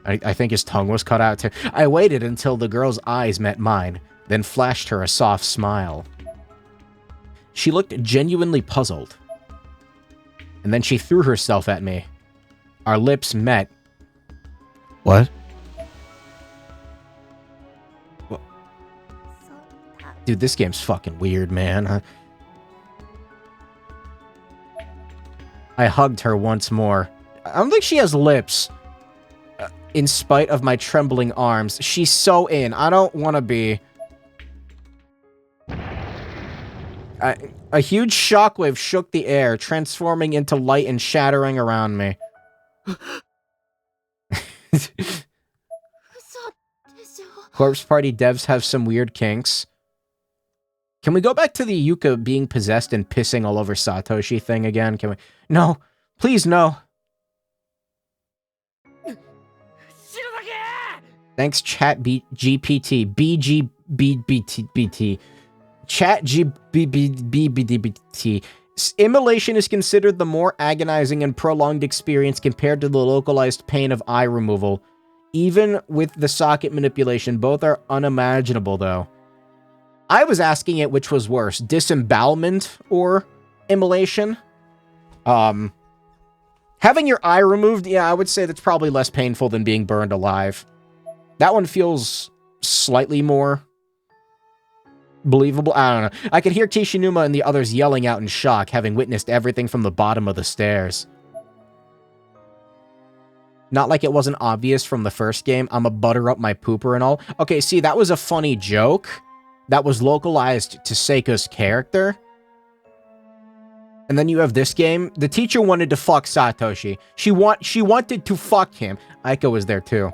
[SPEAKER 1] I think his tongue was cut out too. I waited until the girl's eyes met mine, then flashed her a soft smile. She looked genuinely puzzled. And then she threw herself at me. Our lips met. What? Dude, this game's fucking weird, man. I hugged her once more. I don't think she has lips. In spite of my trembling arms. She's so in. I don't want to be... A huge shockwave shook the air, transforming into light and shattering around me. Corpse Party devs have some weird kinks. Can we go back to the Yuka being possessed and pissing all over Satoshi thing again? Can we? No. Please, no. Thanks, ChatGPT. BGBBT. ChatGPT. Immolation is considered the more agonizing and prolonged experience compared to the localized pain of eye removal. Even with the socket manipulation, both are unimaginable, though. I was asking it which was worse, disembowelment or immolation. Having your eye removed, yeah, I would say that's probably less painful than being burned alive. That one feels slightly more believable. I don't know. I could hear Kishinuma and the others yelling out in shock, having witnessed everything from the bottom of the stairs. Not like it wasn't obvious from the first game. I'ma butter up my pooper and all. Okay, see, that was a funny joke that was localized to Seiko's character. And then you have this game. The teacher wanted to fuck Satoshi. She wanted to fuck him. Aiko was there too.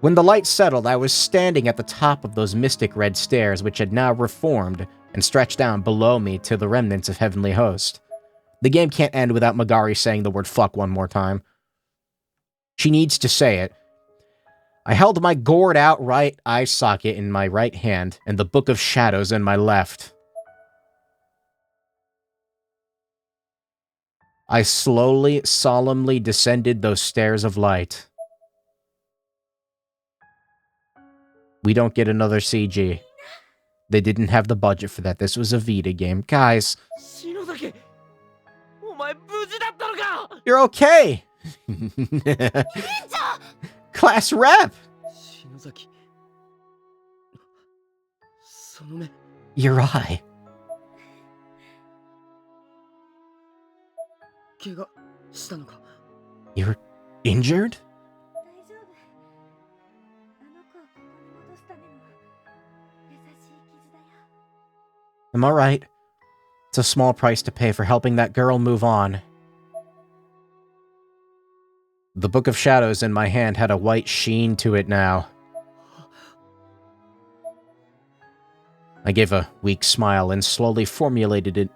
[SPEAKER 1] When the light settled, I was standing at the top of those mystic red stairs, which had now reformed and stretched down below me to the remnants of Heavenly Host. The game can't end without Magari saying the word fuck one more time. She needs to say it. I held my gored out right eye socket in my right hand and the Book of Shadows in my left. I slowly, solemnly descended those stairs of light. We don't get another CG. They didn't have the budget for that. This was a Vita game. Guys. You're okay. Class rep. Your eye. You're injured? I'm alright. It's a small price to pay for helping that girl move on. The Book of Shadows in my hand had a white sheen to it now. I gave a weak smile and slowly formulated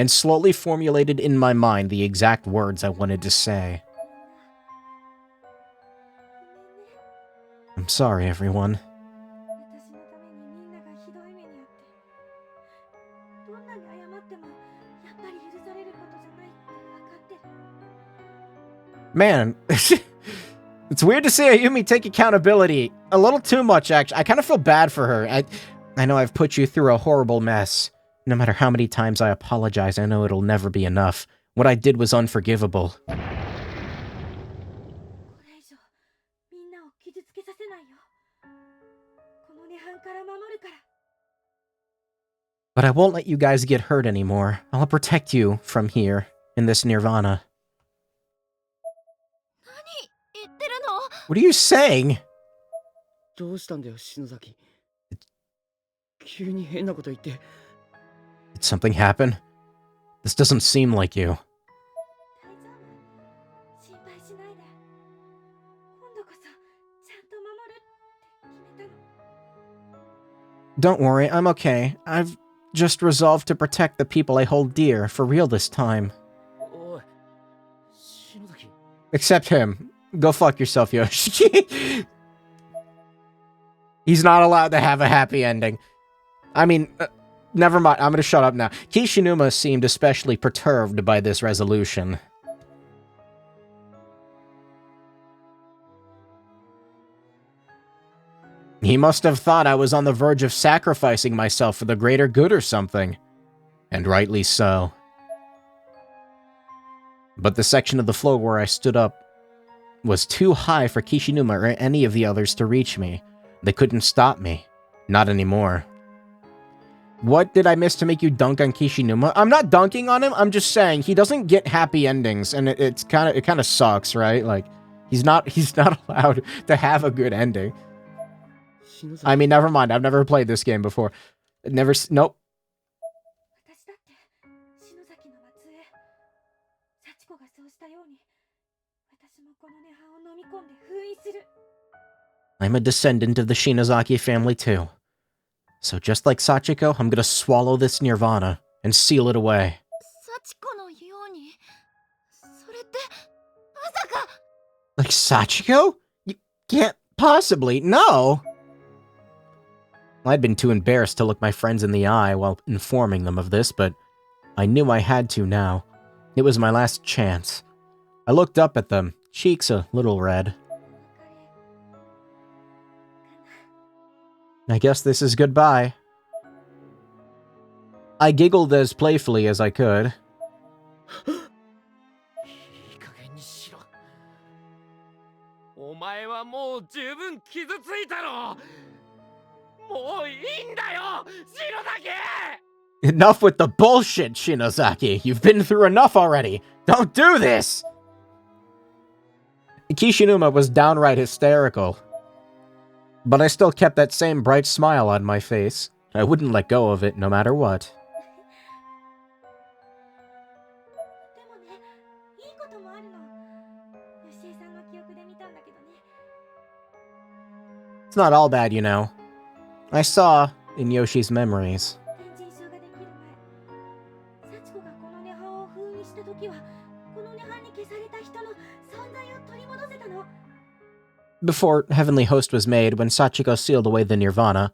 [SPEAKER 1] and slowly formulated in my mind the exact words I wanted to say. I'm sorry, everyone.
[SPEAKER 3] 私のためにみんながひどい目にあってどんなに謝ってもやっぱり許されることじゃないって分かってる
[SPEAKER 1] Man, it's weird to see Ayumi take accountability. A little too much, actually. I kind of feel bad for her. I know I've put you through a horrible mess. No matter how many times I apologize, I know it'll never be enough. What I did was unforgivable.
[SPEAKER 3] これ以上みんなを傷つけさせないよこの涅槃から守るから
[SPEAKER 1] But I won't let you guys get hurt anymore. I'll protect you from here, in this nirvana.
[SPEAKER 4] 言ってるの？
[SPEAKER 1] What are you saying?
[SPEAKER 2] どうしたんだよ、篠崎。急に変なこと言って。
[SPEAKER 1] Did something happen? This doesn't seem like you.
[SPEAKER 3] 大丈夫心配しないで今度こそちゃんと守るって決めたの
[SPEAKER 1] Don't worry, I'm okay. I've just resolved to protect the people I hold dear, for real this time.
[SPEAKER 2] おい、篠崎。
[SPEAKER 1] Except him. Go fuck yourself, Yoshi. He's not allowed to have a happy ending. I mean, never mind. I'm gonna shut up now. Kishinuma seemed especially perturbed by this resolution. He must have thought I was on the verge of sacrificing myself for the greater good or something. And rightly so. But the section of the floor where I stood up was too high for Kishinuma or any of the others to reach me. They couldn't stop me. Not anymore. What did I miss to make you dunk on Kishinuma? I'm not dunking on him, I'm just saying he doesn't get happy endings, and it kind of sucks, right? Like, he's not allowed to have a good ending. I mean, never mind, I've never played this game before. Nope.
[SPEAKER 3] 私だって篠崎の末裔幸子がそうしたように私もこの涅槃を飲み込んで封印する
[SPEAKER 1] I'm a descendant of the Shinozaki family too. So just like Sachiko, I'm gonna swallow this nirvana and seal it away.
[SPEAKER 4] 幸子のようにそれってまさか
[SPEAKER 1] Like Sachiko? You can't possibly, no! I'd been too embarrassed to look my friends in the eye while informing them of this, but I knew I had to now. It was my last chance. I looked up at them, cheeks a little red. I guess this is goodbye. I giggled as playfully as I could.
[SPEAKER 2] いい加減にしろ。お前はもう十分傷ついたろ。もういいんだよ、篠崎。
[SPEAKER 1] Enough with the bullshit, Shinozaki. You've been through enough already. Don't do this! Kishinuma was downright hysterical. But I still kept that same bright smile on my face. I wouldn't let go of it no matter what.
[SPEAKER 3] でもねいいこともあるの吉江さんの記憶で見たんだけどね
[SPEAKER 1] It's not all bad, you know. I saw in Yoshi's memories.
[SPEAKER 3] 天神症ができる前幸子がこの涅槃を封印した時はこの涅槃に消された人の存在を取り戻せたの
[SPEAKER 1] Before Heavenly Host was made, when Sachiko sealed away the Nirvana,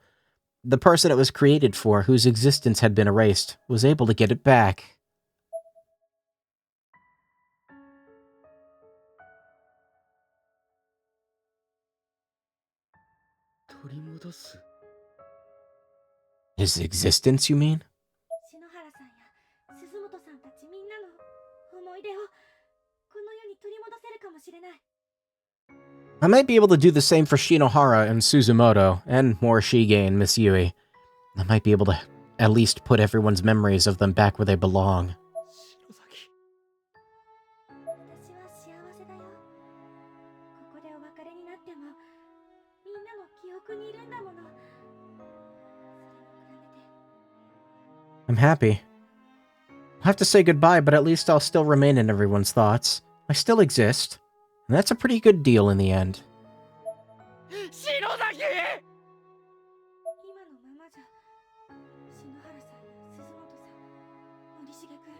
[SPEAKER 1] the person it was created for, whose existence had been erased, was able to get it back. His existence, you mean?
[SPEAKER 3] 篠原さんや鈴本さんたちみんなの思い出をこの世に取り戻せるかもしれない
[SPEAKER 1] I might be able to do the same for Shinohara and Suzumoto, and Morishige and Miss Yui. I might be able to at least put everyone's memories of them back where they belong.
[SPEAKER 3] 私は幸せだよここでお別れになってもみんなの記憶にいるんだものそれに比べて
[SPEAKER 1] I'm happy. I'll have to say goodbye, but at least I'll still remain in everyone's thoughts. I still exist. And that's a pretty good deal in the end.
[SPEAKER 2] 篠崎。
[SPEAKER 3] 今のままじゃ篠原さんや鈴本さん森重くん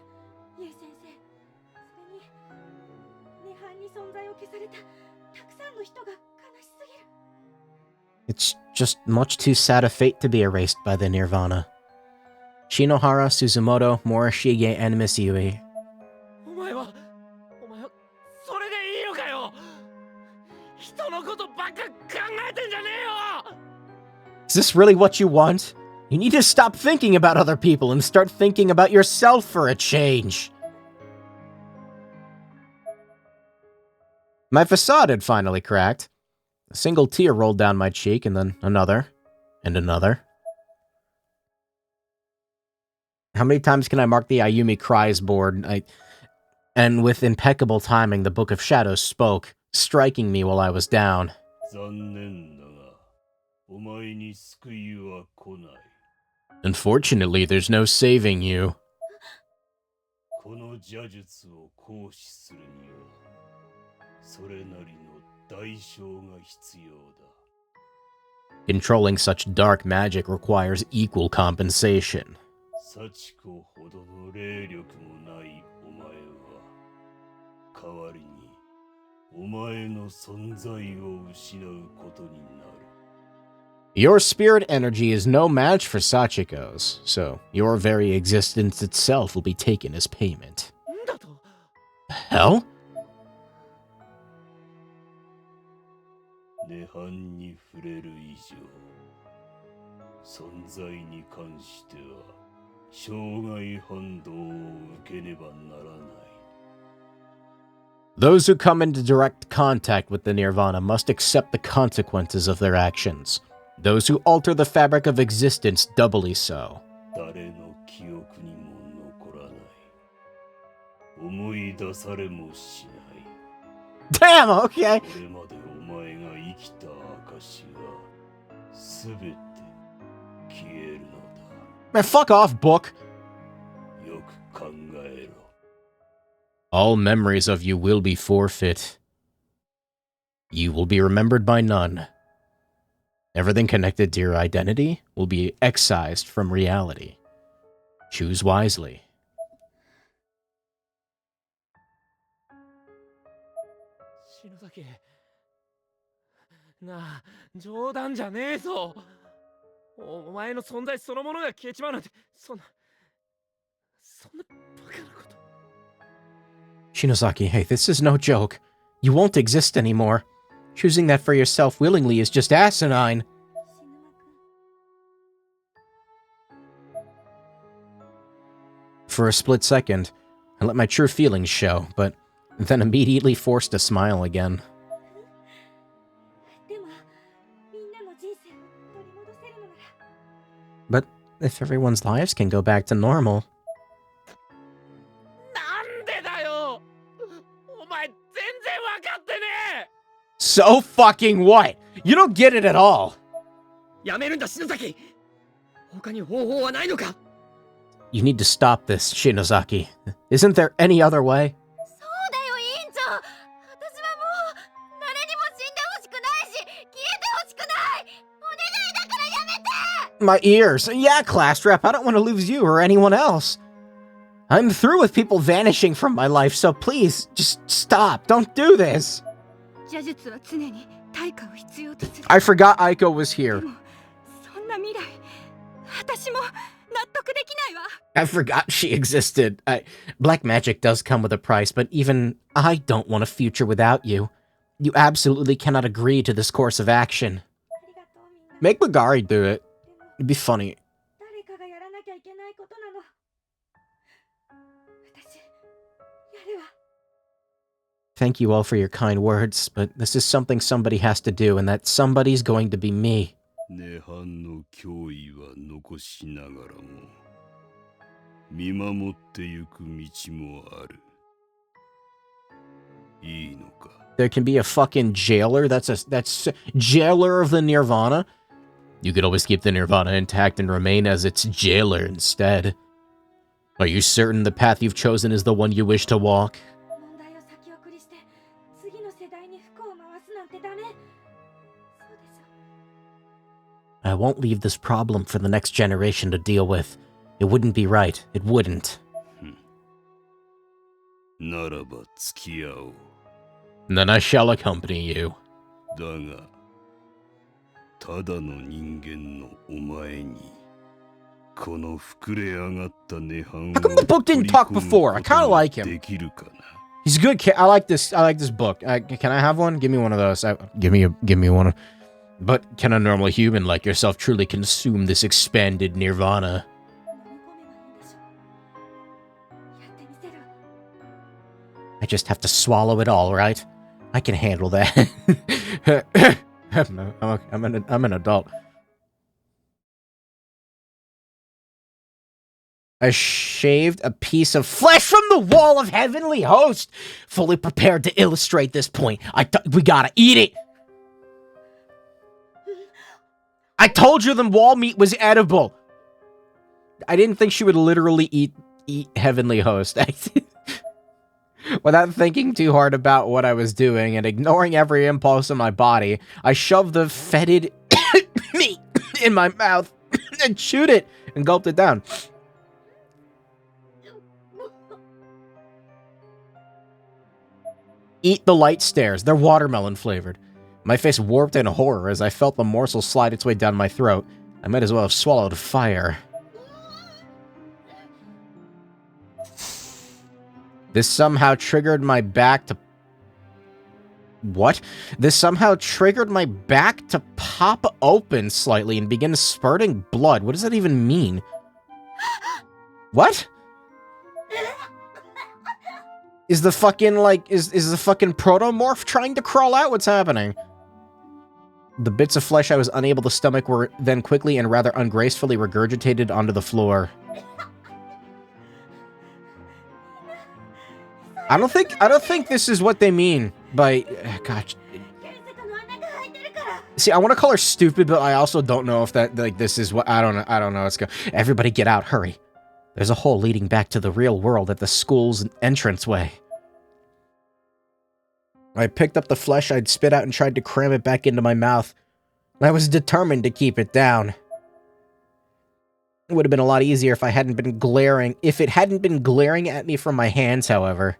[SPEAKER 3] 存在を消されたたくさんの人が悲しすぎる。
[SPEAKER 1] It's just much too sad a fate to be erased by the Nirvana. Shinohara, Suzumoto, Morishige, and Misuie.
[SPEAKER 2] お前はそれでいいのかよ。人のことばっか考えてんじゃねえよ。
[SPEAKER 1] Is this really what you want? You need to stop thinking about other people and start thinking about yourself for a change. My facade had finally cracked. A single tear rolled down my cheek, and then another, and another. How many times can I mark the Ayumi cries board? And with impeccable timing, the Book of Shadows spoke, striking me while I was down. Unfortunately, there's no saving you. Controlling such dark magic requires equal compensation. Your spirit energy is no match for Sachiko's, so your very existence itself will be taken as payment. Hell? Those who come into direct contact with the Nirvana must accept the consequences of their actions. Those who alter the fabric of existence doubly so. Damn, okay. Man, fuck off, book. All memories of you will be forfeit. You will be remembered by none. Everything connected to your identity will be excised from reality. Choose wisely.
[SPEAKER 2] 篠崎なあ、冗談じゃねえぞ。お前の存在そのものが消えちまうなんて、そんなバカなこと。
[SPEAKER 1] Shinosaki, hey, this is no joke. You won't exist anymore. Choosing that for yourself willingly is just asinine. For a split second, I let my true feelings show, but then immediately forced a smile again. But if everyone's lives can go back to normal... So fucking what? You don't get it at all. You need to stop this, Shinozaki. Isn't there any other way? My ears. Yeah, class rep, I don't want to lose you or anyone else. I'm through with people vanishing from my life, so please, just stop. Don't do this. I forgot Aiko was here. I forgot she existed. Black magic does come with a price, but even I don't want a future without you. You absolutely cannot agree to this course of action. Make Magari do it. It'd be funny. Thank you all for your kind words, but this is something somebody has to do, and that somebody's going to be me. There can be a fucking jailer? That's jailer of the Nirvana? You could always keep the Nirvana intact and remain as its jailer instead. Are you certain the path you've chosen is the one you wish to walk? I won't leave this problem for the next generation to deal with. It wouldn't be right. It wouldn't. Then I shall accompany you.
[SPEAKER 5] だがただの人間のお前にこの膨れ上がった涅槃
[SPEAKER 1] How come the book didn't talk before? I kind of like him.
[SPEAKER 5] できるかな
[SPEAKER 1] He's good. I like this. I like this book. Can I have one? Give me one of those. Give me one. But can a normal human like yourself truly consume this expanded nirvana? I just have to swallow it all, right? I can handle that. I'm an adult. I shaved a piece of flesh from the wall of Heavenly Host, fully prepared to illustrate this point. We gotta eat it. I told you the wall meat was edible. I didn't think she would literally eat Heavenly Host. Without thinking too hard about what I was doing and ignoring every impulse in my body, I shoved the fetid meat in my mouth and chewed it and gulped it down. Eat the light stairs. They're watermelon flavored. My face warped in horror as I felt the morsel slide its way down my throat. I might as well have swallowed fire. This somehow triggered my back to... What? This somehow triggered my back to pop open slightly and begin spurting blood. What does that even mean? What? Is the fucking, like, is the fucking protomorph trying to crawl out? What's happening? The bits of flesh I was unable to stomach were then quickly and rather ungracefully regurgitated onto the floor. I don't think this is what they mean by... gosh. See, I want to call her stupid, but I also don't know if that, like, this is what... I don't know. Let's go. Everybody get out, hurry. There's a hole leading back to the real world at the school's entranceway. I picked up the flesh I'd spit out and tried to cram it back into my mouth. I was determined to keep it down. It would have been a lot easier if it hadn't been glaring at me from my hands, however.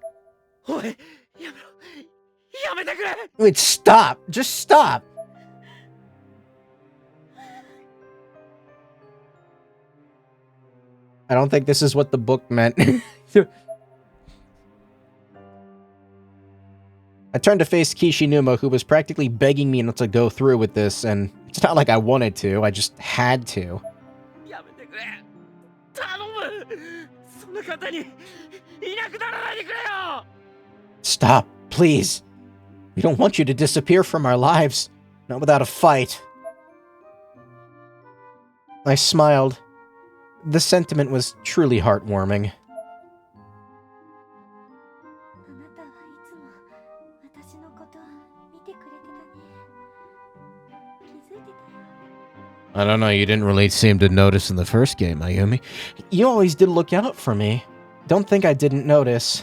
[SPEAKER 1] Wait, stop! Just stop! I don't think this is what the book meant. I turned to face Kishinuma, who was practically begging me not to go through with this, and it's not like I wanted to, I just had to. Stop, please. We don't want you to disappear from our lives, not without a fight. I smiled. The sentiment was truly heartwarming. I don't know, you didn't really seem to notice in the first game, Ayumi. You always did look out for me. Don't think I didn't notice.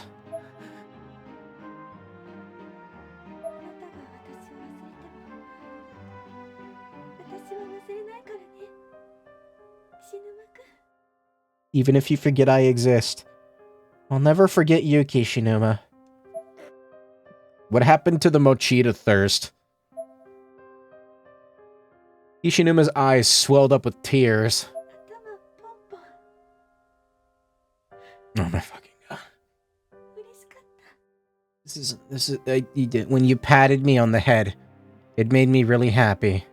[SPEAKER 1] Even if you forget I exist, I'll never forget you, Kishinuma. What happened to the Mochita thirst? Kishinuma's eyes swelled up with tears. Oh my fucking god. This is, you did, when you patted me on the head, it made me really happy.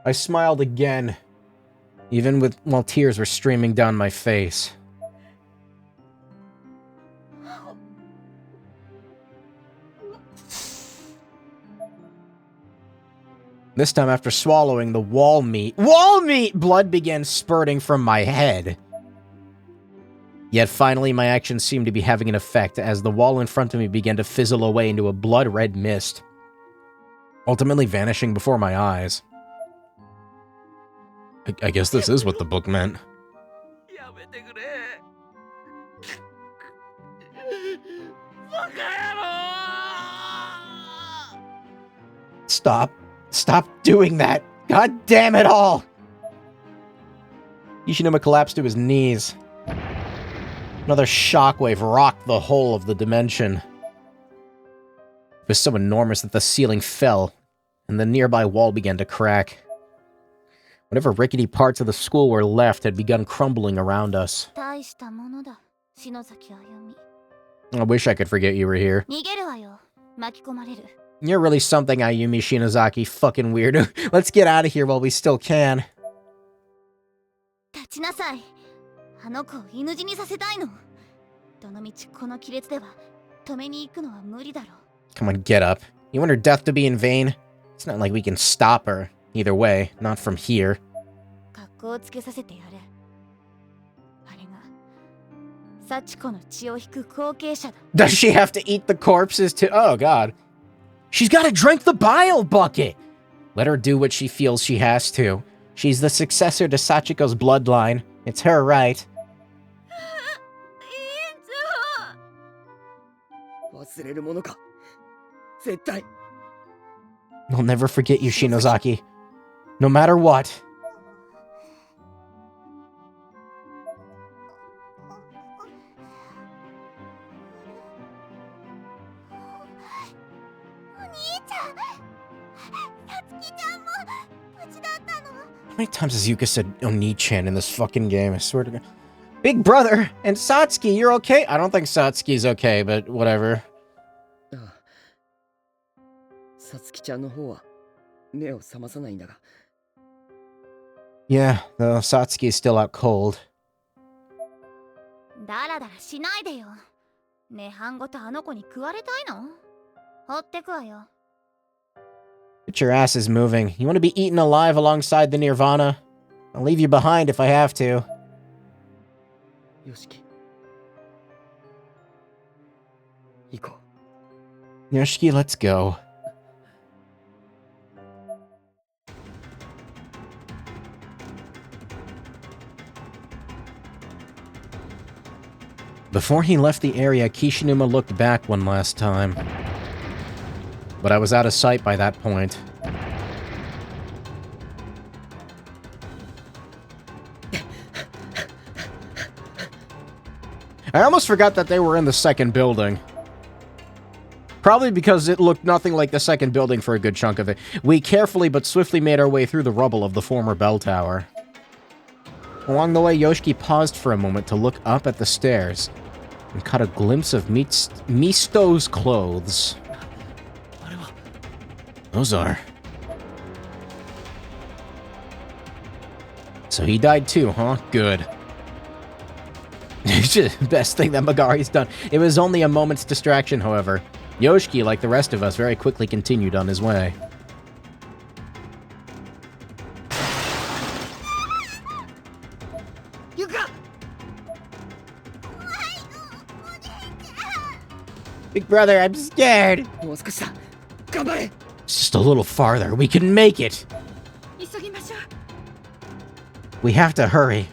[SPEAKER 1] I smiled again, even while tears were streaming down my face. This time, after swallowing the wall meat blood began spurting from my head. Yet finally, my actions seemed to be having an effect as the wall in front of me began to fizzle away into a blood-red mist, ultimately vanishing before my eyes. I guess this is what the book meant. Stop. Stop doing that. God damn it all. Kishinuma collapsed to his knees. Another shockwave rocked the whole of the dimension. It was so enormous that the ceiling fell, and the nearby wall began to crack. Whatever rickety parts of the school were left had begun crumbling around us.
[SPEAKER 4] 大したものだ、篠崎あゆみ。
[SPEAKER 1] I wish I could forget you were here.
[SPEAKER 4] 逃げるわよ。巻き込まれる。
[SPEAKER 1] You're really something, Ayumi Shinozaki, fucking weirdo. Let's get out of here while we still can.
[SPEAKER 4] 立ちなさい。あの子を犬死にさせたいの。どのみちこの亀裂では止めに行くのは無理だろう。
[SPEAKER 1] Come on, get up. You want her death to be in vain? It's not like we can stop her. Either way, not from here.
[SPEAKER 4] 格好をつけさせてやる。あれが幸子の血を引く後継者だ。
[SPEAKER 1] Does she have to eat the corpses too? Oh, God. She's gotta drink the bile bucket! Let her do what she feels she has to. She's the successor to Sachiko's bloodline. It's her right.
[SPEAKER 2] 忘れるものか。絶対。
[SPEAKER 1] I'll never forget you, Shinozaki. No matter what.
[SPEAKER 4] お兄ちゃん、さつきちゃんもうちだったの。
[SPEAKER 1] How many times has Yuka said Oni-chan in this fucking game? I swear to God. Big brother! And Satsuki, you're okay? I don't think Satsuki's okay, but whatever.
[SPEAKER 2] ああ。さつきちゃんの方は目を覚まさないんだが。
[SPEAKER 1] Yeah, though Satsuki's still out cold.
[SPEAKER 4] だらだらしないでよ。涅槃ごとあの子に食われたいの？放ってくわよ。
[SPEAKER 1] But your ass is moving. You want to be eaten alive alongside the Nirvana? I'll leave you behind if I have to.
[SPEAKER 2] よしき。行こ
[SPEAKER 1] Yoshiki, let's go. Before he left the area, Kishinuma looked back one last time. But I was out of sight by that point. I almost forgot that they were in the second building. Probably because it looked nothing like the second building for a good chunk of it. We carefully but swiftly made our way through the rubble of the former bell tower. Along the way, Yoshiki paused for a moment to look up at the stairs and caught a glimpse of Misto's clothes.
[SPEAKER 2] う。あれは。
[SPEAKER 1] Those are. So he died too, huh? Good. Best thing that Magari's done. It was only a moment's distraction, however. Yoshiki, like the rest of us, very quickly continued on his way.
[SPEAKER 2] Yuka!
[SPEAKER 1] Big brother, I'm scared.
[SPEAKER 2] もう少しだ。頑張れ。
[SPEAKER 1] Just a little farther. We can make it.
[SPEAKER 3] 急ぎましょう。
[SPEAKER 1] We have to hurry.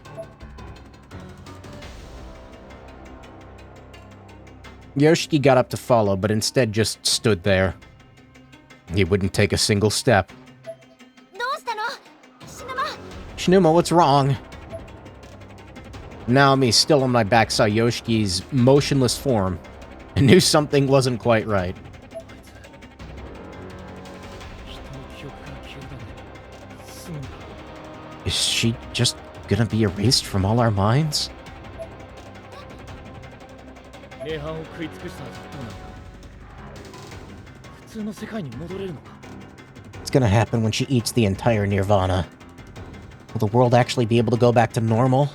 [SPEAKER 1] Yoshiki got up to follow, but instead just stood there. He wouldn't take a single step.
[SPEAKER 4] どうしたの？シヌマ。
[SPEAKER 1] Shinuma, what's wrong? Naomi, still on my back, saw Yoshiki's motionless form and knew something wasn't quite right.
[SPEAKER 2] 人の記憶から消えるだけで済むんだ。
[SPEAKER 1] Is she just gonna be erased from all our minds?
[SPEAKER 2] 涅槃を食い尽くしたらどうなるか。普通の世界に戻れるのか。
[SPEAKER 1] What's gonna happen when she eats the entire Nirvana? Will the world actually be able to go back to normal?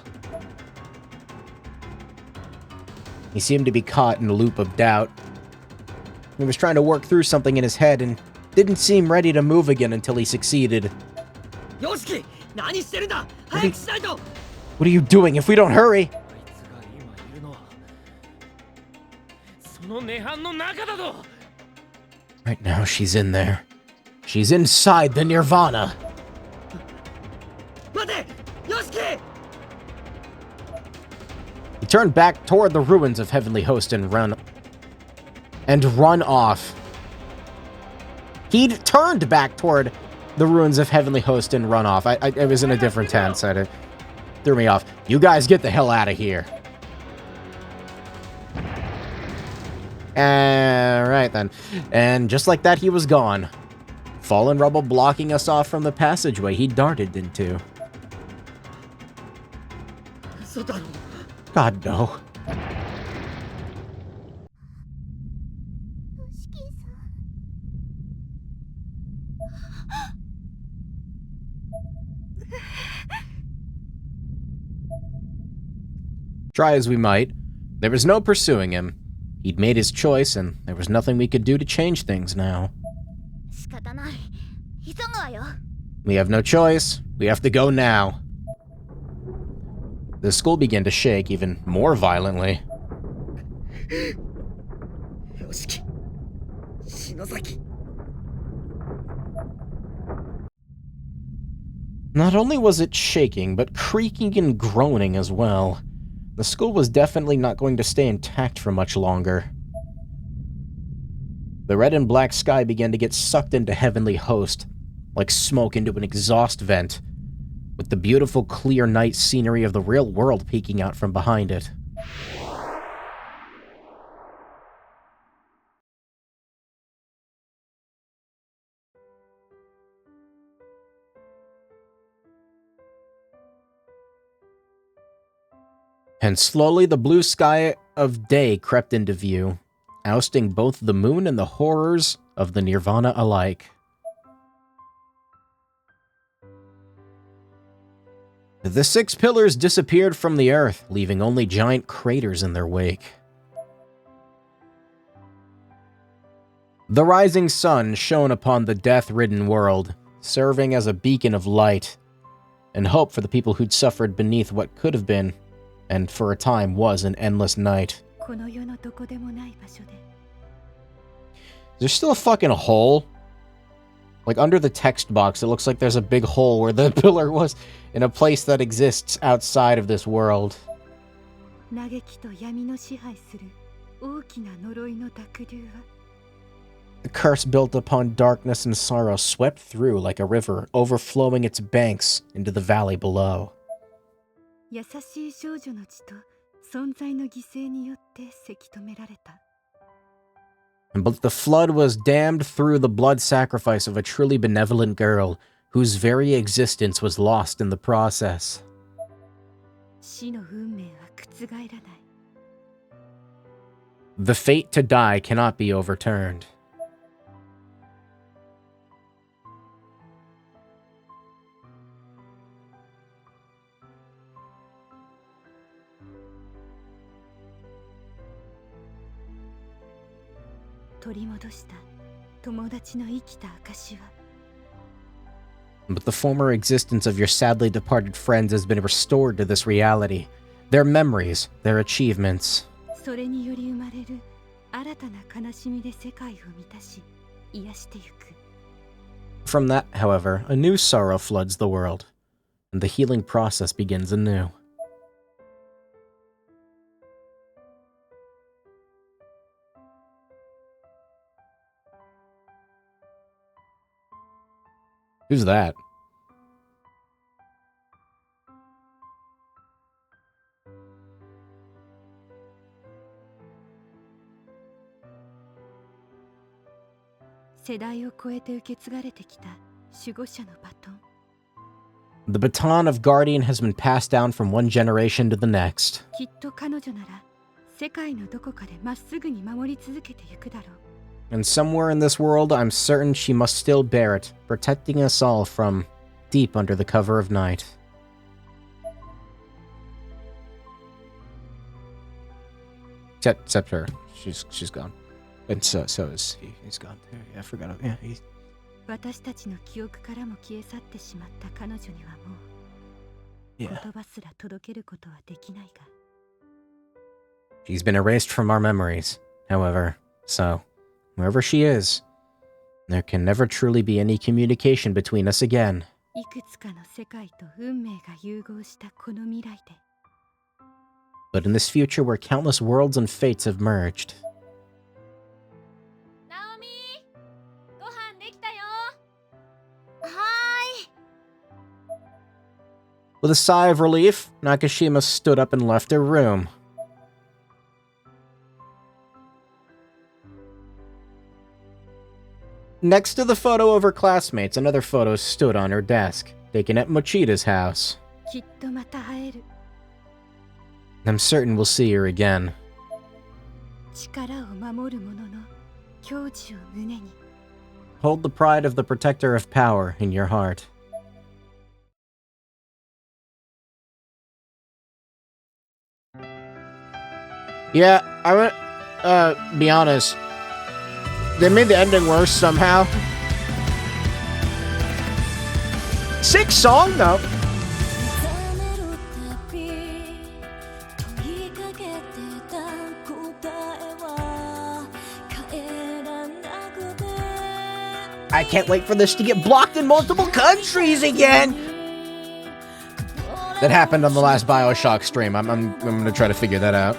[SPEAKER 1] He seemed to be caught in a loop of doubt. He was trying to work through something in his head and didn't seem ready to move again until he succeeded.
[SPEAKER 2] よしき、何してるんだ。早くしないと。
[SPEAKER 1] What are you doing? If we don't hurry...
[SPEAKER 2] あいつが今いるのはその涅槃の中だぞ。
[SPEAKER 1] Right now, she's in there. She's inside the Nirvana.
[SPEAKER 2] 待て、よしき。
[SPEAKER 1] He turned back toward the ruins of Heavenly Host and run off. He'd turned back toward the ruins of Heavenly Host and run off. I was in a different tense. It threw me off. You guys get the hell out of here. Right then. And just like that, he was gone. Fallen rubble blocking us off from the passageway he darted into.
[SPEAKER 2] 嘘だろ
[SPEAKER 1] God, no.
[SPEAKER 4] シキさん
[SPEAKER 1] Try as we might, there was no pursuing him. He'd made his choice, and there was nothing we could do to change things now.
[SPEAKER 4] 仕方ない急ぐわよ
[SPEAKER 1] We have no choice. We have to go now. The school began to shake even more violently.
[SPEAKER 2] よしき篠崎
[SPEAKER 1] Not only was it shaking, but creaking and groaning as well. The school was definitely not going to stay intact for much longer. The red and black sky began to get sucked into Heavenly Host, like smoke into an exhaust vent, with the beautiful clear night scenery of the real world peeking out from behind it. And slowly the blue sky of day crept into view, ousting both the moon and the horrors of the Nirvana alike. The 6 pillars disappeared from the earth, leaving only giant craters in their wake. The rising sun shone upon the death-ridden world, serving as a beacon of light and hope for the people who'd suffered beneath what could have been, and for a time was, an endless night.
[SPEAKER 3] この世のどこでもない場所で
[SPEAKER 1] There's still a fucking hole. Like, under the text box, it looks like there's a big hole where the pillar was, in a place that exists outside of this world.
[SPEAKER 3] 嘆きと闇の支配する大きな呪いの濁流は
[SPEAKER 1] The curse built upon darkness and sorrow swept through like a river, overflowing its banks into the valley below.
[SPEAKER 3] 優しい少女の血と存在の犠牲によってせき止められた
[SPEAKER 1] But the flood was dammed through the blood sacrifice of a truly benevolent girl, whose very existence was lost in the process.
[SPEAKER 3] 死の運命は覆らない
[SPEAKER 1] The fate to die cannot be overturned. But the former existence of your sadly departed friends has been restored to this reality. Their memories, their achievements.
[SPEAKER 3] それにより生まれる新たな悲しみで世界を満たし癒してゆく
[SPEAKER 1] From that, however, a new sorrow floods the world, and the healing process begins anew. Who's that? The baton of Guardian has been passed down from one generation to the next.
[SPEAKER 3] きっと彼女なら世界のどこかでまっすぐに守り続けてゆくだろう
[SPEAKER 1] And somewhere in this world, I'm certain she must still bear it, protecting us all from deep under the cover of night. Except her. She's gone. And so is he. He's gone. Yeah, I forgot. Yeah, he's...
[SPEAKER 3] 私たちの記憶からも消え去ってしまった彼女にはもう言葉すら届けることはできないが
[SPEAKER 1] She's been erased from our memories, however, so wherever she is, there can never truly be any communication between us again.
[SPEAKER 3] いくつかの世界と運命が融合したこの未来で
[SPEAKER 1] But in this future where countless worlds and fates have merged,
[SPEAKER 4] ナオミご飯できたよはーい
[SPEAKER 1] with a sigh of relief, Nakashima stood up and left her room. Next to the photo of her classmates, another photo stood on her desk, taken at Mochida's house.
[SPEAKER 3] きっとまた会える。
[SPEAKER 1] I'm certain we'll see her again.
[SPEAKER 3] 力を守る者の矜持を胸に。
[SPEAKER 1] Hold the pride of the protector of power in your heart. Yeah, I would, be honest. They made the ending worse somehow. Sick song, though. I can't wait for this to get blocked in multiple countries again! That happened on the last BioShock stream. I'm gonna try to figure that out.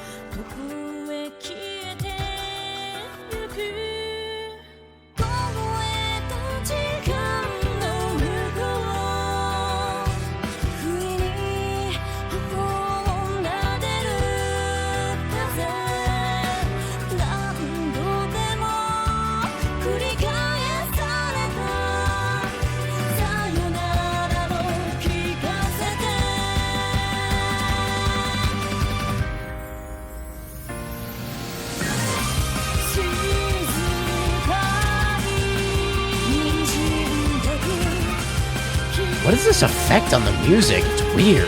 [SPEAKER 1] What is this effect on the music? It's weird.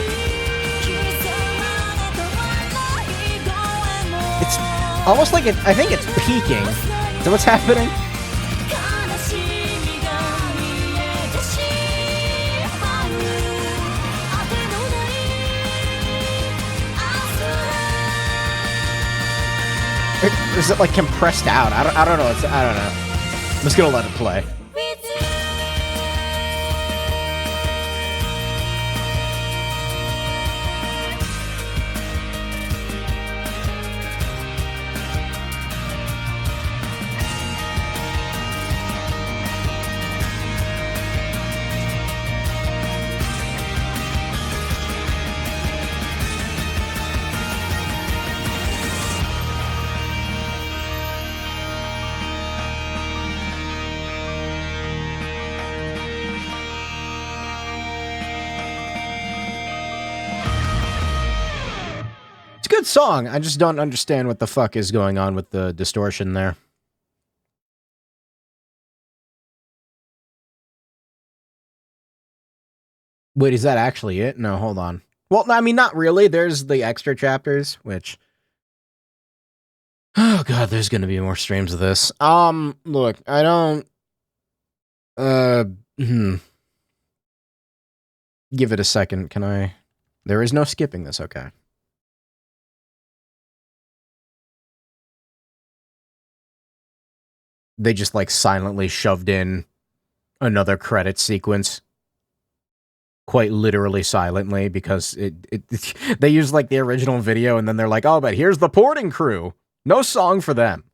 [SPEAKER 1] It's almost like I think it's peaking. So what's happening? Or is it like compressed out? I don't know. I don't know. I'm just gonna let it play. Good song. I just don't understand what the fuck is going on with the distortion there. Wait, is that actually it? No, hold on. Well, I mean, not really. There's the extra chapters, which... Oh god, there's gonna be more streams of this. Look, I don't... Give it a second, can I... There is no skipping this, okay. They just, like, silently shoved in another credit sequence. Quite literally silently, because they used, like, the original video, and then they're like, oh, but here's the porting crew. No song for them.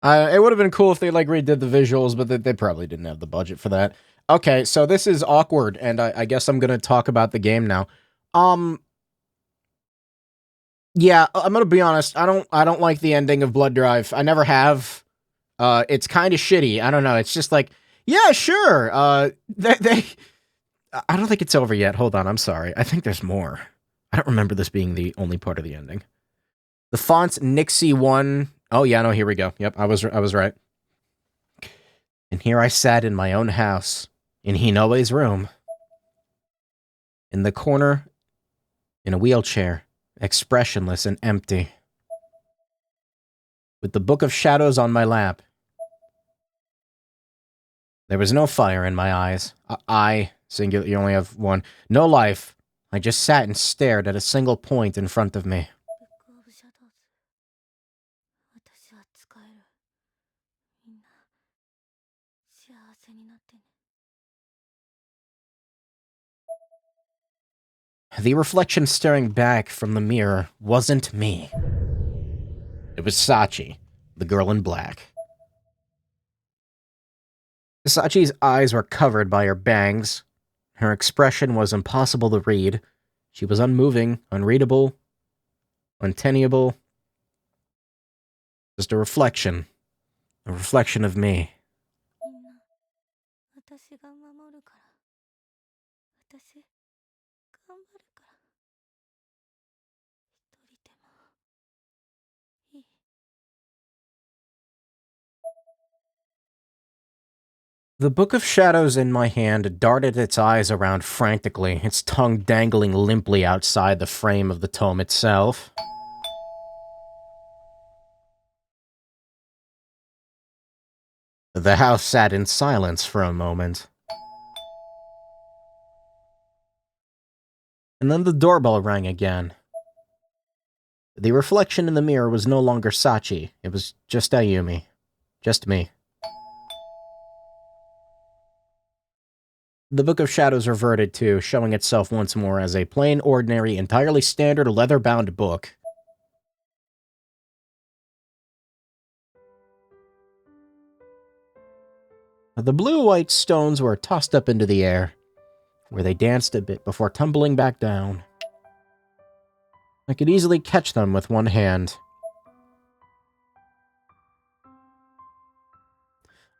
[SPEAKER 1] It would have been cool if they, like, redid the visuals, but they probably didn't have the budget for that. Okay, so this is awkward, and I guess I'm gonna talk about the game now. Yeah, I'm gonna be honest. I don't like the ending of Blood Drive. I never have. It's kind of shitty. I don't know. It's just like, yeah, sure. I don't think it's over yet. Hold on. I'm sorry. I think there's more. I don't remember this being the only part of the ending. The font's Nixie 1. Oh yeah, no. Here we go. Yep, I was right. And here I sat in my own house, in Hinoe's room, in the corner, in a wheelchair. Expressionless and empty. With the Book of Shadows on my lap. There was no fire in my eyes. Singular, you only have one. No life. I just sat and stared at a single point in front of me. The reflection staring back from the mirror wasn't me. It was Sachi, the girl in black. Sachi's eyes were covered by her bangs. Her expression was impossible to read. She was unmoving, unreadable, untenable. Just a reflection. A reflection of me.
[SPEAKER 4] みんな私が守るから私頑張るから一人でもいい
[SPEAKER 1] The Book of Shadows in my hand darted its eyes around frantically, its tongue dangling limply outside the frame of the tome itself. The house sat in silence for a moment. And then the doorbell rang again. The reflection in the mirror was no longer Sachi. It was just Ayumi. Just me. The Book of Shadows reverted to, showing itself once more as a plain, ordinary, entirely standard leather-bound book. The blue-white stones were tossed up into the air, where they danced a bit before tumbling back down. I could easily catch them with one hand.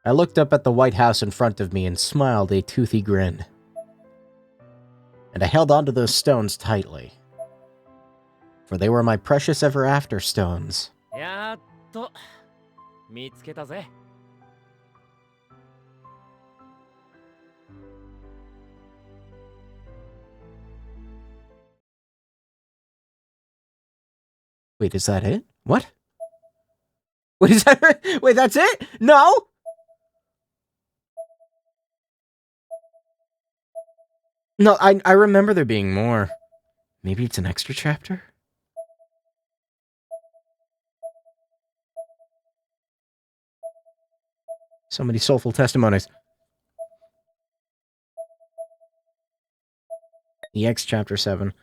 [SPEAKER 1] I looked up at the White House in front of me and smiled a toothy grin. And I held onto those stones tightly, for they were my precious ever-after stones.
[SPEAKER 2] やっと見つけたぜ。
[SPEAKER 1] Wait, is that it? What? Wait, is that it? Wait, that's it? No! No, I remember there being more. Maybe it's an extra chapter? So many soulful testimonies. EX Chapter 7.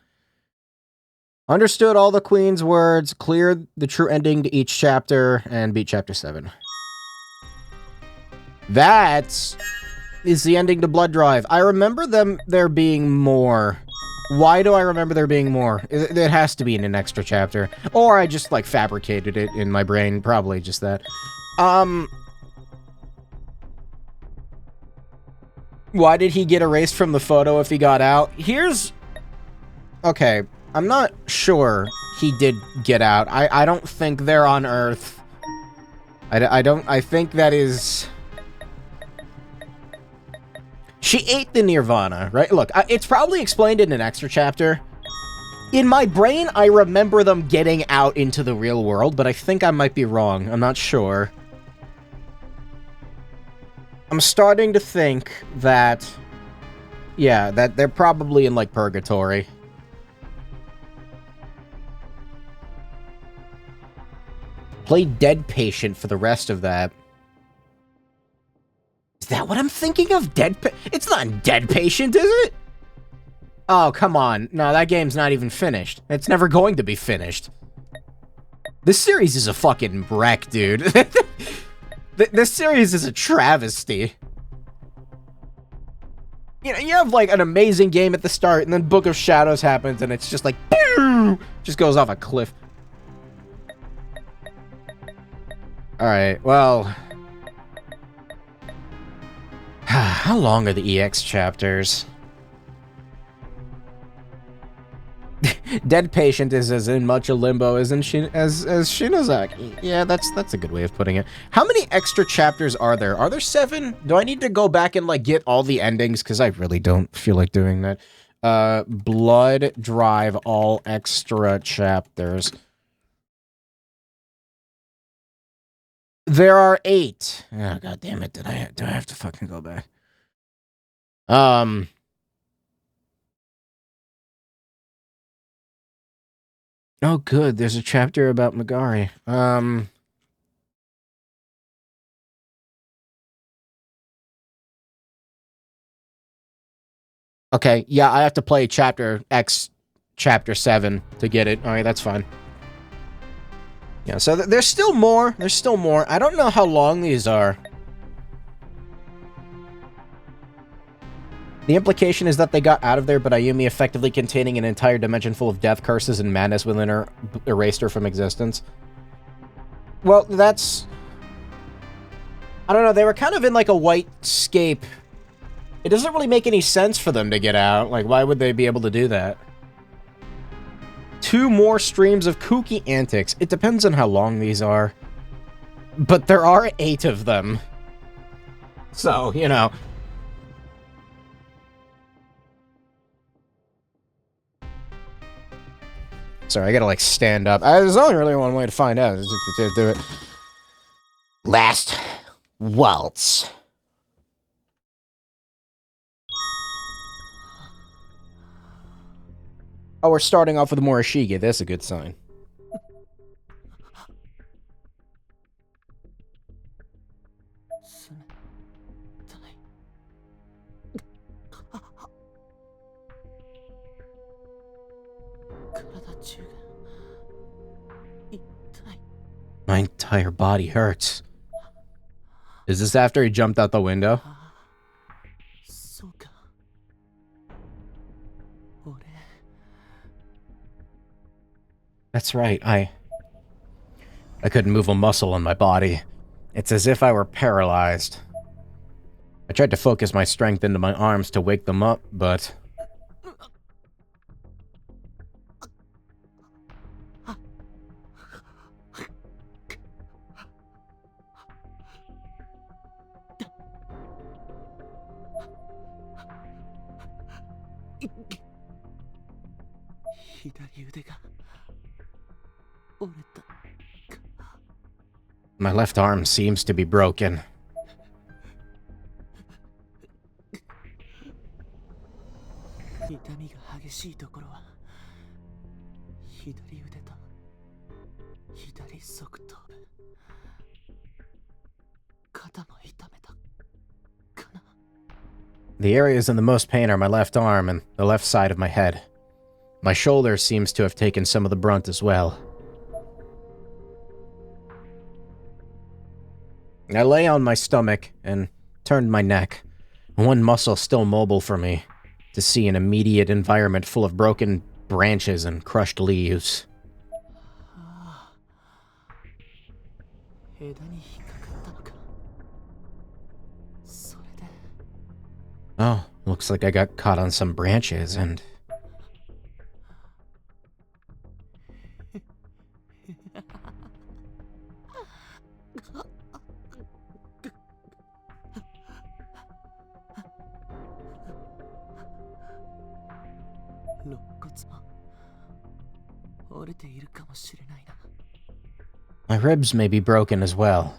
[SPEAKER 1] Understood all the Queen's words, cleared the true ending to each chapter, and beat Chapter 7. That is the ending to Blood Drive. I remember there being more. Why do I remember there being more? It has to be in an extra chapter. Or I just, like, fabricated it in my brain. Probably just that. Why did he get erased from the photo if he got out? Okay, I'm not sure he did get out. I don't think they're on Earth. I think that is... She ate the Nirvana, right? Look, it's probably explained in an extra chapter. In my brain, I remember them getting out into the real world, but I think I might be wrong. I'm not sure. I'm starting to think that... Yeah, that they're probably in, like, purgatory. Play Dead Patient for the rest of that. Is that what I'm thinking of? It's not Dead Patient, is it? Oh, come on. No, that game's not even finished. It's never going to be finished. This series is a fucking wreck, dude. This series is a travesty. You know, you have, like, an amazing game at the start, and then Book of Shadows happens, and it's just like, boom, just goes off a cliff. Alright, well... How long are the EX chapters? Dead Patient is as in much a limbo as Shinozaki. Yeah, that's a good way of putting it. How many extra chapters are there? Are there 7? Do I need to go back and, like, get all the endings? Because I really don't feel like doing that. Blood Drive, all extra chapters. There are 8. Oh, God damn it. Do I have to fucking go back? Oh, good. There's a chapter about Magari. Okay, yeah, I have to play Chapter 7 to get it. Alright, that's fine. Yeah, so there's still more. There's still more. I don't know how long these are. The implication is that they got out of there, but Ayumi effectively containing an entire dimension full of death curses and madness within her erased her from existence. Well, that's... I don't know, they were kind of in like a white scape. It doesn't really make any sense for them to get out. Like, why would they be able to do that? 2 more streams of kooky antics. It depends on how long these are. But there are 8 of them. So, you know. Sorry, I gotta, like, stand up. There's only really one way to find out. Is to do it. Last waltz. Oh, we're starting off with Morishige. That's a good sign. My entire body hurts. Is this after he jumped out the window? That's right, I couldn't move a muscle in my body. It's as if I were paralyzed. I tried to focus my strength into my arms to wake them up, but... My left arm seems to be broken. The areas in the most pain are my left arm and the left side of my head. My shoulder seems to have taken some of the brunt as well. I lay on my stomach and turned my neck, one muscle still mobile for me, to see an immediate environment full of broken branches and crushed leaves. Oh, looks like I got caught on some branches and... My ribs may be broken as well.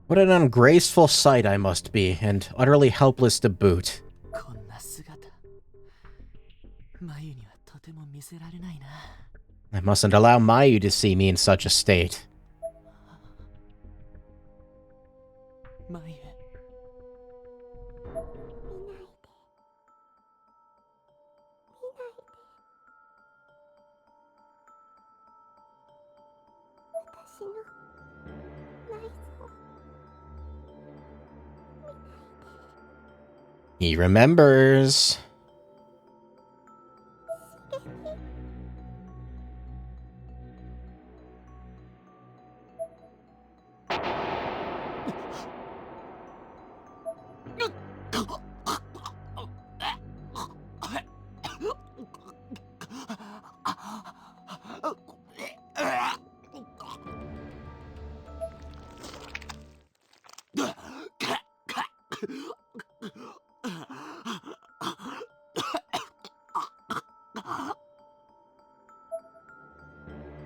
[SPEAKER 1] What an ungraceful sight I must be, and utterly helpless to boot. I mustn't allow Mayu to see me in such a state. He remembers.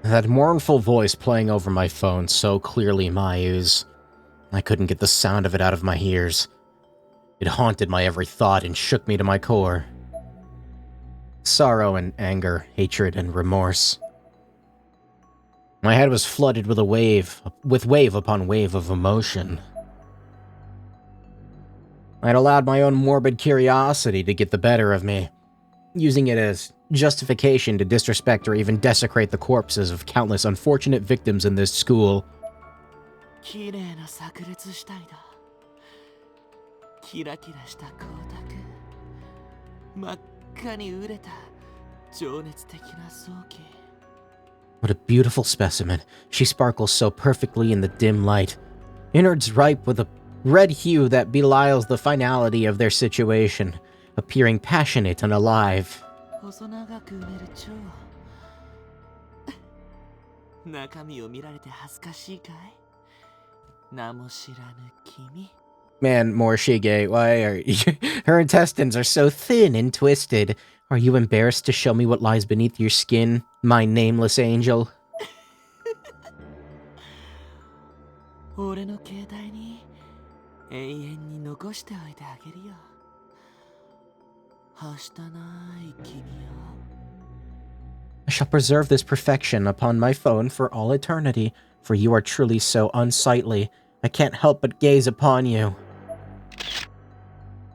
[SPEAKER 1] That mournful voice playing over my phone so clearly Mayu's. I couldn't get the sound of it out of my ears. It haunted my every thought and shook me to my core. Sorrow and anger, hatred and remorse. My head was flooded with wave upon wave of emotion. I'd allowed my own morbid curiosity to get the better of me, using it as justification to disrespect or even desecrate the corpses of countless unfortunate victims in this school.
[SPEAKER 2] 真っ赤に熟れた情熱的な早期。
[SPEAKER 1] What a beautiful specimen. She sparkles so perfectly in the dim light. Innards ripe with a red hue that belies the finality of their situation, appearing passionate and alive.
[SPEAKER 2] 細長く埋める蝶。中身を見られて恥ずかしいかい？名も知らぬ君。
[SPEAKER 1] Man, Morishige, why are her intestines are so thin and twisted. Are you embarrassed to show me what lies beneath your skin, my nameless angel?
[SPEAKER 2] 俺の携帯に永遠に残しておいてあげるよ。はしたない君よ。
[SPEAKER 1] I shall preserve this perfection upon my phone for all eternity, for you are truly so unsightly. I can't help but gaze upon you.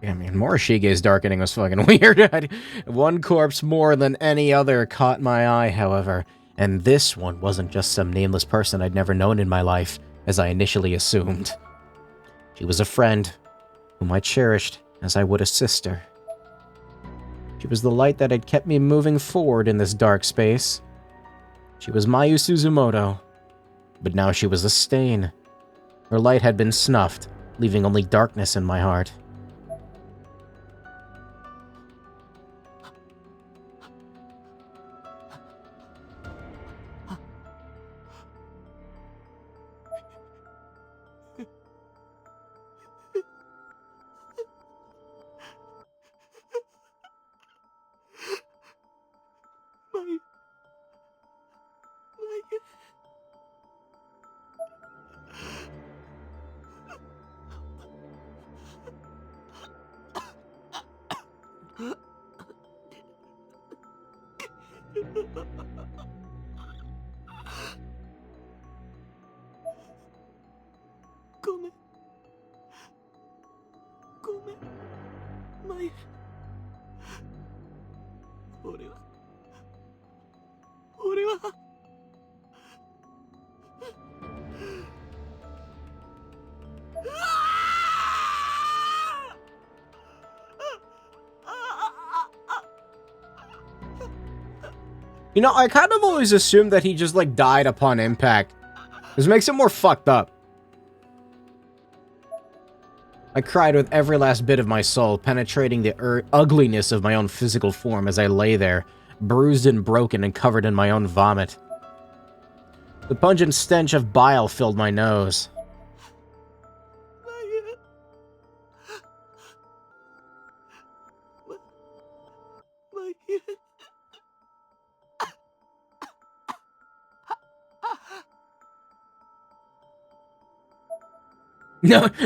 [SPEAKER 1] Yeah, I mean, Morishige's darkening was fucking weird. One corpse more than any other caught my eye, however, and this one wasn't just some nameless person I'd never known in my life, as I initially assumed. She was a friend, whom I cherished as I would a sister. She was the light that had kept me moving forward in this dark space. She was Mayu Suzumoto, but now she was a stain. Her light had been snuffed, leaving only darkness in my heart. You know, I kind of always assumed that he just, like, died upon impact. This makes it more fucked up. I cried with every last bit of my soul, penetrating the ugliness of my own physical form as I lay there, bruised and broken and covered in my own vomit. The pungent stench of bile filled my nose.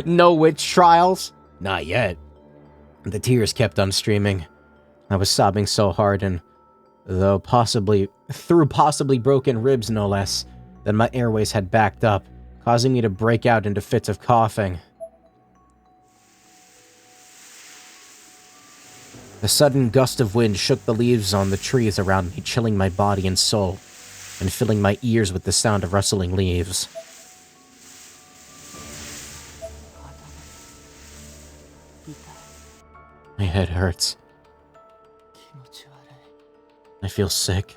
[SPEAKER 1] No witch trials? Not yet. The tears kept on streaming. I was sobbing so hard and, through possibly broken ribs no less, that my airways had backed up, causing me to break out into fits of coughing. A sudden gust of wind shook the leaves on the trees around me, chilling my body and soul, and filling my ears with the sound of rustling leaves. My head hurts. I feel sick.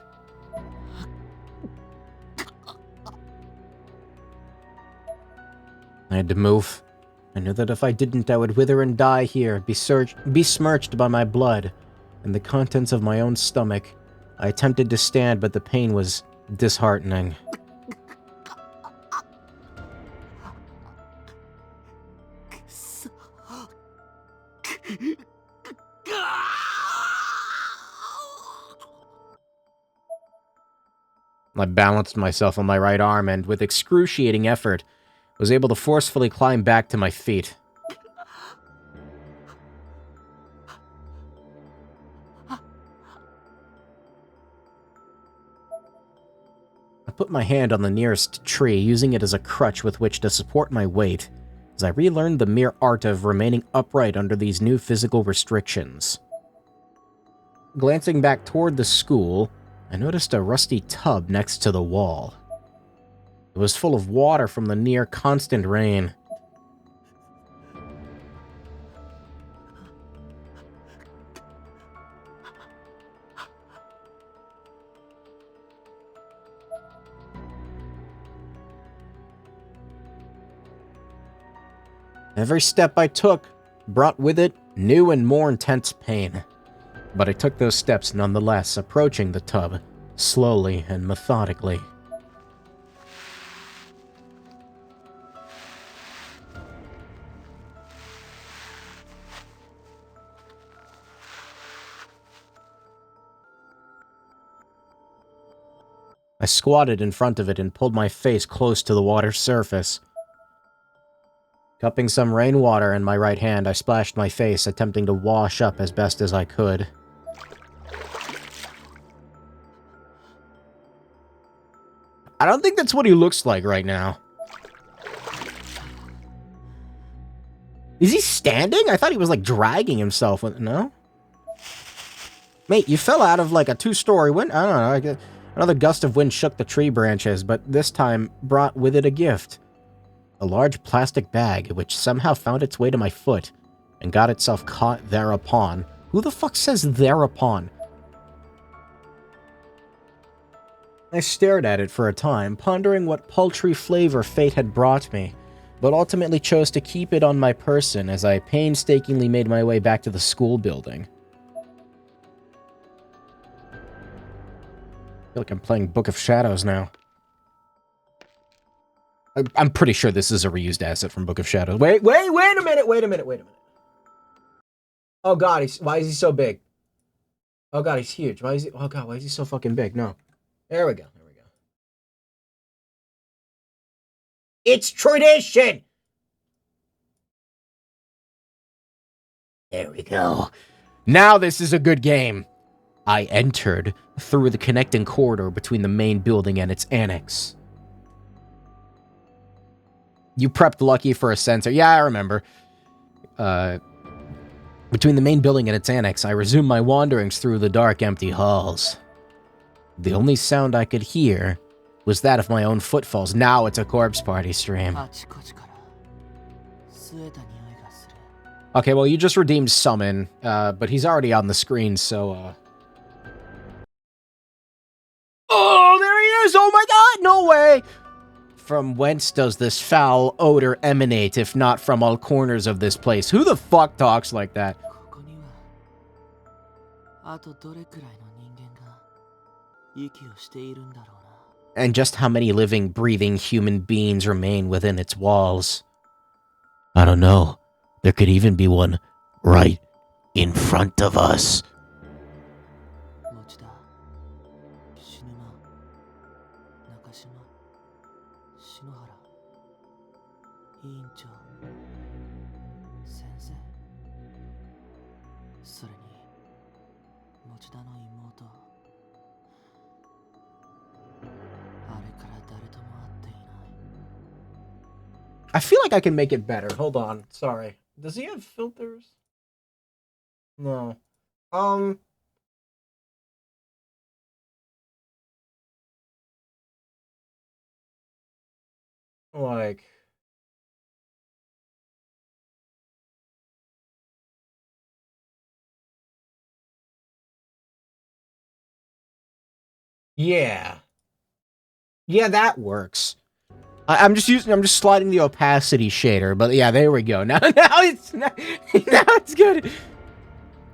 [SPEAKER 1] I had to move. I knew that if I didn't, I would wither and die here, besmirched by my blood and the contents of my own stomach. I attempted to stand, but the pain was disheartening. I balanced myself on my right arm and, with excruciating effort, was able to forcefully climb back to my feet. I put my hand on the nearest tree, using it as a crutch with which to support my weight, as I relearned the mere art of remaining upright under these new physical restrictions. Glancing back toward the school, I noticed a rusty tub next to the wall. It was full of water from the near constant rain. Every step I took brought with it new and more intense pain. But I took those steps nonetheless, approaching the tub, slowly and methodically. I squatted in front of it and pulled my face close to the water's surface. Cupping some rainwater in my right hand, I splashed my face, attempting to wash up as best as I could. I don't think that's what he looks like right now. Is he standing? I thought he was, like, dragging himself. No? Mate, you fell out of, like, a 2-story window. I don't know. Another gust of wind shook the tree branches, but this time brought with it a gift. A large plastic bag, which somehow found its way to my foot and got itself caught thereupon. Who the fuck says thereupon? I stared at it for a time, pondering what paltry flavor fate had brought me, but ultimately chose to keep it on my person as I painstakingly made my way back to the school building. I feel like I'm playing Book of Shadows now. I'm pretty sure this is a reused asset from Book of Shadows. Wait a minute. Oh god, why is he so big? Oh god, he's huge. Why is he so fucking big? No. There we go. It's tradition! There we go. Now this is a good game. I entered through the connecting corridor between the main building and its annex. You prepped Lucky for a sensor. Yeah, I remember. Between the main building and its annex, I resumed my wanderings through the dark, empty halls. The only sound I could hear was that of my own footfalls. Now it's a corpse party stream. Okay, well, you just redeemed Summon, but he's already on the screen, so, Oh, there he is! Oh my god, no way! From whence does this foul odor emanate, if not from all corners of this place? Who the fuck talks like that? And just how many living, breathing human beings remain within its walls? I don't know. There could even be one right in front of us. I feel like I can make it better. Hold on. Sorry. Does he have filters? No. Like... Yeah. Yeah, that works. I'm just sliding the opacity shader, but yeah, there we go. Now it's good.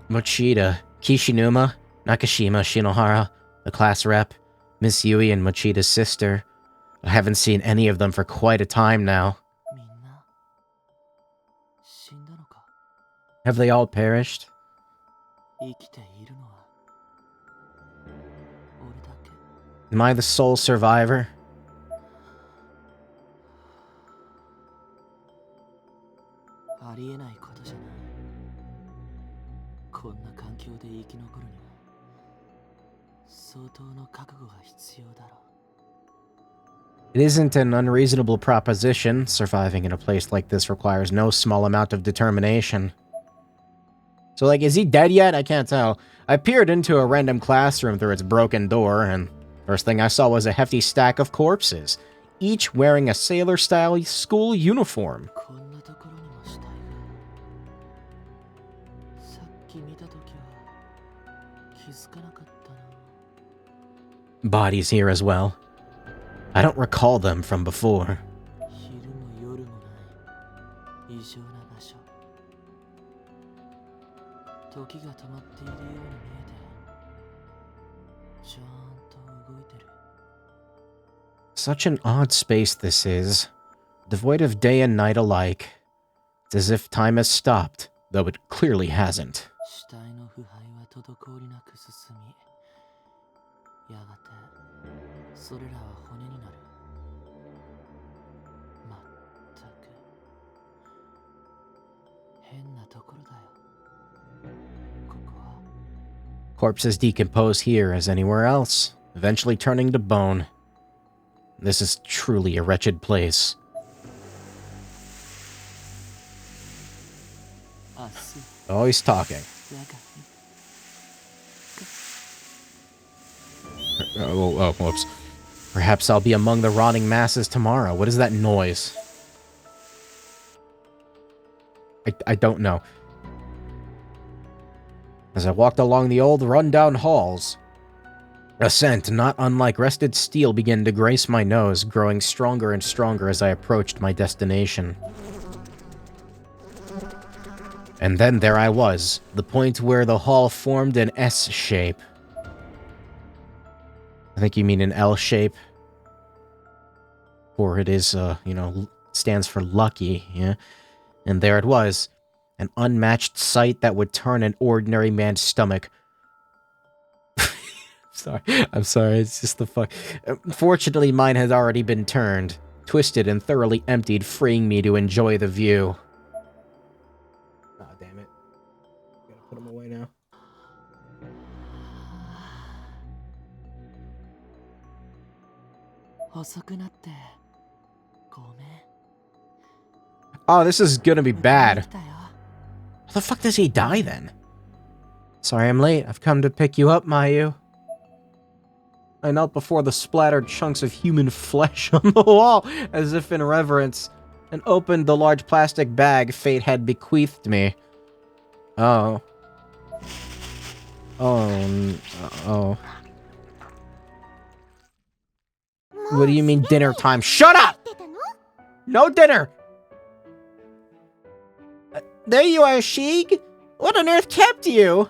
[SPEAKER 1] Mochida, Kishinuma, Nakashima, Shinohara, the class rep, Miss Yui, and Mochida's sister. I haven't seen any of them for quite a time now. Have they all perished? Am I the sole survivor? It isn't an unreasonable proposition. Surviving in a place like this requires no small amount of determination. So, like, is he dead yet? I can't tell. I peered into a random classroom through its broken door, and first thing I saw was a hefty stack of corpses, each wearing a sailor-style school uniform. Bodies here as well. I don't recall them from before.
[SPEAKER 2] 異常な場所。時が止まっているように見えて、ちゃんと動いてる。
[SPEAKER 1] Such an odd space this is, devoid of day and night alike. It's as if time has stopped, though it clearly hasn't.
[SPEAKER 2] 死体の腐敗は滞りなく進み、やがてそれらは骨になる。まったく変なところだよ、ここは。
[SPEAKER 1] Corpses decompose here as anywhere else, eventually turning to bone. This is truly a wretched place.
[SPEAKER 2] 明日
[SPEAKER 1] Oh, he's talking.
[SPEAKER 2] 我が
[SPEAKER 1] Oh, whoops. Perhaps I'll be among the rotting masses tomorrow. What is that noise? I don't know. As I walked along the old, run-down halls, a scent not unlike rusted steel began to grace my nose, growing stronger and stronger as I approached my destination. And then there I was, the point where the hall formed an S shape. I think you mean an L shape. Or it is, stands for lucky, yeah? And there it was, an unmatched sight that would turn an ordinary man's stomach. I'm sorry, it's just the fuck. Fortunately, mine had already been turned, twisted and thoroughly emptied, freeing me to enjoy the view. Ah, damn it. Gotta put him away now. Oh, this is gonna be bad. How the fuck does he die then? Sorry I'm late. I've come to pick you up, Mayu. I knelt before the splattered chunks of human flesh on the wall, as if in reverence, and opened the large plastic bag fate had bequeathed me. Oh. Oh. What do you mean dinner time? Shut up! No dinner! There you are, Sheik! What on earth kept you?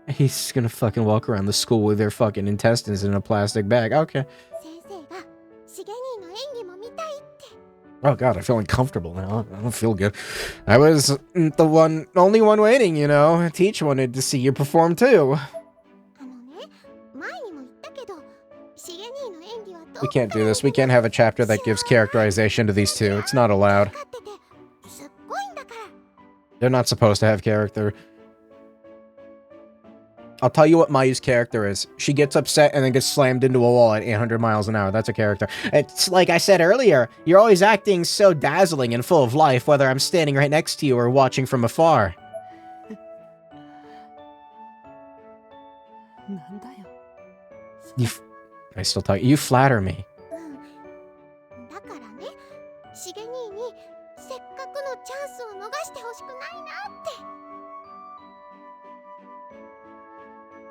[SPEAKER 1] He's gonna fucking walk around the school with their fucking intestines in a plastic bag. Okay. Oh god, I feel uncomfortable now. I don't feel good. I was the only one waiting, you know. Teach wanted to see you perform too. We can't do this. We can't have a chapter that gives characterization to these two. It's not allowed. They're not supposed to have character. I'll tell you what Mayu's character is. She gets upset and then gets slammed into a wall at 800 miles an hour. That's a character. It's like I said earlier, you're always acting so dazzling and full of life, whether I'm standing right next to you or watching from afar. I still talk. You flatter me.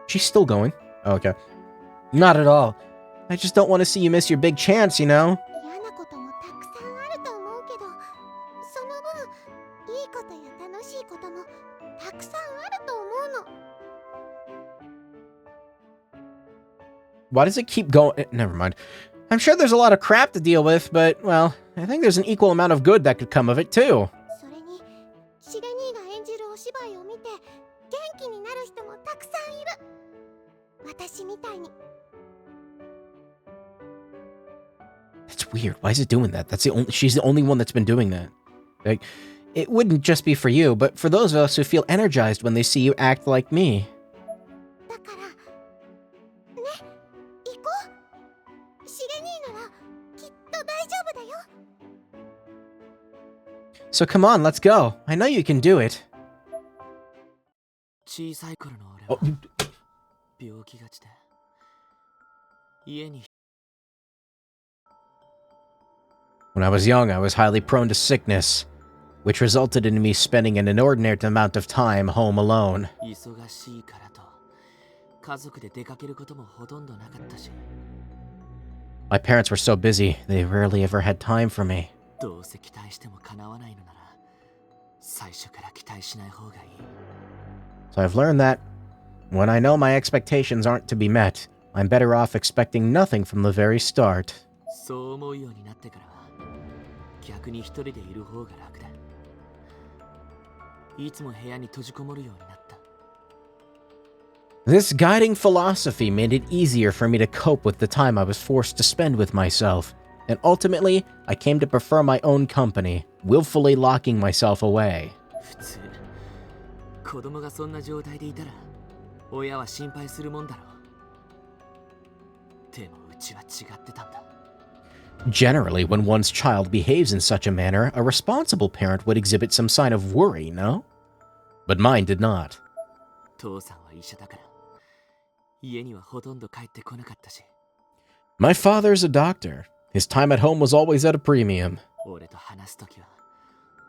[SPEAKER 1] She's still going. Oh, okay. Not at all. I just don't want to see you miss your big chance, you know? Why does it keep going? Never mind. I'm sure there's a lot of crap to deal with, but, well, I think there's an equal amount of good that could come of it, too. That's weird. Why is it doing that? She's the only one that's been doing that. Like, it wouldn't just be for you, but for those of us who feel energized when they see you act like me. So come on, let's go. I know you can do it. Oh. When I was young, I was highly prone to sickness, which resulted in me spending an inordinate amount of time home alone. My parents were so busy, they rarely ever had time for me.
[SPEAKER 2] 最初から期待しない方がいい。
[SPEAKER 1] So I've learned that when I know my expectations aren't to be met, I'm better off expecting nothing from the very start.
[SPEAKER 2] そう思うようになってからは逆に一人でいる方が楽だ。いつも部屋に閉じこもるようになった。
[SPEAKER 1] This guiding philosophy made it easier for me to cope with the time I was forced to spend with myself, and ultimately, I came to prefer my own company, willfully locking myself away.
[SPEAKER 2] 普通子供がそんな状態でいたら親は心配するもんだろう。でもうちは違ってたんだ。
[SPEAKER 1] Generally, when one's child behaves in such a manner, a responsible parent would exhibit some sign of worry, no? But mine did not.
[SPEAKER 2] 父さんは医者だから家にはほとんど帰ってこなかったし。
[SPEAKER 1] My father's a doctor. His time at home was always at a premium.
[SPEAKER 2] 俺と話すときは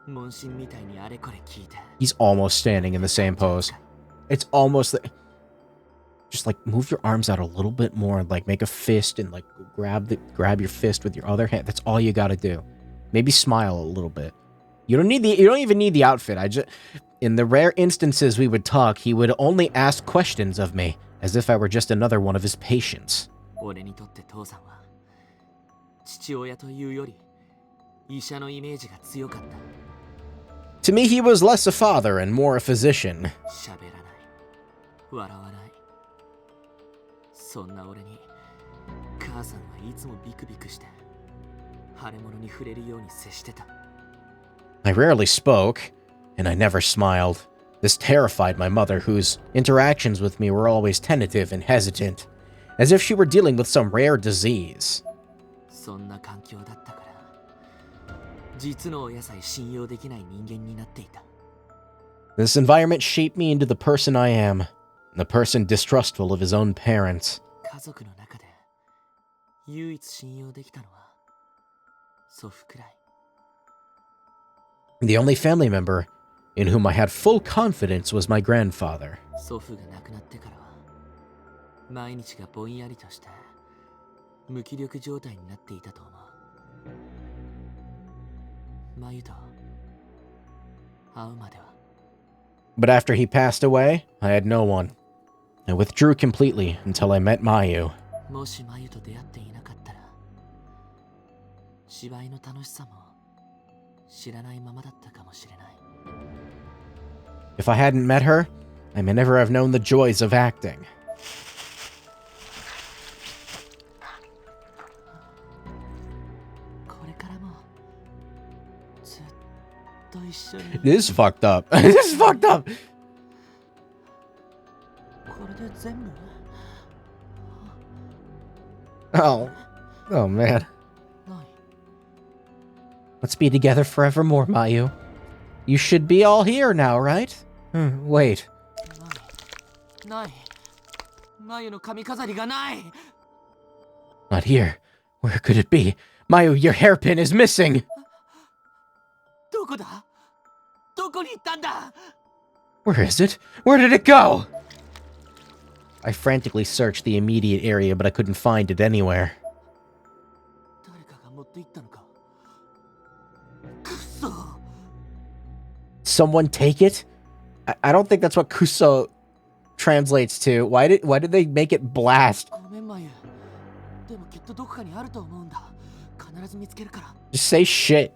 [SPEAKER 2] 問診みたいにあれこれ聞いて。
[SPEAKER 1] He's almost standing in the same pose. It's almost just like move your arms out a little bit more and like make a fist and like grab your fist with your other hand. That's all you gotta do. Maybe smile a little bit. You don't even need the outfit. In the rare instances we would talk, he would only ask questions of me as if I were just another one of his patients.
[SPEAKER 2] 俺にとって父さんは父親というより医者のイメージが強かった。
[SPEAKER 1] To me, he was less a father and more a physician.
[SPEAKER 2] 喋らない笑わない、そんな俺に母さんはいつもビクビクして腫れ物に触れるように接してた。
[SPEAKER 1] I rarely spoke, and I never smiled. This terrified my mother, whose interactions with me were always tentative and hesitant, as if she were dealing with some rare disease.
[SPEAKER 2] そんな環境だったから実の親さえ信用できない人間になっていた。
[SPEAKER 1] This environment shaped me into the person I am, the person distrustful of his own parents.
[SPEAKER 2] 家族の中で唯一信用できたのは祖父くらい。
[SPEAKER 1] The only family member in whom I had full confidence was my grandfather.
[SPEAKER 2] 祖父が亡くなってからは毎日がぼんやりとして無気力状態になっていたと思う。マユと会うまでは。
[SPEAKER 1] But after he passed away, I had no one. I withdrew completely until I met Mayu.
[SPEAKER 2] もしマユと出会っていなかったら芝居の楽しさも知らないままだったかもしれない。
[SPEAKER 1] If I hadn't met her, I may never have known the joys of acting.
[SPEAKER 2] これからもずっと一緒に。
[SPEAKER 1] This is fucked up. This is fucked up.
[SPEAKER 2] これで全部
[SPEAKER 1] Oh. Oh, man.
[SPEAKER 2] ない。
[SPEAKER 1] Let's be together forevermore, Mayu. You should be all here now, right? Wait.
[SPEAKER 2] ない。マユの髪飾りがない。
[SPEAKER 1] Not here. Where could it be? Mayu, your hairpin is missing!
[SPEAKER 2] どこだ？どこに行ったんだ？
[SPEAKER 1] Where is it? Where did it go? I frantically searched the immediate area, but I couldn't find it anywhere.
[SPEAKER 2] 誰かが持って行ったのか。くっそ。
[SPEAKER 1] Someone take it? I don't think that's what Kuso translates to. Why did they make it blast?
[SPEAKER 2] ごめんマユ。でもきっとどこかにあると思うんだ。必ず見つけるから。
[SPEAKER 1] Just say shit.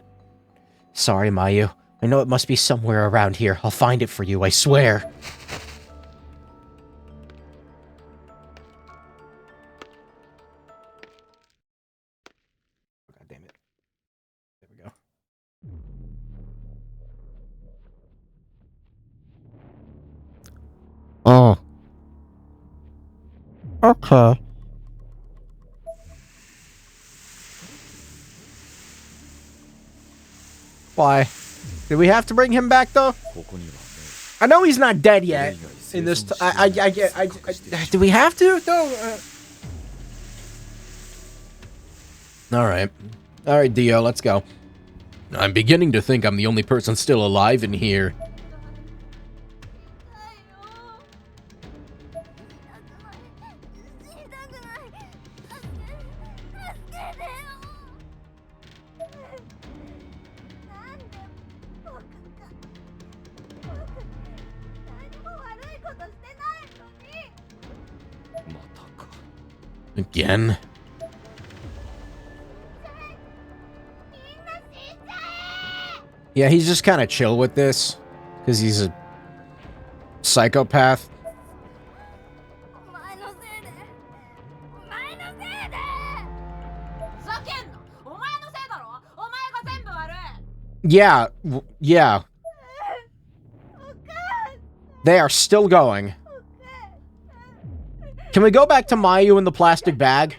[SPEAKER 1] Sorry, Mayu. I know it must be somewhere around here. I'll find it for you, I swear. God damn it. There we go. Oh. Okay. Why? Did we have to bring him back though? I know he's not dead yet. In this, I do we have to though? All right, Dio, let's go. I'm beginning to think I'm the only person still alive in here. Again? Yeah, he's just kind of chill with this. Because he's a psychopath. Yeah, yeah. They are still going. Can we go back to Mayu in the plastic bag?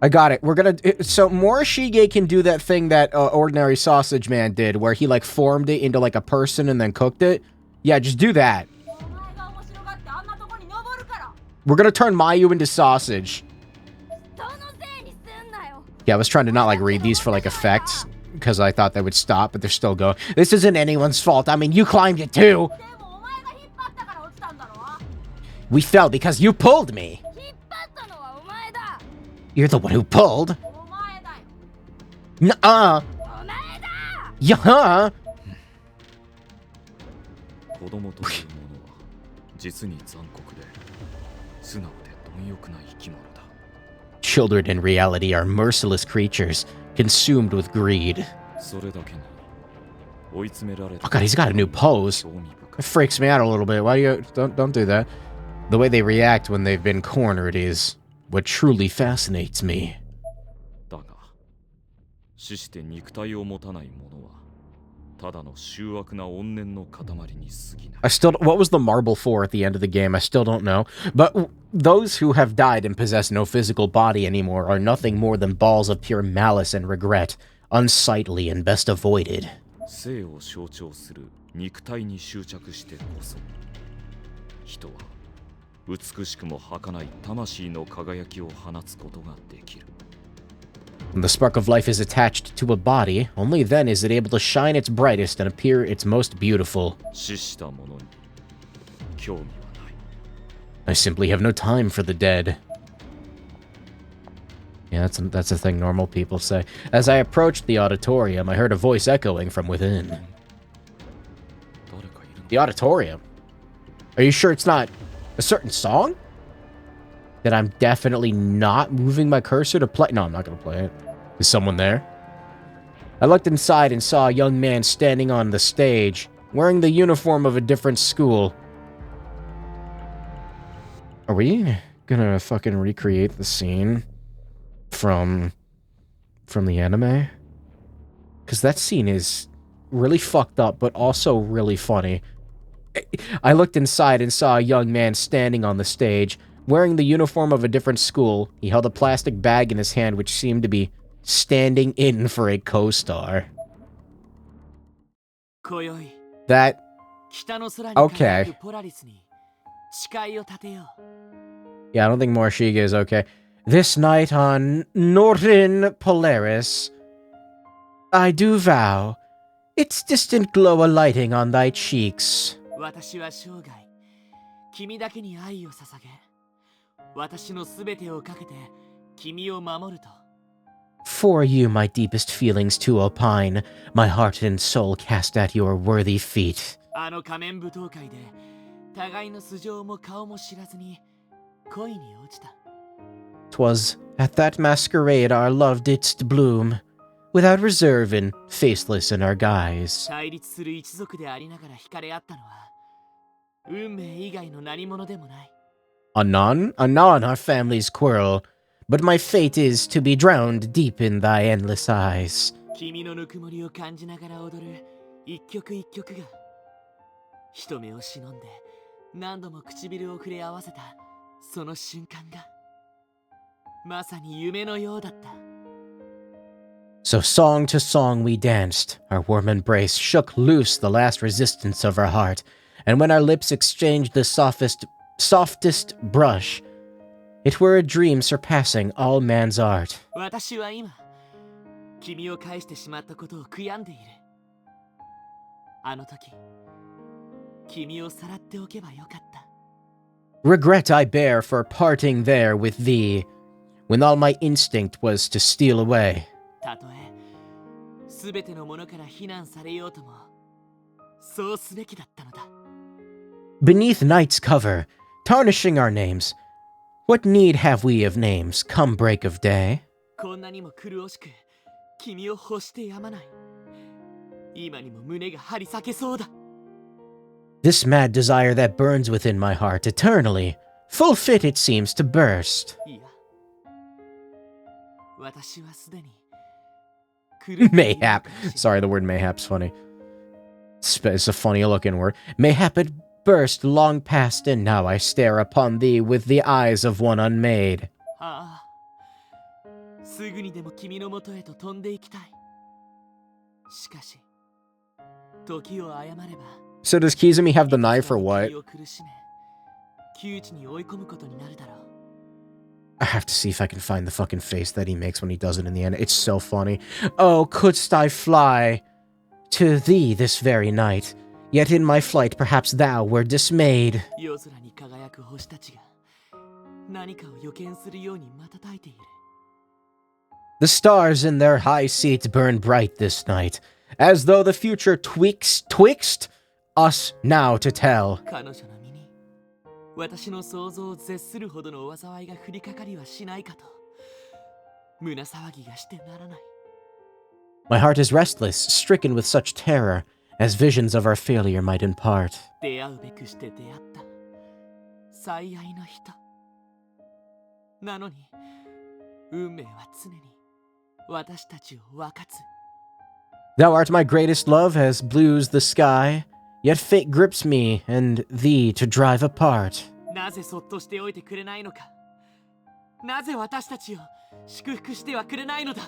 [SPEAKER 1] I got it. We're gonna... So, Morishige can do that thing that Ordinary Sausage Man did, where he, like, formed it into, like, a person and then cooked it. Yeah, just do that. We're gonna turn Mayu into sausage. Yeah, I was trying to not, like, read these for, like, effect, because I thought they would stop, but they're still going. This isn't anyone's fault. I mean, you climbed it, too. We fell because you pulled me. You're the one who pulled. Nuh-uh. Yeah. Children in reality are merciless creatures, consumed with greed. Oh god, he's got a new pose. It freaks me out a little bit. Why do you... Don't do that. The way they react when they've been cornered is what truly fascinates me. I still... What was the marble for at the end of the game? I still don't know. But those who have died and possess no physical body anymore are nothing more than balls of pure malice and regret, unsightly and best avoided. When the spark of life is attached to a body, only then is it able to shine its brightest and appear its most beautiful. I simply have no time for the dead. Yeah, that's a thing normal people say. As I approached the auditorium, I heard a voice echoing from within. The auditorium? Are you sure it's not a certain song? That I'm definitely not moving my cursor to play? No, I'm not going to play it. Is someone there? I looked inside and saw a young man standing on the stage, wearing the uniform of a different school. Are we gonna fucking recreate the scene from the anime? Because that scene is really fucked up, but also really funny. I looked inside and saw a young man standing on the stage, wearing the uniform of a different school. He held a plastic bag in his hand, which seemed to be standing in for a co-star. That... Okay. Yeah, I don't think Morishige is okay. This night on Northern Polaris, I do vow, its distant glow alighting on thy cheeks. For you, my deepest feelings to opine, my heart and soul cast at your worthy feet. 'Twas at that masquerade our love didst bloom, without reserve and faceless in our guise. Anon our families quarrel, but my fate is to be drowned deep in thy endless eyes. So song to song we danced, our warm embrace shook loose the last resistance of our heart, and when our lips exchanged the softest brush, it were a dream surpassing all man's art. Regret I bear for parting there with thee, when all my instinct was to steal away. Beneath night's cover, Tarnishing our names. What need have we of names come break of day?
[SPEAKER 2] こんなにも苦しく君を欲してやまない。今にも胸が張り裂けそうだ。
[SPEAKER 1] This mad desire that burns within my heart eternally, full fit it seems to burst.
[SPEAKER 2] いや、私はすでに
[SPEAKER 1] Mayhap. Sorry, the word mayhap's funny. It's a funny looking word. Mayhap it burst long past, and now I stare upon thee with the eyes of one unmade.
[SPEAKER 2] ああ、すぐにでも君のもとへと飛んでいきたい。しかし、時を誤れば、
[SPEAKER 1] So does Kizumi have the knife or what?
[SPEAKER 2] 君を苦しめ、窮地に追い込むことになるだろう。
[SPEAKER 1] I have to see if I can find the fucking face that he makes when he does it in the end. It's so funny. Oh, couldst I fly to thee this very night? Yet in my flight perhaps thou were dismayed.
[SPEAKER 2] 夜空に輝く星たちが何かを予見するように瞬いている。
[SPEAKER 1] The stars in their high seats burn bright this night, as though the future twixt us now to tell.
[SPEAKER 2] 彼女の身に私の想像を絶するほどの災いが降りかかりはしないかと胸騒ぎがしてならない。
[SPEAKER 1] My heart is restless, stricken with such terror, as visions of our failure might impart.
[SPEAKER 2] 出会うべくして出会った最愛の人なのに運命は常に私たちを分かつ。
[SPEAKER 1] Thou art my greatest love as blues the sky, yet fate grips me and thee to drive apart.
[SPEAKER 2] なぜそっとしておいてくれないのか。なぜ私たちを祝福してはくれないのだ。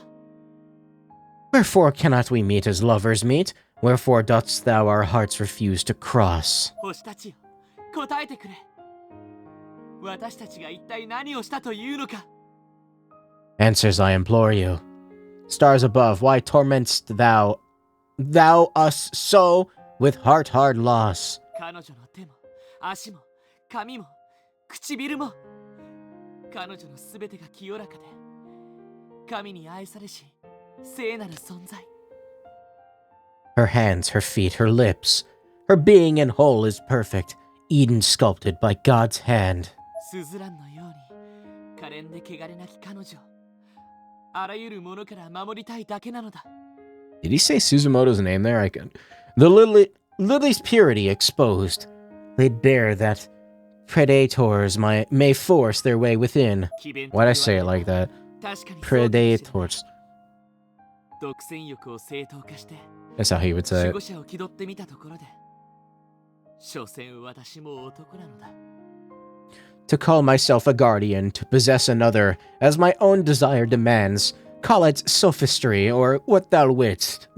[SPEAKER 1] Wherefore cannot we meet as lovers meet? Wherefore dost thou our hearts refuse to cross?
[SPEAKER 2] 星たちよ、答えてくれ。私たちが一体何をしたというのか。
[SPEAKER 1] Answers I implore you. Stars above, why torment'st thou us so with heart-hard loss?
[SPEAKER 2] 彼女の手も足も髪も唇も彼女のすべてが清らかで神に愛されし聖なる存在。
[SPEAKER 1] Her hands, her feet, her lips, her being in whole is perfect, Eden sculpted by God's hand.
[SPEAKER 2] スズランのように可憐で汚れなき彼女、あらゆるものから守りたいだけなのだ。
[SPEAKER 1] Did he say Suzumoto's name there? I can. Lily's purity exposed, laid bare that predators may force their way within. Why'd I say it like that?
[SPEAKER 2] 確かにそうかもしれない。
[SPEAKER 1] Predators.
[SPEAKER 2] 独占欲を正当化して
[SPEAKER 1] That's how he would say
[SPEAKER 2] 守
[SPEAKER 1] it.
[SPEAKER 2] 護者を気取ってみたところで所詮私も男なのだ。
[SPEAKER 1] To call myself a guardian, to possess another, as my own desire demands, call it sophistry, or what thou willst.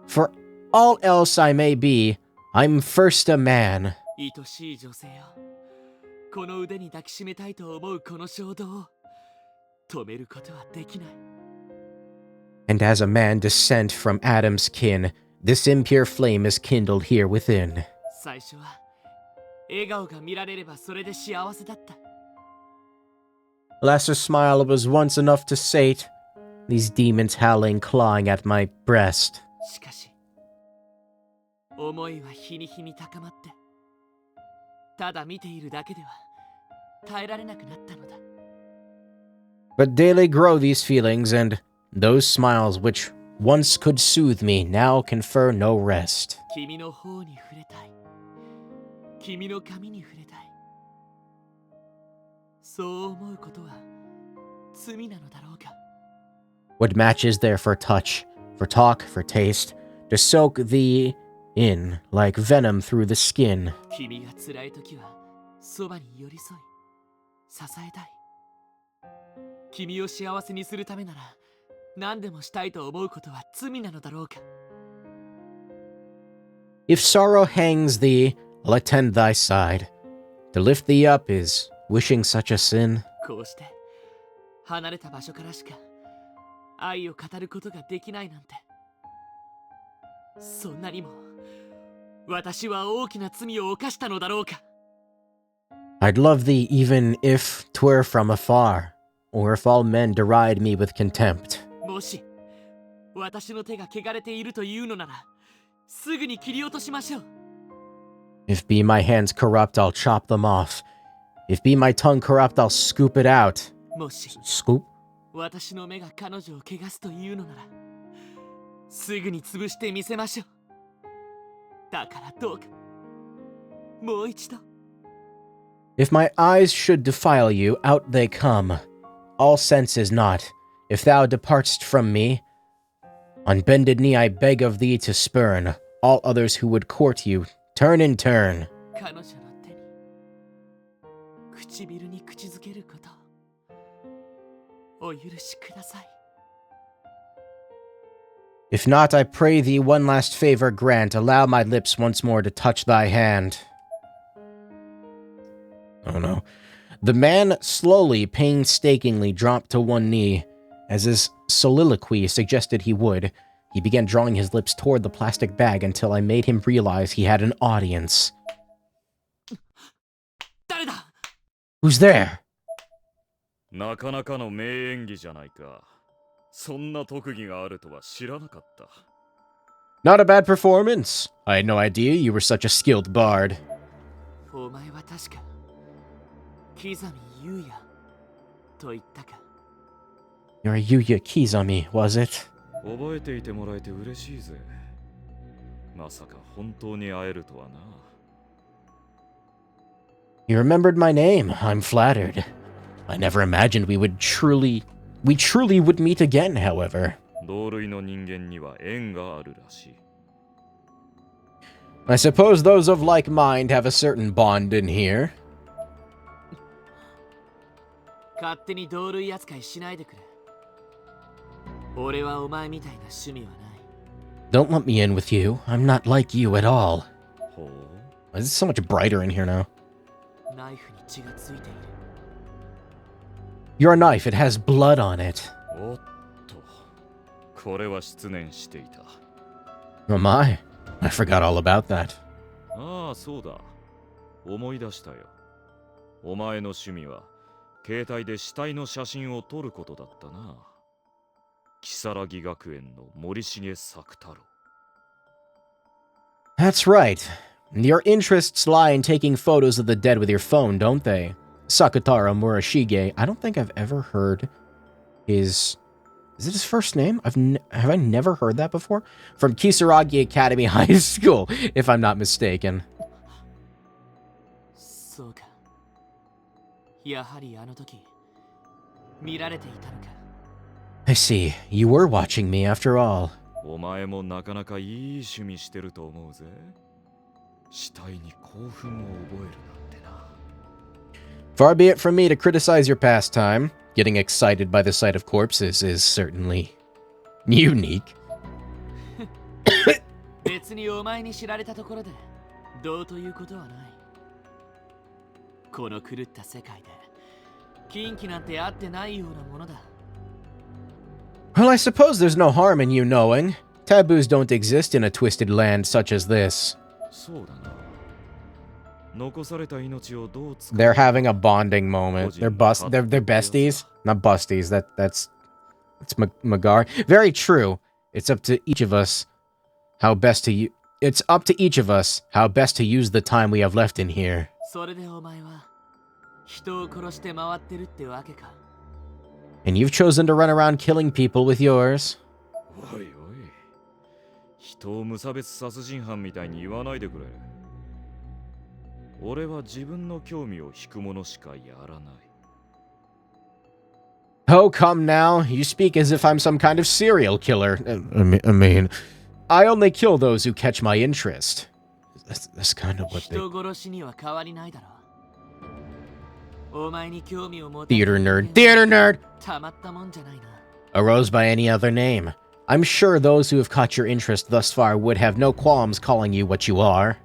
[SPEAKER 1] For all else I may be, I'm first a man.
[SPEAKER 2] 愛しい女性よ、この腕に抱きしめたいと思うこの衝動を止めることはできない。
[SPEAKER 1] And as a man descent from Adam's kin, this impure flame is kindled here within.
[SPEAKER 2] 最初は笑顔が見られればそれで幸せだった。
[SPEAKER 1] Alas, her smile was once enough to sate these demons howling, clawing at my breast.
[SPEAKER 2] しかし思いは日に日に高まってただ見ているだけでは耐えられなくなったのだ。
[SPEAKER 1] But daily grow these feelings, and those smiles which once could soothe me now confer no rest.
[SPEAKER 2] 君の方に触れたい。君の髪に触れたい。そう思うことは罪なのだろうか。
[SPEAKER 1] What match is there for touch, for talk, for taste, to soak thee in like venom through the skin?
[SPEAKER 2] 君が辛い時はそばに寄り添い支えたい。君を幸せにするためなら何でもしたいと思うことは罪なのだろうか。
[SPEAKER 1] If sorrow hangs thee, I'll attend thy side. To lift thee up is wishing such a sin.
[SPEAKER 2] こうして離れた場所からしか愛を語ることができないなんて。そんなにも私は大きな罪を犯したのだろうか。
[SPEAKER 1] I'd love thee even if 'twere from afar, or if all men deride me with contempt.
[SPEAKER 2] もし私の手が汚れているというのならすぐに切り落としましょう。
[SPEAKER 1] If be my hands corrupt, I'll chop them off. If be my tongue corrupt, I'll scoop it out.
[SPEAKER 2] もし
[SPEAKER 1] Scoop?
[SPEAKER 2] 私の目が彼女を汚すというのならすぐに潰してみせましょう。だからどうかもう一度。
[SPEAKER 1] If my eyes should defile you, out they come. All sense is naught. If thou depart'st from me, on bended knee I beg of thee to spurn all others who would court you, turn in turn.
[SPEAKER 2] 彼女の手に唇に口づけることをお許しください。
[SPEAKER 1] If not, I pray thee one last favor grant, allow my lips once more to touch thy hand. Oh no. The man slowly, painstakingly dropped to one knee. As his soliloquy suggested he would, he began drawing his lips toward the plastic bag until I made him realize he had an audience.
[SPEAKER 2] 誰だ？
[SPEAKER 1] Who's there?
[SPEAKER 6] なかなかの名演技じゃないか。そんな特技があるとは知らなかった。
[SPEAKER 1] Not a bad performance. I had no idea you were such a skilled bard.
[SPEAKER 2] お前は確か木ザミ優也と言ったか。
[SPEAKER 1] You're a Yuya Kizami, was it?
[SPEAKER 6] 覚えていてもらえて嬉しいぜ。まさか本当に会えるとはな。
[SPEAKER 1] You remembered my name. I'm flattered. I never imagined we truly would meet again, however.
[SPEAKER 6] 同類の人間には縁があるらしい。
[SPEAKER 1] I suppose those of like mind have a certain bond in here.
[SPEAKER 2] 勝手に同類扱いしないでくれ。俺はお前みたいな趣味はない。
[SPEAKER 1] Don't lump me in with you. I'm not like you at all.
[SPEAKER 6] ほう。
[SPEAKER 1] It's so much brighter in here now.
[SPEAKER 2] ナイフに血がついている。
[SPEAKER 1] Your knife, it has blood on it.
[SPEAKER 6] おっと、これは失念していた。
[SPEAKER 1] Oh my. I forgot all about that.
[SPEAKER 6] ああ、そうだ。思い出したよ。お前の趣味は、携帯で死体の写真を撮ることだったな。如月学園の森重作太郎。
[SPEAKER 1] That's right. Your interests lie in taking photos of the dead with your phone, don't they? Sakutaro Murashige. I don't think I've ever heard his... Is it his first name? Have I never heard that before? From Kisaragi Academy High School, if I'm not mistaken.
[SPEAKER 2] そうか。やはりあの時見られていたのか。
[SPEAKER 1] I see. You were watching me after all.
[SPEAKER 6] お前もなかなかいい趣味してると思うぜ。死体に興奮を覚えるなんてな。
[SPEAKER 1] Far be it from me to criticize your pastime. Getting excited by the sight of corpses is certainly unique.
[SPEAKER 2] 別にお前に知られたところでどうということはない。この狂った世界で禁忌なんてあってないようなものだ。
[SPEAKER 1] Well, I suppose there's no harm in you knowing. Taboos don't exist in a twisted land such as this.
[SPEAKER 6] そうだな。残された命をどう使う
[SPEAKER 1] They're having a bonding moment. They're besties, not busties. That's Magar. Very true. It's up to each of us how best to It's up to each of us how best to use the time we have left in here.
[SPEAKER 2] それでお前は人を殺して回ってるってわけか。
[SPEAKER 1] And you've chosen to run around killing people with yours.
[SPEAKER 6] おいおい。人を無差別殺人犯みたいに言わないでくれ。俺は自分の興味を引くものしかやらない。
[SPEAKER 1] Oh, come now. You speak as if I'm some kind of serial killer. I mean, I only kill those who catch my interest. That's kind of what they...
[SPEAKER 2] 人殺しには変わりないだろう。お前に興味を持た
[SPEAKER 1] Theater nerd. Theater nerd!
[SPEAKER 2] たまったもんじゃないな。
[SPEAKER 1] Arose by any other name. I'm sure those who have caught your interest thus far would have no qualms calling you what you are.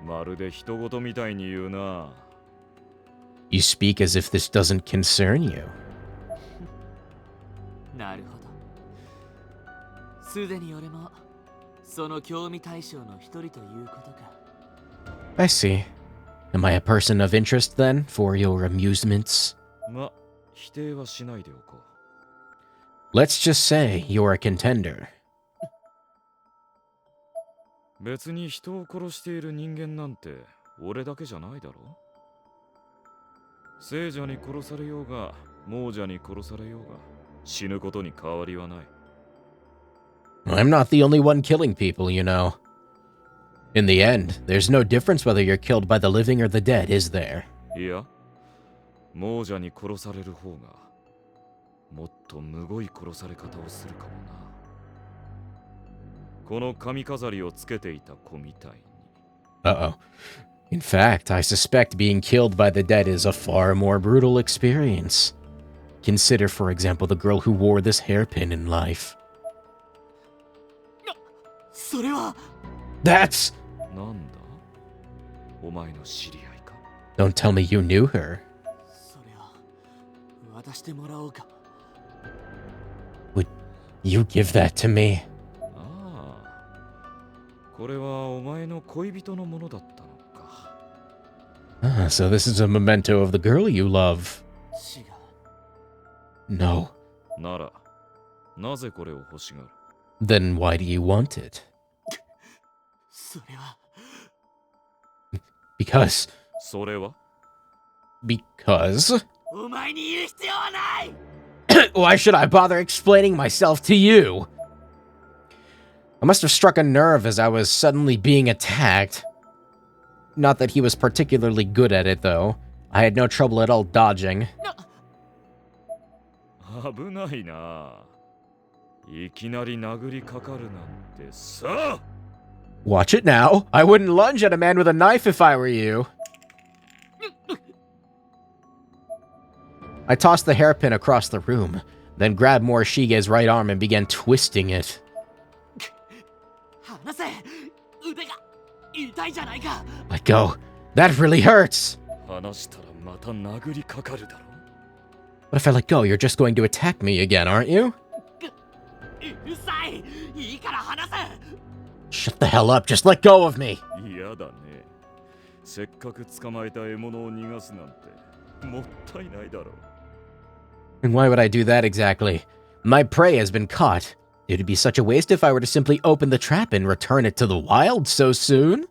[SPEAKER 6] まるで人事みたいに言うな。
[SPEAKER 1] You speak as if this doesn't concern you.
[SPEAKER 2] なるほど。すでに俺もその興味対象の一人ということか。
[SPEAKER 1] I see. Am I a person of interest then, for your amusements?
[SPEAKER 6] ま、否定はしないでおこう。
[SPEAKER 1] Let's just say you're a contender.
[SPEAKER 6] 別に人を殺している人間なんて俺だけじゃないだろ。聖者に殺されようが亡者に殺されようが死ぬことに変わりはない。
[SPEAKER 1] I'm not the only one killing people, you know. In the end, there's no difference whether you're killed by the living or the dead, is there?
[SPEAKER 6] いや、亡者に殺される方がもっとむごい殺され方をするかもな。この髪飾りをつけていた子みたいに。
[SPEAKER 1] Uh-oh. In fact, I suspect being killed by the dead is a far more brutal experience. Consider, for example, the girl who wore this hairpin in life.
[SPEAKER 2] それは
[SPEAKER 1] That's...
[SPEAKER 6] なんだ、お前の知り合いか。
[SPEAKER 1] Don't tell me you knew her.
[SPEAKER 2] それを渡してもらおうか。
[SPEAKER 1] Would you give that to me?
[SPEAKER 6] ああ、これはお前の恋人のものだったのか。
[SPEAKER 1] Ah, so this is a memento of the girl you love.
[SPEAKER 2] 違う。
[SPEAKER 1] No.
[SPEAKER 6] なら、なぜこれを欲しがる？
[SPEAKER 1] Then why do you want it?
[SPEAKER 2] それは
[SPEAKER 1] Because...
[SPEAKER 6] それは？
[SPEAKER 1] Because...
[SPEAKER 2] お前に言う必要はない。
[SPEAKER 1] Why should I bother explaining myself to you? I must have struck a nerve as I was suddenly being attacked. Not that he was particularly good at it, though. I had no trouble at all dodging.
[SPEAKER 6] 危ないな。いきなり殴りかかるなんてさ。
[SPEAKER 1] Watch it now. I wouldn't lunge at a man with a knife if I were you. I tossed the hairpin across the room, then grabbed Morishige's right arm and began twisting it.
[SPEAKER 2] 離せ。腕が痛いじゃないか。
[SPEAKER 1] Let go. That really hurts.
[SPEAKER 6] 離したらまた殴りかかるだろ。
[SPEAKER 1] But if I let go, you're just going to attack me again, aren't you?
[SPEAKER 2] うるさい。いいから離せ。
[SPEAKER 1] Shut the hell up. Just let go of me.
[SPEAKER 6] 嫌だね。せっかく捕まえた獲物を逃がすなんてもったいないだろう。
[SPEAKER 1] And why would I do that exactly? My prey has been caught. It would be such a waste if I were to simply open the trap and return it to the wild so soon.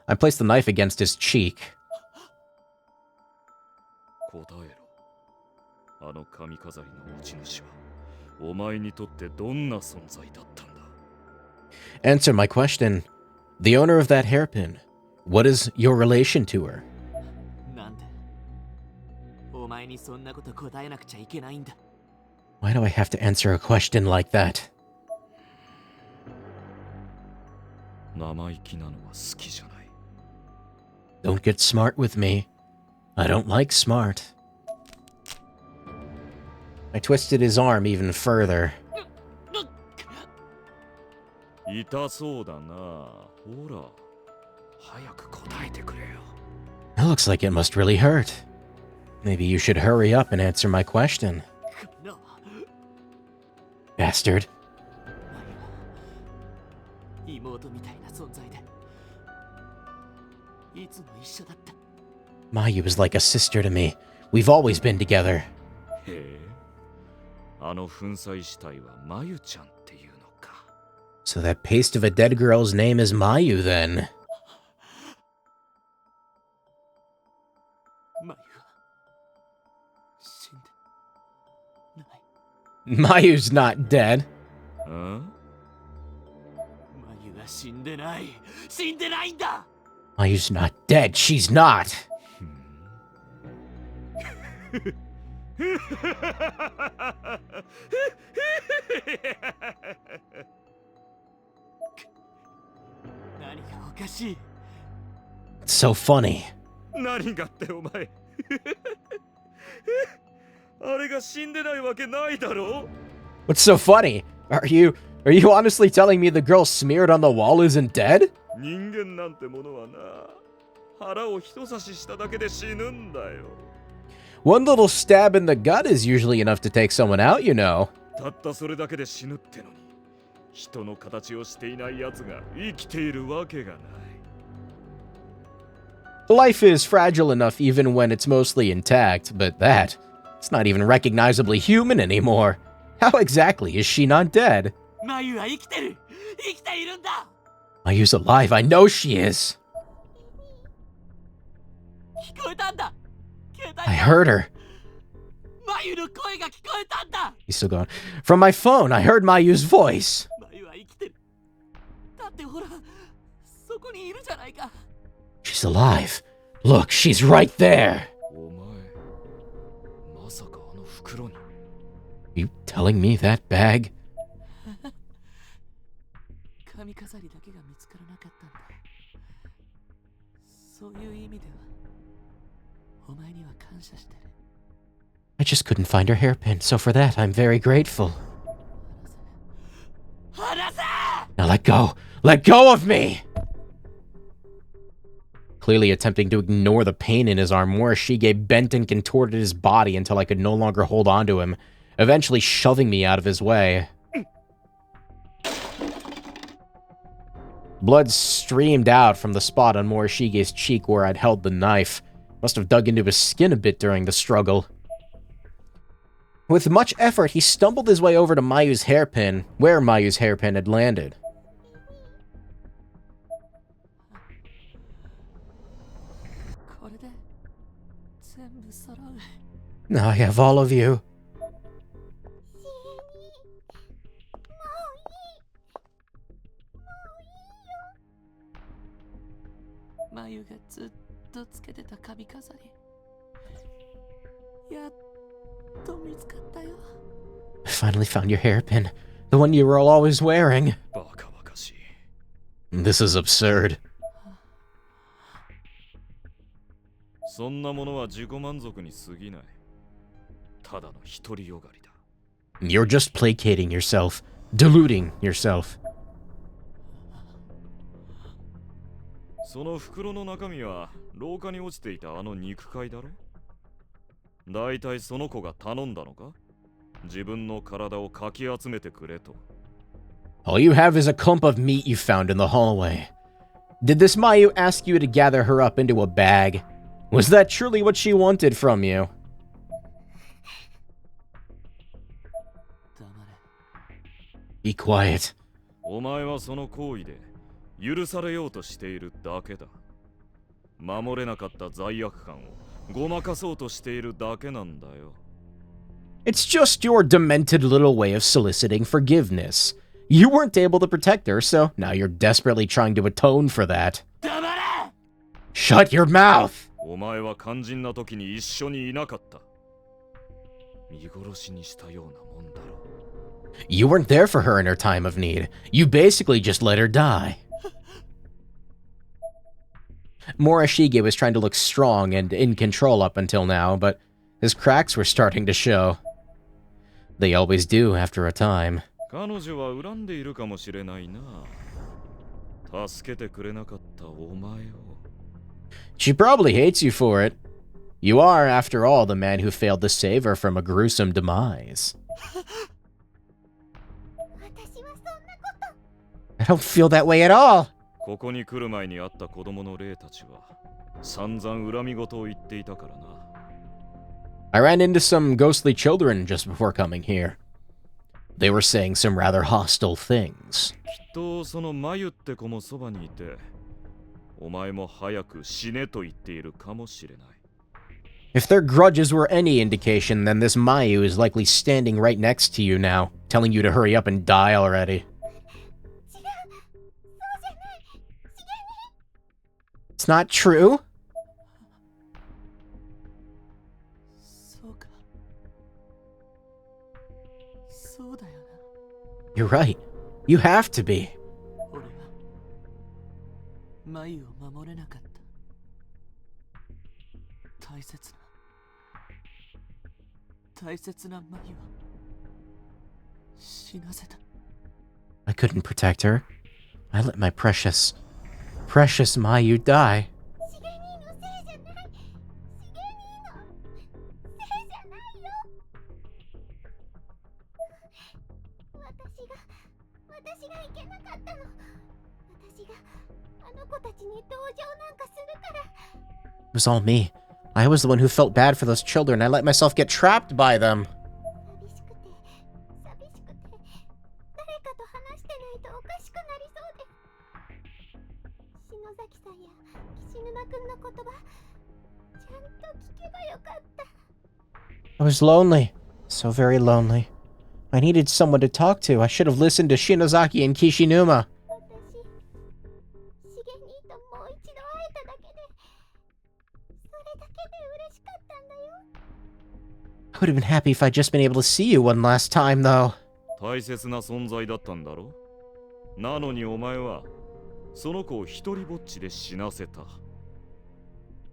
[SPEAKER 1] I placed the knife against his cheek.
[SPEAKER 6] 答えろ。あの髪飾りの持ち主はお前にとってどんな存在だったんだ？
[SPEAKER 1] Answer my question. The owner of that hairpin. What is your relation to her?
[SPEAKER 2] なんでお前にそんなこと答えなくちゃいけないんだ。
[SPEAKER 1] Why do I have to answer a question like that?
[SPEAKER 6] 生意気なのは好きじゃない。
[SPEAKER 1] Don't get smart with me. I don't like smart. I twisted his arm even further.
[SPEAKER 6] 痛そうだな。ほら、早く答えてくれよ。
[SPEAKER 1] It looks like it must really hurt. Maybe you should hurry up and answer my question.
[SPEAKER 2] この
[SPEAKER 1] Bastard.
[SPEAKER 2] 妹みたいな存在でいつも一緒だった。
[SPEAKER 1] Mayu is like a sister to me. We've always been together.
[SPEAKER 6] へえ、あの粉砕死体はまゆちゃんっていうのか。
[SPEAKER 1] So that paste of a dead girl's name is Mayu then.
[SPEAKER 2] マユは死んでない。
[SPEAKER 1] Mayu's not dead.
[SPEAKER 6] うん？
[SPEAKER 2] マユが死んでない。死んでないんだ。
[SPEAKER 1] Mayu's not dead. She's not.
[SPEAKER 2] 何がおかしい。
[SPEAKER 1] It's so funny.
[SPEAKER 6] 何がってお前。あれが死んでないわけないだろ。
[SPEAKER 1] What's so funny? Are you honestly telling me the girl smeared on the wall isn't dead?
[SPEAKER 6] 人間なんてものはな、腹を人差ししただけで死ぬんだよ。
[SPEAKER 1] One little stab in the gut is usually enough to take someone out, you know.
[SPEAKER 6] たったそれだけで死ぬってのに、人の形をしていない奴が生きているわけがない。
[SPEAKER 1] Life is fragile enough even when it's mostly intact, but it's not even recognizably human anymore. How exactly is she not dead?
[SPEAKER 2] マユは生きてる。生きているんだ。
[SPEAKER 1] Mayu's alive. I know she is.
[SPEAKER 2] 聞こえたんだ。携帯
[SPEAKER 1] I
[SPEAKER 2] で
[SPEAKER 1] heard her.
[SPEAKER 2] マユの声が聞こえたんだ。
[SPEAKER 1] He's still going. From my phone, I heard Mayu's voice.
[SPEAKER 2] マユは生きてる。だってほら、そこにいるじゃないか。
[SPEAKER 1] She's alive. Look, she's right there.
[SPEAKER 6] お前、まさかあの袋に。
[SPEAKER 1] You telling me that bag?
[SPEAKER 2] 髪飾りだけが見つからなかったんだ。そういう意味では、お前には感謝してる。
[SPEAKER 1] I just couldn't find her hairpin, so for that, I'm very grateful.
[SPEAKER 2] 離せ！
[SPEAKER 1] Now let go. Let go of me! Clearly attempting to ignore the pain in his arm, Morishige bent and contorted his body until I could no longer hold on to him, eventually shoving me out of his way. Blood streamed out from the spot on Morishige's cheek where I'd held the knife. Must have dug into his skin a bit during the struggle. With much effort, he stumbled his way over to Mayu's hairpin, where Mayu's hairpin had landed.
[SPEAKER 2] これで全部揃う。
[SPEAKER 1] Now I have all of you.
[SPEAKER 2] マユがずっとつけてた髪飾り。やっと見つかったよ。
[SPEAKER 1] I finally found your hairpin, the one you were always wearing.
[SPEAKER 6] バカバカしい。
[SPEAKER 1] This is absurd.
[SPEAKER 6] そんなものは自己満足に過ぎない。ただの独りよがりだ。
[SPEAKER 1] You're just placating yourself, deluding yourself.
[SPEAKER 6] その袋の中身は廊下に落ちていたあの肉塊だろ。だいたいその子が頼んだのか。自分の体をかき集めてくれと。
[SPEAKER 1] All you have is a clump of meat you found in the hallway. Did this Mayu ask you to gather her up into a bag? Was that truly what she wanted from you?
[SPEAKER 2] 黙れ。
[SPEAKER 1] Be quiet.
[SPEAKER 6] お前はその行為で許されようとしているだけだ。守れなかった罪悪感をごまかそうとしているだけなんだよ。
[SPEAKER 1] It's just your demented little way of soliciting forgiveness. You weren't able to protect her, so now you're desperately trying to atone for that.
[SPEAKER 2] 黙れ！
[SPEAKER 1] Shut your mouth!
[SPEAKER 6] お前は肝心な時に一緒にいなかった。見殺しにしたようなもんだろう。
[SPEAKER 1] You weren't there for her in her time of need. You basically just let her die. Morishige was trying to look strong and in control up until now, but his cracks were starting to show. They always do after a time.
[SPEAKER 6] 彼女は恨んでいるかもしれないな。助けてくれなかったお前を。
[SPEAKER 1] She probably hates you for it. You are, after all, the man who failed to save her from a gruesome demise.
[SPEAKER 4] 私はそんなこと。
[SPEAKER 1] I don't feel that way at all.
[SPEAKER 6] ここに来る前に会った子供の霊たちは散々恨み事を言っていたからな。
[SPEAKER 1] I ran into some ghostly children just before coming here. They were saying some rather hostile things.
[SPEAKER 6] きっとそのマユって子もそばにいて、お前も早く死ねと言っているかもしれない。
[SPEAKER 1] If their grudges were any indication, then this Mayu is likely standing right next to you now, telling you to hurry up and die already.
[SPEAKER 4] 違う。そうじゃない。茂み。
[SPEAKER 1] It's not true.
[SPEAKER 2] そうか。そうだよな。
[SPEAKER 1] You're right. You have to be.
[SPEAKER 2] 俺はマユを守れなかった。大切なマユを死なせた。
[SPEAKER 1] I couldn't protect her. I let my precious Mayu die.
[SPEAKER 4] 茂みのせいじゃない。茂みのせいじゃないよ。私がいけなかったの。私があの子たちに同情なんかするから。
[SPEAKER 1] It was all me. I was the one who felt bad for those children. I let myself get trapped by them.
[SPEAKER 4] 寂しくて誰かと話してないとおかしくなりそうです。篠崎さんや岸沼くんの言葉ちゃんと聞けばよかった。
[SPEAKER 1] I was lonely. So very lonely. I needed someone to talk to. I should have listened to Shinozaki and Kishinuma.
[SPEAKER 4] 私、しげ兄ともう一度会えただけで、それだけで嬉しかったんだよ。
[SPEAKER 1] I would have been happy if I'd just been able to see you one last time, though.
[SPEAKER 6] 大切な存在だったんだろ。なのにお前はその子を一人ぼっちで死なせた。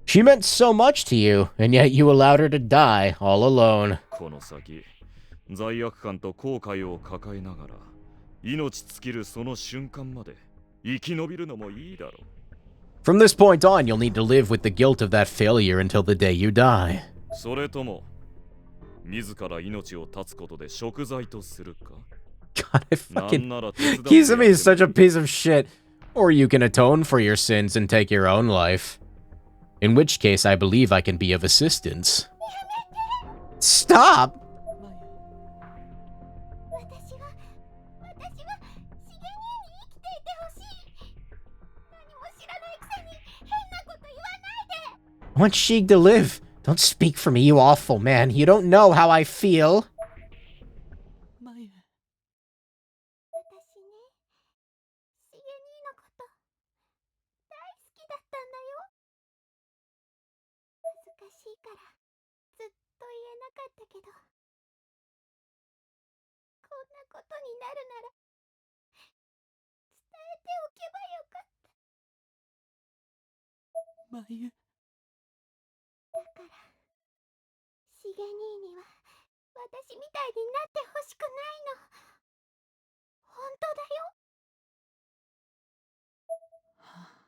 [SPEAKER 1] She meant so much to you, and yet you allowed her to die all alone.
[SPEAKER 6] この先、罪悪感と後悔を抱えながら命尽きるその瞬間まで生き延びるのもいいだろう。
[SPEAKER 1] From this point on, you'll need to live with the guilt of that failure until the day you die.
[SPEAKER 6] それとも自ら命を絶つことで贖罪とするか。
[SPEAKER 1] God, I
[SPEAKER 6] なん
[SPEAKER 1] fucking...
[SPEAKER 6] なら手伝って
[SPEAKER 1] Kizumi is such a piece of shit. Or you can atone for your sins and take your own life. In which case, I believe I can be of assistance. Stop!
[SPEAKER 4] 私はしげ兄に生きていてほしい。何も知らないくせに変なこと言わないで。
[SPEAKER 1] I want Sheik to live. Don't speak for me, you awful man. You don't know how I feel.
[SPEAKER 2] マユ。
[SPEAKER 4] 私ね、しげ兄のこと大好きだったんだよ。恥ずかしいからずっと言えなかったけど、こんなことになるなら伝えておけばよかった。
[SPEAKER 2] マユ。
[SPEAKER 4] だからしげ兄には私みたいになってほしくないの。本当だよ。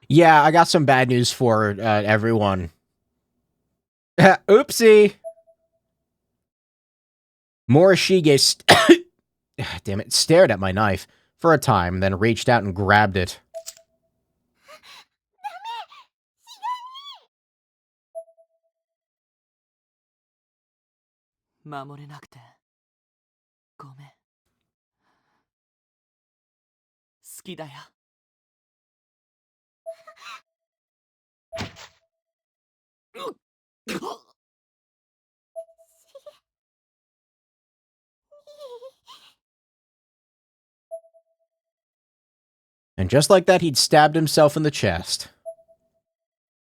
[SPEAKER 1] Yeah, I got some bad news for everyone. Oopsie! Morishige damn it, stared at my knife for a time, then reached out and grabbed it.
[SPEAKER 2] 守れなくてごめん。好きだよ。
[SPEAKER 1] And just like that, he'd stabbed himself in the chest.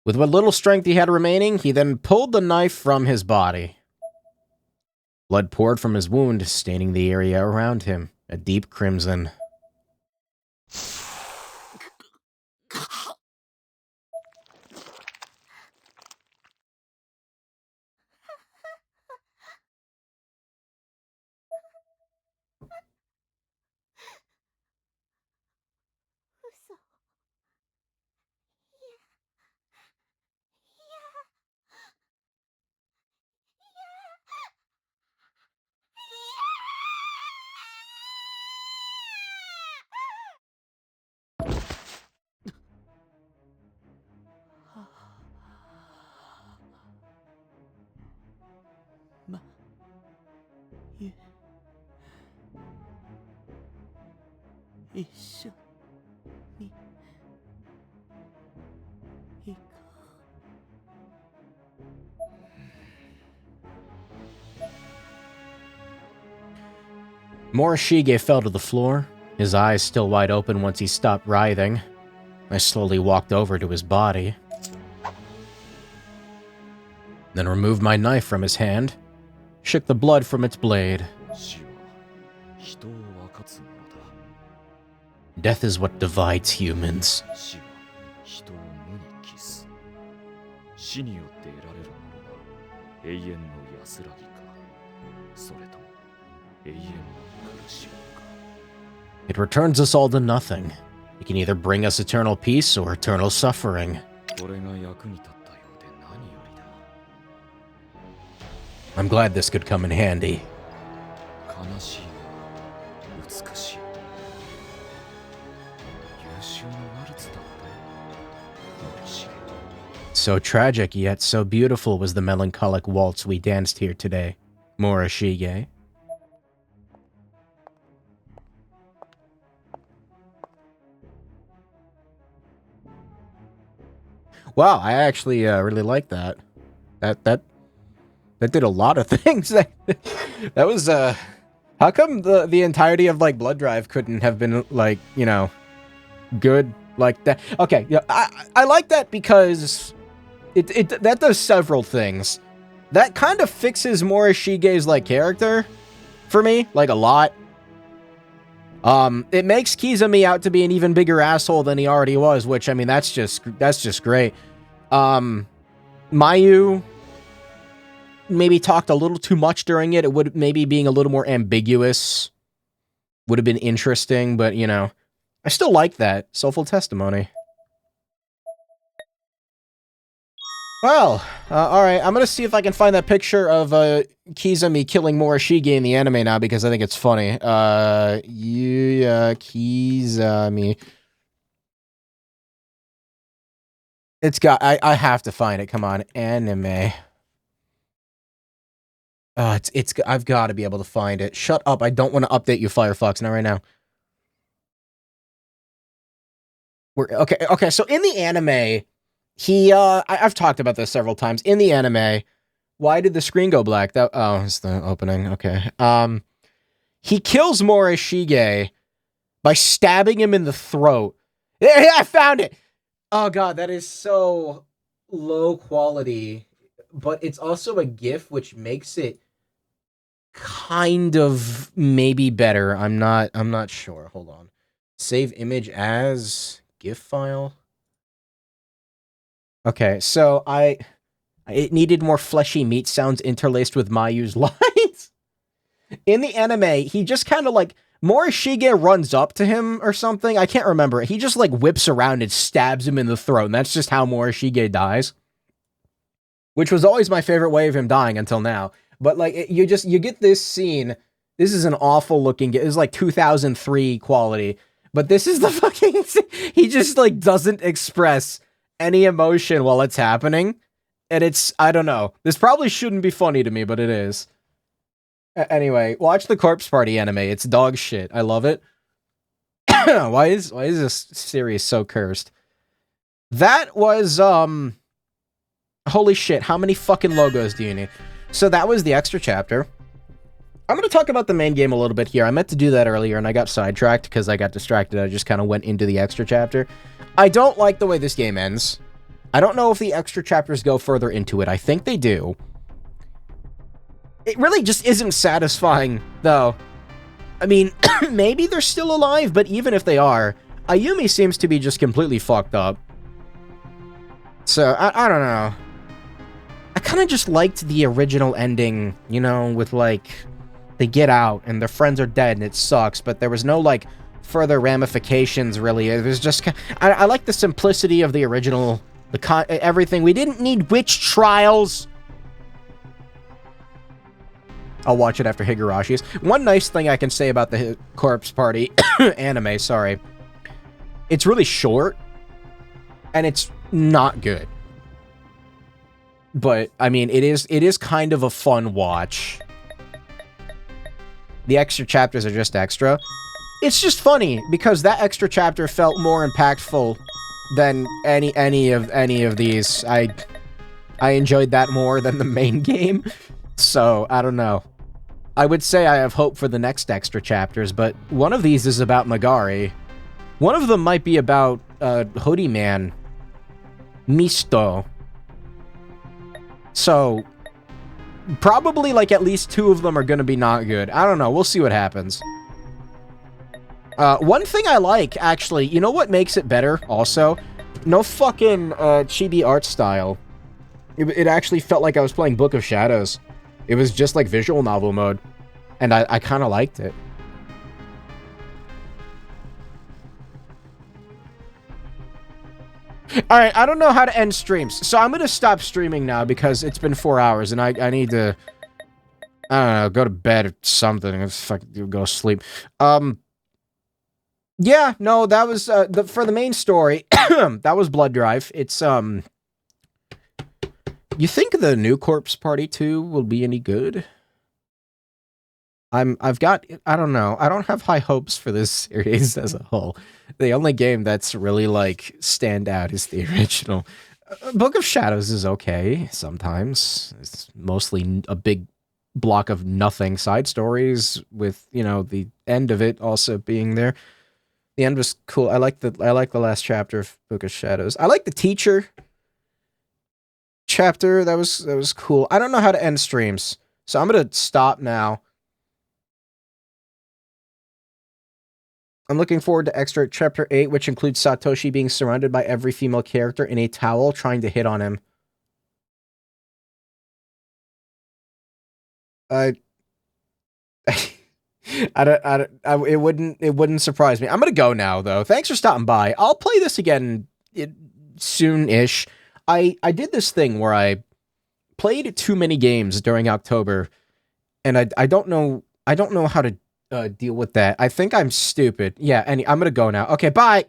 [SPEAKER 1] With what little strength he had remaining, he then pulled the knife from his body. Blood poured from his wound, staining the area around him, a deep crimson.
[SPEAKER 2] 一緒に行こ
[SPEAKER 1] う。Morishige fell to the floor, his eyes still wide open once he stopped writhing. I slowly walked over to his body, then removed my knife from his hand, shook the blood from its blade.
[SPEAKER 6] 死は人を分かつものだ。
[SPEAKER 1] Death is what divides humans.
[SPEAKER 6] 死は人を無に帰す。死によって得られるものは永遠の安らぎか、それとも永遠の苦しみか。
[SPEAKER 1] It returns us all to nothing. It can either bring us eternal peace or eternal suffering.
[SPEAKER 6] これが役に立ったようで何よりだ。
[SPEAKER 1] I'm glad this could come in handy.
[SPEAKER 6] 悲しいが美しい。優秀なワルツだったよ、モリシゲ。
[SPEAKER 1] So tragic, yet so beautiful was the melancholic waltz we danced here today. Morishige. Wow, I actually really like that. That did a lot of things. That was how come the entirety of like Blood Drive couldn't have been like, you know, good like that? Okay, yeah, I like that because that does several things. That kind of fixes Morishige's like character for me, like a lot. It makes Kizami out to be an even bigger asshole than he already was, which, I mean, that's just great. Mayu maybe talked a little too much during it. It would maybe being a little more ambiguous would have been interesting, but, you know, I still like that. Soulful testimony. Well, alright, I'm gonna see if I can find that picture of, Kizami killing Morishige in the anime now, because I think it's funny. Kizami. It's got, I have to find it, come on, anime. I've got to be able to find it. Shut up, I don't want to update you, Firefox, not right now. Okay, so in the anime, I've talked about this several times. In the anime, why did the screen go black? Oh, it's the opening. Okay. He kills Morishige by stabbing him in the throat. Yeah, I found it! Oh god, that is so low quality. But it's also a GIF, which makes it kind of maybe better. I'm not sure. Hold on. Save image as GIF file. Okay, so it needed more fleshy meat sounds interlaced with Mayu's lines. In the anime, he just kind of like, Morishige runs up to him or something. I can't remember. He just like whips around and stabs him in the throat, and that's just how Morishige dies. Which was always my favorite way of him dying until now. But like, you get this scene. This is an awful looking, this is like 2003 quality. But this is the fucking, he just like doesn't express any emotion while it's happening, and it's, I don't know. This probably shouldn't be funny to me, but it is. Anyway, watch the Corpse Party anime. It's dog shit. I love it. Why is this series so cursed? That was holy shit, how many fucking logos do you need? So that was the extra chapter. I'm going to talk about the main game a little bit here. I meant to do that earlier, and I got sidetracked because I got distracted. I just kind of went into the extra chapter. I don't like the way this game ends. I don't know if the extra chapters go further into it. I think they do. It really just isn't satisfying, though. I mean, maybe they're still alive, but even if they are, Ayumi seems to be just completely fucked up. So, I don't know. I kind of just liked the original ending, you know, with like, they get out and their friends are dead and it sucks, but there was no like further ramifications really. It was just, I like the simplicity of the original, everything. We didn't need witch trials. I'll watch it after Higurashi's. One nice thing I can say about the Corpse Party anime, sorry. It's really short, and it's not good. But, I mean, it is kind of a fun watch. The extra chapters are just extra. It's just funny, because that extra chapter felt more impactful than any of these. I enjoyed that more than the main game. So, I don't know. I would say I have hope for the next extra chapters, but one of these is about Magari. One of them might be about Hoodie Man. Misto. So, probably like at least 2 of them are gonna be not good. I don't know, we'll see what happens. One thing I like, actually, you know what makes it better, also? No fucking chibi art style. It actually felt like I was playing Book of Shadows. It was just like visual novel mode, and I kind of liked it. Alright, I don't know how to end streams, so I'm gonna stop streaming now because it's been 4 hours, and I need to, I don't know, go to bed or something, fucking go sleep. Yeah, no, that was, for the main story, that was Blood Drive. It's, you think the new Corpse Party 2 will be any good? I've got, I don't know, I don't have high hopes for this series as a whole. The only game that's really, like, stand out is the original. Book of Shadows is okay sometimes. It's mostly a big block of nothing side stories with, you know, the end of it also being there. The end was cool. I like the last chapter of Book of Shadows. I like the teacher chapter. That was cool. I don't know how to end streams, so I'm gonna stop now. I'm looking forward to Extra Chapter 8, which includes Satoshi being surrounded by every female character in a towel trying to hit on him. It wouldn't surprise me. I'm gonna go now, though. Thanks for stopping by. I'll play this again soon-ish. I did this thing where I played too many games during October, and I don't know how to deal with that. I think I'm stupid. Yeah, and I'm gonna go now. Okay, bye!